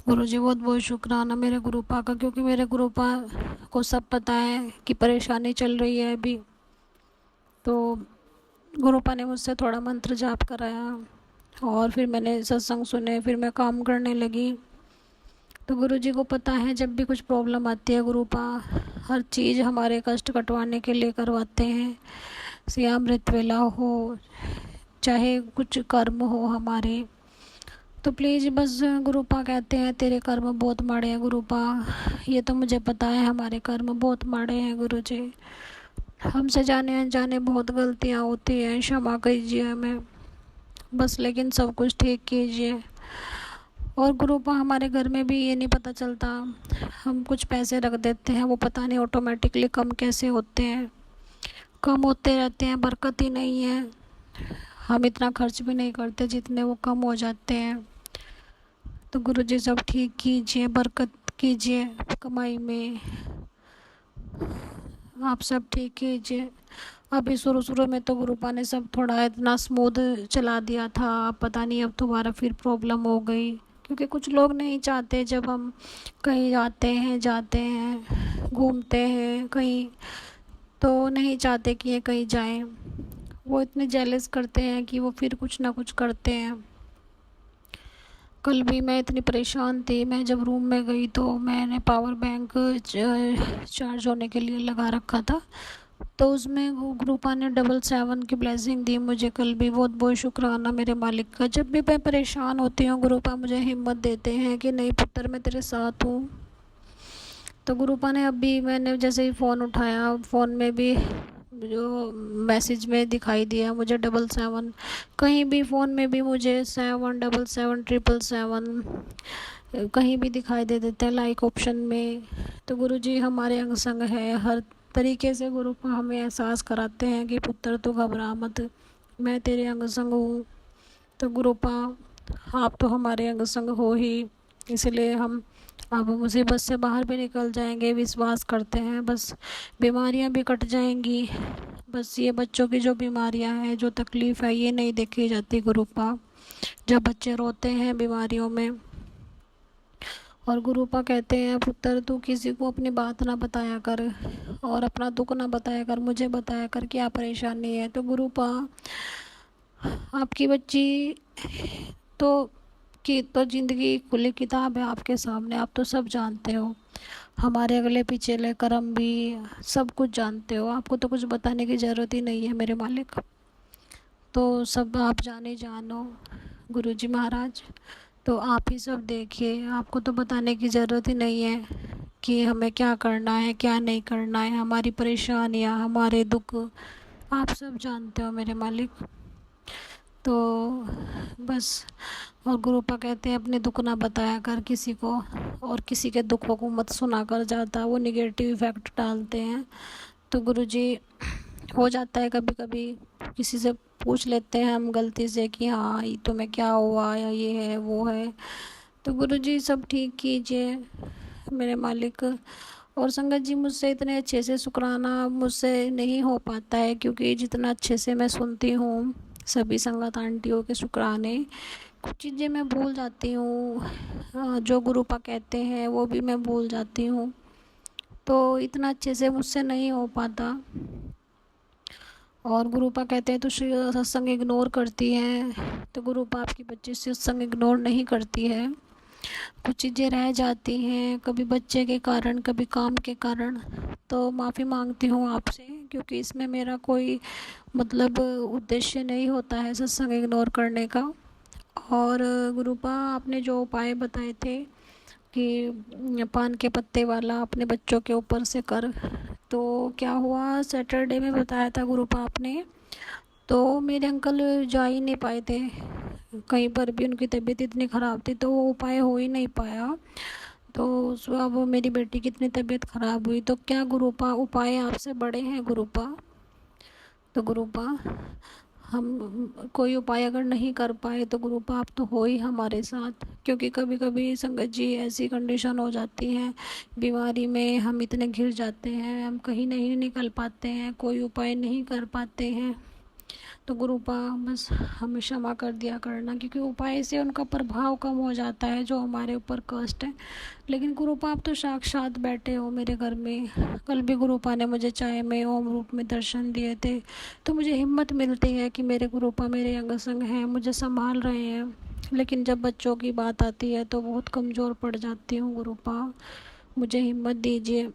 H: गुरुजी बहुत बहुत शुक्राना मेरे गुरुपा का, क्योंकि मेरे गुरुपा को सब पता है कि परेशानी चल रही है अभी। तो गुरुपा ने मुझसे थोड़ा मंत्र जाप कराया और फिर मैंने सत्संग सुने, फिर मैं काम करने लगी। तो गुरुजी को पता है जब भी कुछ प्रॉब्लम आती है गुरुपा हर चीज़ हमारे कष्ट कटवाने के लिए करवाते हैं। सियामृत वेला हो चाहे कुछ कर्म हो हमारे, तो प्लीज़ बस गुरुपा कहते हैं तेरे कर्म बहुत माड़े हैं गुरुपा, ये तो मुझे पता है हमारे कर्म बहुत माड़े हैं गुरुजी, हमसे जाने अनजाने बहुत गलतियाँ होती हैं, क्षमा कीजिए हमें बस, लेकिन सब कुछ ठीक कीजिए। और गुरुपा हमारे घर में भी ये नहीं पता चलता, हम कुछ पैसे रख देते हैं वो पता नहीं ऑटोमेटिकली कम कैसे होते हैं, कम होते रहते हैं, बरकत ही नहीं है। हम इतना खर्च भी नहीं करते जितने वो कम हो जाते हैं। तो गुरुजी सब ठीक कीजिए, बरकत कीजिए कमाई में, आप सब ठीक कीजिए। अभी शुरू में तो गुरुपा ने सब थोड़ा इतना स्मूथ चला दिया था, अब पता नहीं अब दोबारा फिर प्रॉब्लम हो गई, क्योंकि कुछ लोग नहीं चाहते जब हम कहीं आते हैं जाते हैं घूमते हैं कहीं, तो नहीं चाहते कि ये कहीं जाएं, वो इतने जेलस करते हैं कि वो फिर कुछ ना कुछ करते हैं। कल भी मैं इतनी परेशान थी, मैं जब रूम में गई तो मैंने पावर बैंक चार्ज होने के लिए लगा रखा था, तो उसमें गुरुपा ने 777 की ब्लेसिंग दी मुझे। कल भी बहुत बहुत शुक्राना मेरे मालिक का, जब भी मैं परेशान होती हूँ गुरुपा मुझे हिम्मत देते हैं कि नहीं पुत्र मैं तेरे साथ हूँ। तो गुरुपा ने अभी मैंने जैसे ही फ़ोन उठाया फ़ोन में भी जो मैसेज में दिखाई दिया मुझे 777, कहीं भी फ़ोन में भी मुझे 777 कहीं भी दिखाई दे देते हैं लाइक ऑप्शन में। तो गुरुजी हमारे अंग संग है, हर तरीके से गुरुपा हमें एहसास कराते हैं कि पुत्र तो घबरा मत, मैं तेरे अंग संग हूँ। तो गुरुपा आप तो हमारे अंग संग हो ही, इसलिए हम अब मुसीबत से बाहर भी निकल जाएंगे, विश्वास करते हैं, बस बीमारियां भी कट जाएंगी। बस ये बच्चों की जो बीमारियां हैं जो तकलीफ़ है ये नहीं देखी जाती गुरुपा, जब बच्चे रोते हैं बीमारियों में और गुरुपा कहते हैं पुत्र तू किसी को अपनी बात ना बताया कर और अपना दुख ना बताया कर, मुझे बताया कर क्या परेशानी है। तो गुरुपा आपकी बच्ची तो की तो ज़िंदगी खुली किताब है आपके सामने, आप तो सब जानते हो, हमारे अगले पिछले कर्म भी सब कुछ जानते हो, आपको तो कुछ बताने की ज़रूरत ही नहीं है मेरे मालिक। तो सब आप जाने जानो गुरुजी महाराज, तो आप ही सब देखिए, आपको तो बताने की ज़रूरत ही नहीं है कि हमें क्या करना है क्या नहीं करना है, हमारी परेशानियाँ हमारे दुख आप सब जानते हो मेरे मालिक। तो बस, और गुरुपा कहते हैं अपने दुख ना बताया कर किसी को, और किसी के दुखों को मत सुना कर ज़्यादा, वो निगेटिव इफ़ेक्ट डालते हैं। तो गुरुजी हो जाता है कभी कभी किसी से पूछ लेते हैं हम गलती से कि हाँ ये तुम्हें क्या हुआ या ये है वो है, तो गुरुजी सब ठीक कीजिए मेरे मालिक। और संगत जी मुझसे इतने अच्छे से शुक्राना मुझसे नहीं हो पाता है, क्योंकि जितना अच्छे से मैं सुनती हूँ सभी संगत आंटियों के शुक्राने, कुछ चीज़ें मैं भूल जाती हूँ, जो गुरुपा कहते हैं वो भी मैं भूल जाती हूँ, तो इतना अच्छे से मुझसे नहीं हो पाता। और गुरुपा कहते हैं तो सत्संग इग्नोर करती है, तो गुरुपा आपकी बच्ची सत्संग इग्नोर नहीं करती है, कुछ चीज़ें रह जाती हैं कभी बच्चे के कारण कभी काम के कारण, तो माफ़ी मांगती हूँ आपसे, क्योंकि इसमें मेरा कोई मतलब उद्देश्य नहीं होता है सत्संग इग्नोर करने का। और गुरुपा आपने जो उपाय बताए थे कि पान के पत्ते वाला अपने बच्चों के ऊपर से कर, तो क्या हुआ सैटरडे में बताया था गुरुपा आपने, तो मेरे अंकल जा ही नहीं पाए थे कहीं पर भी, उनकी तबीयत इतनी ख़राब थी तो वो उपाय हो ही नहीं पाया। तो अब मेरी बेटी की इतनी तबीयत ख़राब हुई, तो क्या गुरुपा उपाय आपसे बड़े हैं गुरुपा? तो गुरुपा हम कोई उपाय अगर नहीं कर पाए तो गुरुपा आप तो हो ही हमारे साथ, क्योंकि कभी कभी संगत जी ऐसी कंडीशन हो जाती है बीमारी में, हम इतने घिर जाते हैं, हम कहीं नहीं निकल पाते हैं, कोई उपाय नहीं कर पाते हैं, तो गुरुपा बस हमें क्षमा कर दिया करना, क्योंकि उपाय से उनका प्रभाव कम हो जाता है जो हमारे ऊपर कष्ट है। लेकिन गुरुपा आप तो साक्षात बैठे हो मेरे घर में, कल भी गुरुपा ने मुझे चाय में ओम रूप में दर्शन दिए थे, तो मुझे हिम्मत मिलती है कि मेरे गुरुपा मेरे अंग संग हैं, मुझे संभाल रहे हैं। लेकिन जब बच्चों की बात आती है तो बहुत कमज़ोर पड़ जाती हूँ गुरुपा, मुझे हिम्मत दीजिए।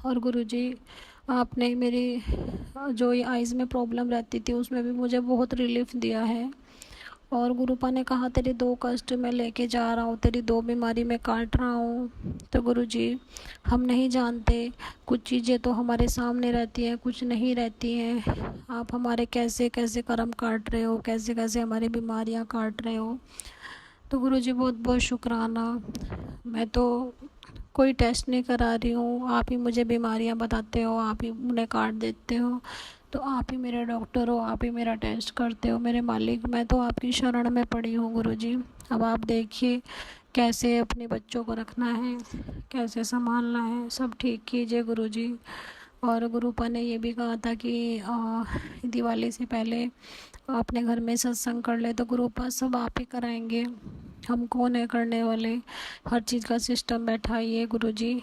H: और गुरुजी आपने मेरी जो ये आइज़ में प्रॉब्लम रहती थी उसमें भी मुझे बहुत रिलीफ दिया है, और गुरुपा ने कहा तेरे 2 कष्ट मैं लेके जा रहा हूँ, तेरी 2 बीमारी मैं काट रहा हूँ। तो गुरुजी हम नहीं जानते, कुछ चीज़ें तो हमारे सामने रहती हैं कुछ नहीं रहती हैं, आप हमारे कैसे कैसे कर्म काट रहे हो, कैसे कैसे हमारी बीमारियाँ काट रहे हो। तो गुरुजी बहुत बहुत शुक्राना, मैं तो कोई टेस्ट नहीं करा रही हूँ, आप ही मुझे बीमारियाँ बताते हो, आप ही उन्हें काट देते हो, तो आप ही मेरे डॉक्टर हो, आप ही मेरा टेस्ट करते हो मेरे मालिक, मैं तो आपकी शरण में पड़ी हूँ गुरुजी। अब आप देखिए कैसे अपने बच्चों को रखना है, कैसे संभालना है, सब ठीक कीजिए गुरुजी। और गुरुपा ने ये भी कहा था कि दिवाली से पहले अपने घर में सत्संग कर ले, तो गुरुपा सब आप ही कराएंगे, हम कौन है करने वाले, हर चीज़ का सिस्टम बैठाइए गुरुजी।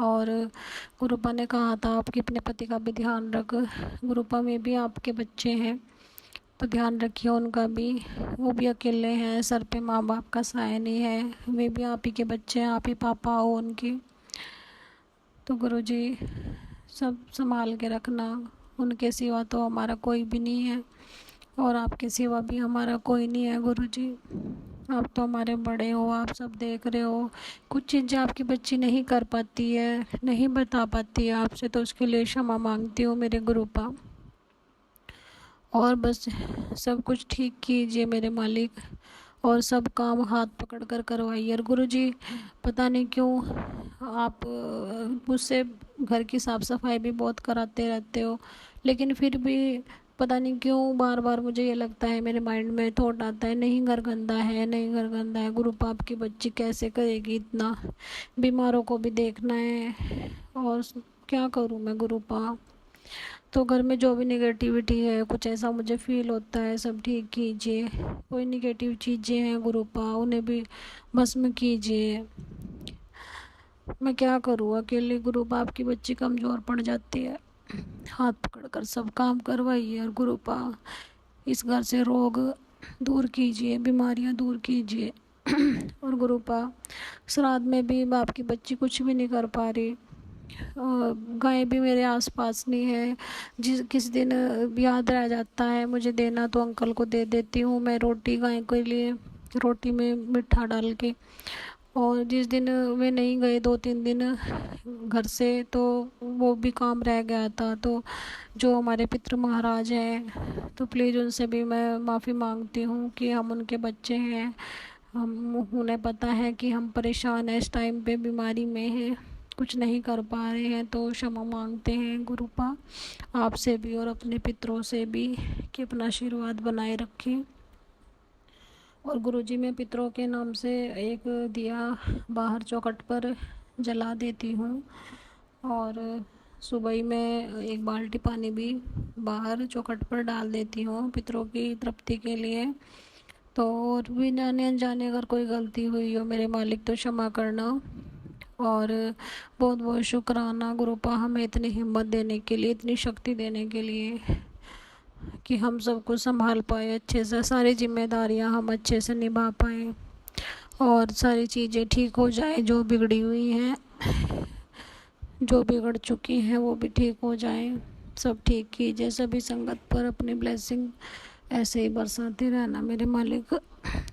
H: और गुरुपा ने कहा था आपके अपने पति का भी ध्यान रख, गुरुपा में भी आपके बच्चे हैं तो ध्यान रखिए उनका भी, वो भी अकेले हैं, सर पे माँ बाप का साया नहीं है, वे भी आप ही के बच्चे हैं, आप ही पापा हो उनके, तो गुरुजी सब संभाल के रखना, उनके सिवा तो हमारा कोई भी नहीं है, और आपके सिवा भी हमारा कोई नहीं है गुरुजी। आप तो हमारे बड़े हो, आप सब देख रहे हो, कुछ चीज़ें आपकी बच्ची नहीं कर पाती है, नहीं बता पाती है आपसे, तो उसके लिए क्षमा मांगती हूँ मेरे गुरुपा। और बस सब कुछ ठीक कीजिए मेरे मालिक, और सब काम हाथ पकड़ कर करवाइए। और गुरुजी पता नहीं क्यों आप मुझसे घर की साफ़ सफाई भी बहुत कराते रहते हो, लेकिन फिर भी पता नहीं क्यों बार बार मुझे ये लगता है, मेरे माइंड में थॉट आता है नहीं घर गंदा है, नहीं घर गंदा है, गुरुपा आपकी बच्ची कैसे करेगी इतना, बीमारों को भी देखना है, और क्या करूँ मैं गुरुपा, तो घर में जो भी नेगेटिविटी है, कुछ ऐसा मुझे फील होता है, सब ठीक कीजिए। कोई नेगेटिव चीज़ें हैं गुरुपा, उन्हें भी भस्म कीजिए। मैं क्या करूँ अकेले गुरुपा, आपकी बच्ची कमज़ोर पड़ जाती है। हाथ पकड़कर सब काम करवाइए और गुरुपा इस घर से रोग दूर कीजिए, बीमारियां दूर कीजिए। और गुरुपा श्राद्ध में भी बाप की बच्ची कुछ भी नहीं कर पा रही, गाय भी मेरे आसपास नहीं है। किस दिन याद रह जाता है मुझे देना तो अंकल को दे देती हूँ मैं रोटी गाय के लिए, रोटी में मीठा डाल के। और जिस दिन वे नहीं गए 2-3 दिन घर से, तो वो भी काम रह गया था। तो जो हमारे पितृ महाराज हैं, तो प्लीज़ उनसे भी मैं माफ़ी मांगती हूँ कि हम उनके बच्चे हैं, हम उन्हें पता है कि हम परेशान हैं, इस टाइम पे बीमारी में हैं, कुछ नहीं कर पा रहे हैं। तो क्षमा मांगते हैं गुरुपा आपसे भी और अपने पितरों से भी कि अपना आशीर्वाद बनाए रखें। और गुरुजी मैं पितरों के नाम से एक दिया बाहर चौखट पर जला देती हूँ, और सुबह ही मैं एक बाल्टी पानी भी बाहर चौखट पर डाल देती हूँ पितरों की तृप्ति के लिए। तो और भी जाने अनजाने अगर कोई गलती हुई हो मेरे मालिक तो क्षमा करना। और बहुत बहुत शुक्राना गुरुपा हमें इतनी हिम्मत देने के लिए, इतनी शक्ति देने के लिए कि हम सबको संभाल पाए अच्छे से, सारी जिम्मेदारियां हम अच्छे से निभा पाए और सारी चीज़ें ठीक हो जाए, जो बिगड़ी हुई हैं, जो बिगड़ चुकी हैं वो भी ठीक हो जाए। सब ठीक कीजिए, सभी संगत पर अपनी ब्लेसिंग ऐसे ही बरसाते रहना मेरे मालिक।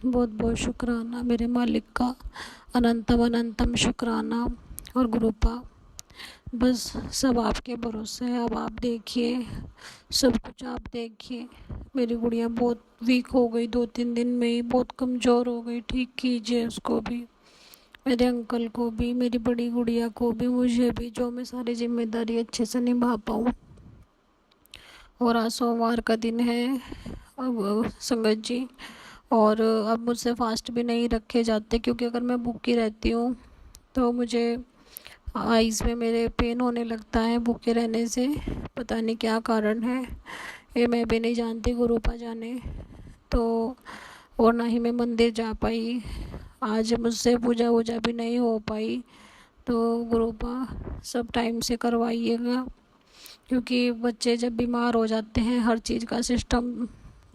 H: बहुत बहुत शुक्राना मेरे मालिक का, अनंतम अनंतम शुक्राना। और गुरुपा बस सब आपके भरोसे है, अब आप देखिए, सब कुछ आप देखिए। मेरी गुड़िया बहुत वीक हो गई, 2-3 दिन में ही बहुत कमज़ोर हो गई, ठीक कीजिए उसको भी, मेरे अंकल को भी, मेरी बड़ी गुड़िया को भी, मुझे भी, जो मैं सारी जिम्मेदारी अच्छे से निभा पाऊँ। और आज सोमवार का दिन है अब संगत जी, और अब मुझसे फास्ट भी नहीं रखे जाते, क्योंकि अगर मैं भूखी रहती हूँ तो मुझे आईज़ में मेरे पेन होने लगता है भूखे रहने से, पता नहीं क्या कारण है, ये मैं भी नहीं जानती, गुरुपा जाने। तो और ना ही मैं मंदिर जा पाई, आज मुझसे पूजा वूजा भी नहीं हो पाई। तो गुरुपा सब टाइम से करवाइएगा, क्योंकि बच्चे जब बीमार हो जाते हैं हर चीज़ का सिस्टम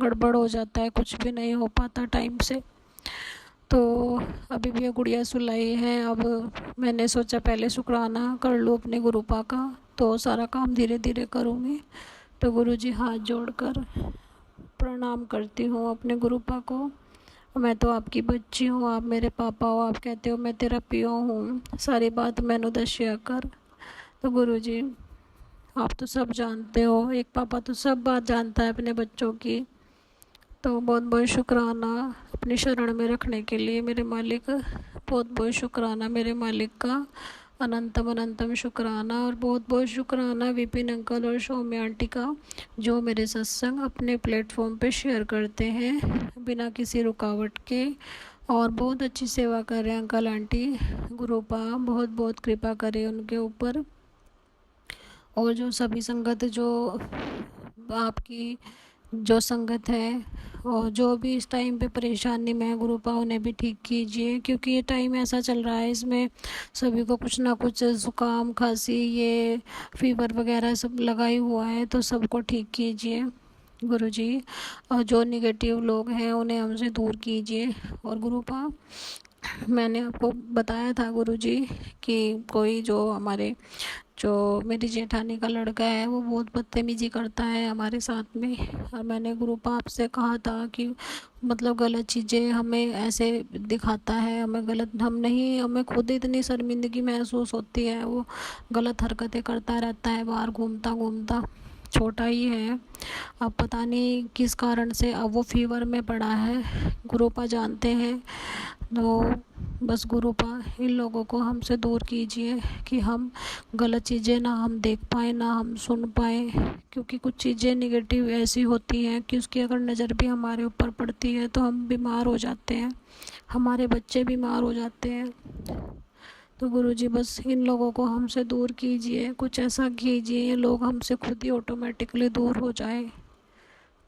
H: गड़बड़ हो जाता है, कुछ भी नहीं हो पाता टाइम से। तो अभी भी ये गुड़िया सुलाई है, अब मैंने सोचा पहले शुक्राना कर लूँ अपने गुरुपा का, तो सारा काम धीरे धीरे करूँगी। तो गुरुजी हाथ जोड़कर प्रणाम करती हूँ अपने गुरुपा को। मैं तो आपकी बच्ची हूँ, आप मेरे पापा हो, आप कहते हो मैं तेरा पियो हूँ, सारी बात मैंने दशिया कर। तो गुरुजी आप तो सब जानते हो, एक पापा तो सब बात जानता है अपने बच्चों की। तो बहुत बहुत शुक्राना अपनी शरण में रखने के लिए मेरे मालिक, बहुत बहुत शुक्राना मेरे मालिक का, अनंतम अनंतम शुक्राना। और बहुत बहुत शुक्राना विपिन अंकल और सौम्या आंटी का, जो मेरे सत्संग अपने प्लेटफॉर्म पे शेयर करते हैं बिना किसी रुकावट के, और बहुत अच्छी सेवा कर रहे हैं अंकल आंटी। गुरुपा बहुत बहुत कृपा करे उनके ऊपर। और जो सभी संगत, जो आपकी जो संगत है और जो भी इस टाइम पे परेशानी में है गुरुपा, उन्हें भी ठीक कीजिए, क्योंकि ये टाइम ऐसा चल रहा है, इसमें सभी को कुछ ना कुछ ज़ुकाम खांसी ये फीवर वगैरह सब लगा ही हुआ है, तो सबको ठीक कीजिए गुरुजी। और जो निगेटिव लोग हैं उन्हें हमसे दूर कीजिए। और गुरुपा मैंने आपको बताया था गुरुजी कि कोई जो हमारे, जो मेरी जेठानी का लड़का है वो बहुत बदतमीजी करता है हमारे साथ में, और मैंने गुरुपा आपसे कहा था कि मतलब गलत चीज़ें हमें ऐसे दिखाता है, हमें गलत, हम नहीं, हमें खुद इतनी शर्मिंदगी महसूस होती है, वो गलत हरकतें करता रहता है बाहर घूमता घूमता, छोटा ही है, अब पता नहीं किस कारण से अब वो फीवर में पड़ा है, गुरुपा जानते हैं। तो बस गुरुपा इन लोगों को हमसे दूर कीजिए कि हम गलत चीज़ें ना हम देख पाए, ना हम सुन पाए, क्योंकि कुछ चीज़ें निगेटिव ऐसी होती हैं कि उसकी अगर नज़र भी हमारे ऊपर पड़ती है तो हम बीमार हो जाते हैं, हमारे बच्चे बीमार हो जाते हैं। तो गुरुजी बस इन लोगों को हमसे दूर कीजिए, कुछ ऐसा कीजिए ये लोग हमसे खुद ही ऑटोमेटिकली दूर हो जाए।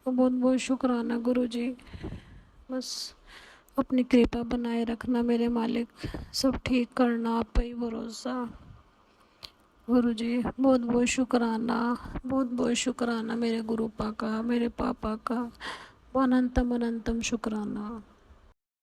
H: तो बहुत बहुत शुक्राना गुरुजी, बस अपनी कृपा बनाए रखना मेरे मालिक, सब ठीक करना, आप पे ही भरोसा। गुरुजी बहुत बहुत शुक्राना, बहुत बहुत शुक्राना मेरे गुरुपा का, मेरे पापा का, अनंतम अनंतम शुक्राना।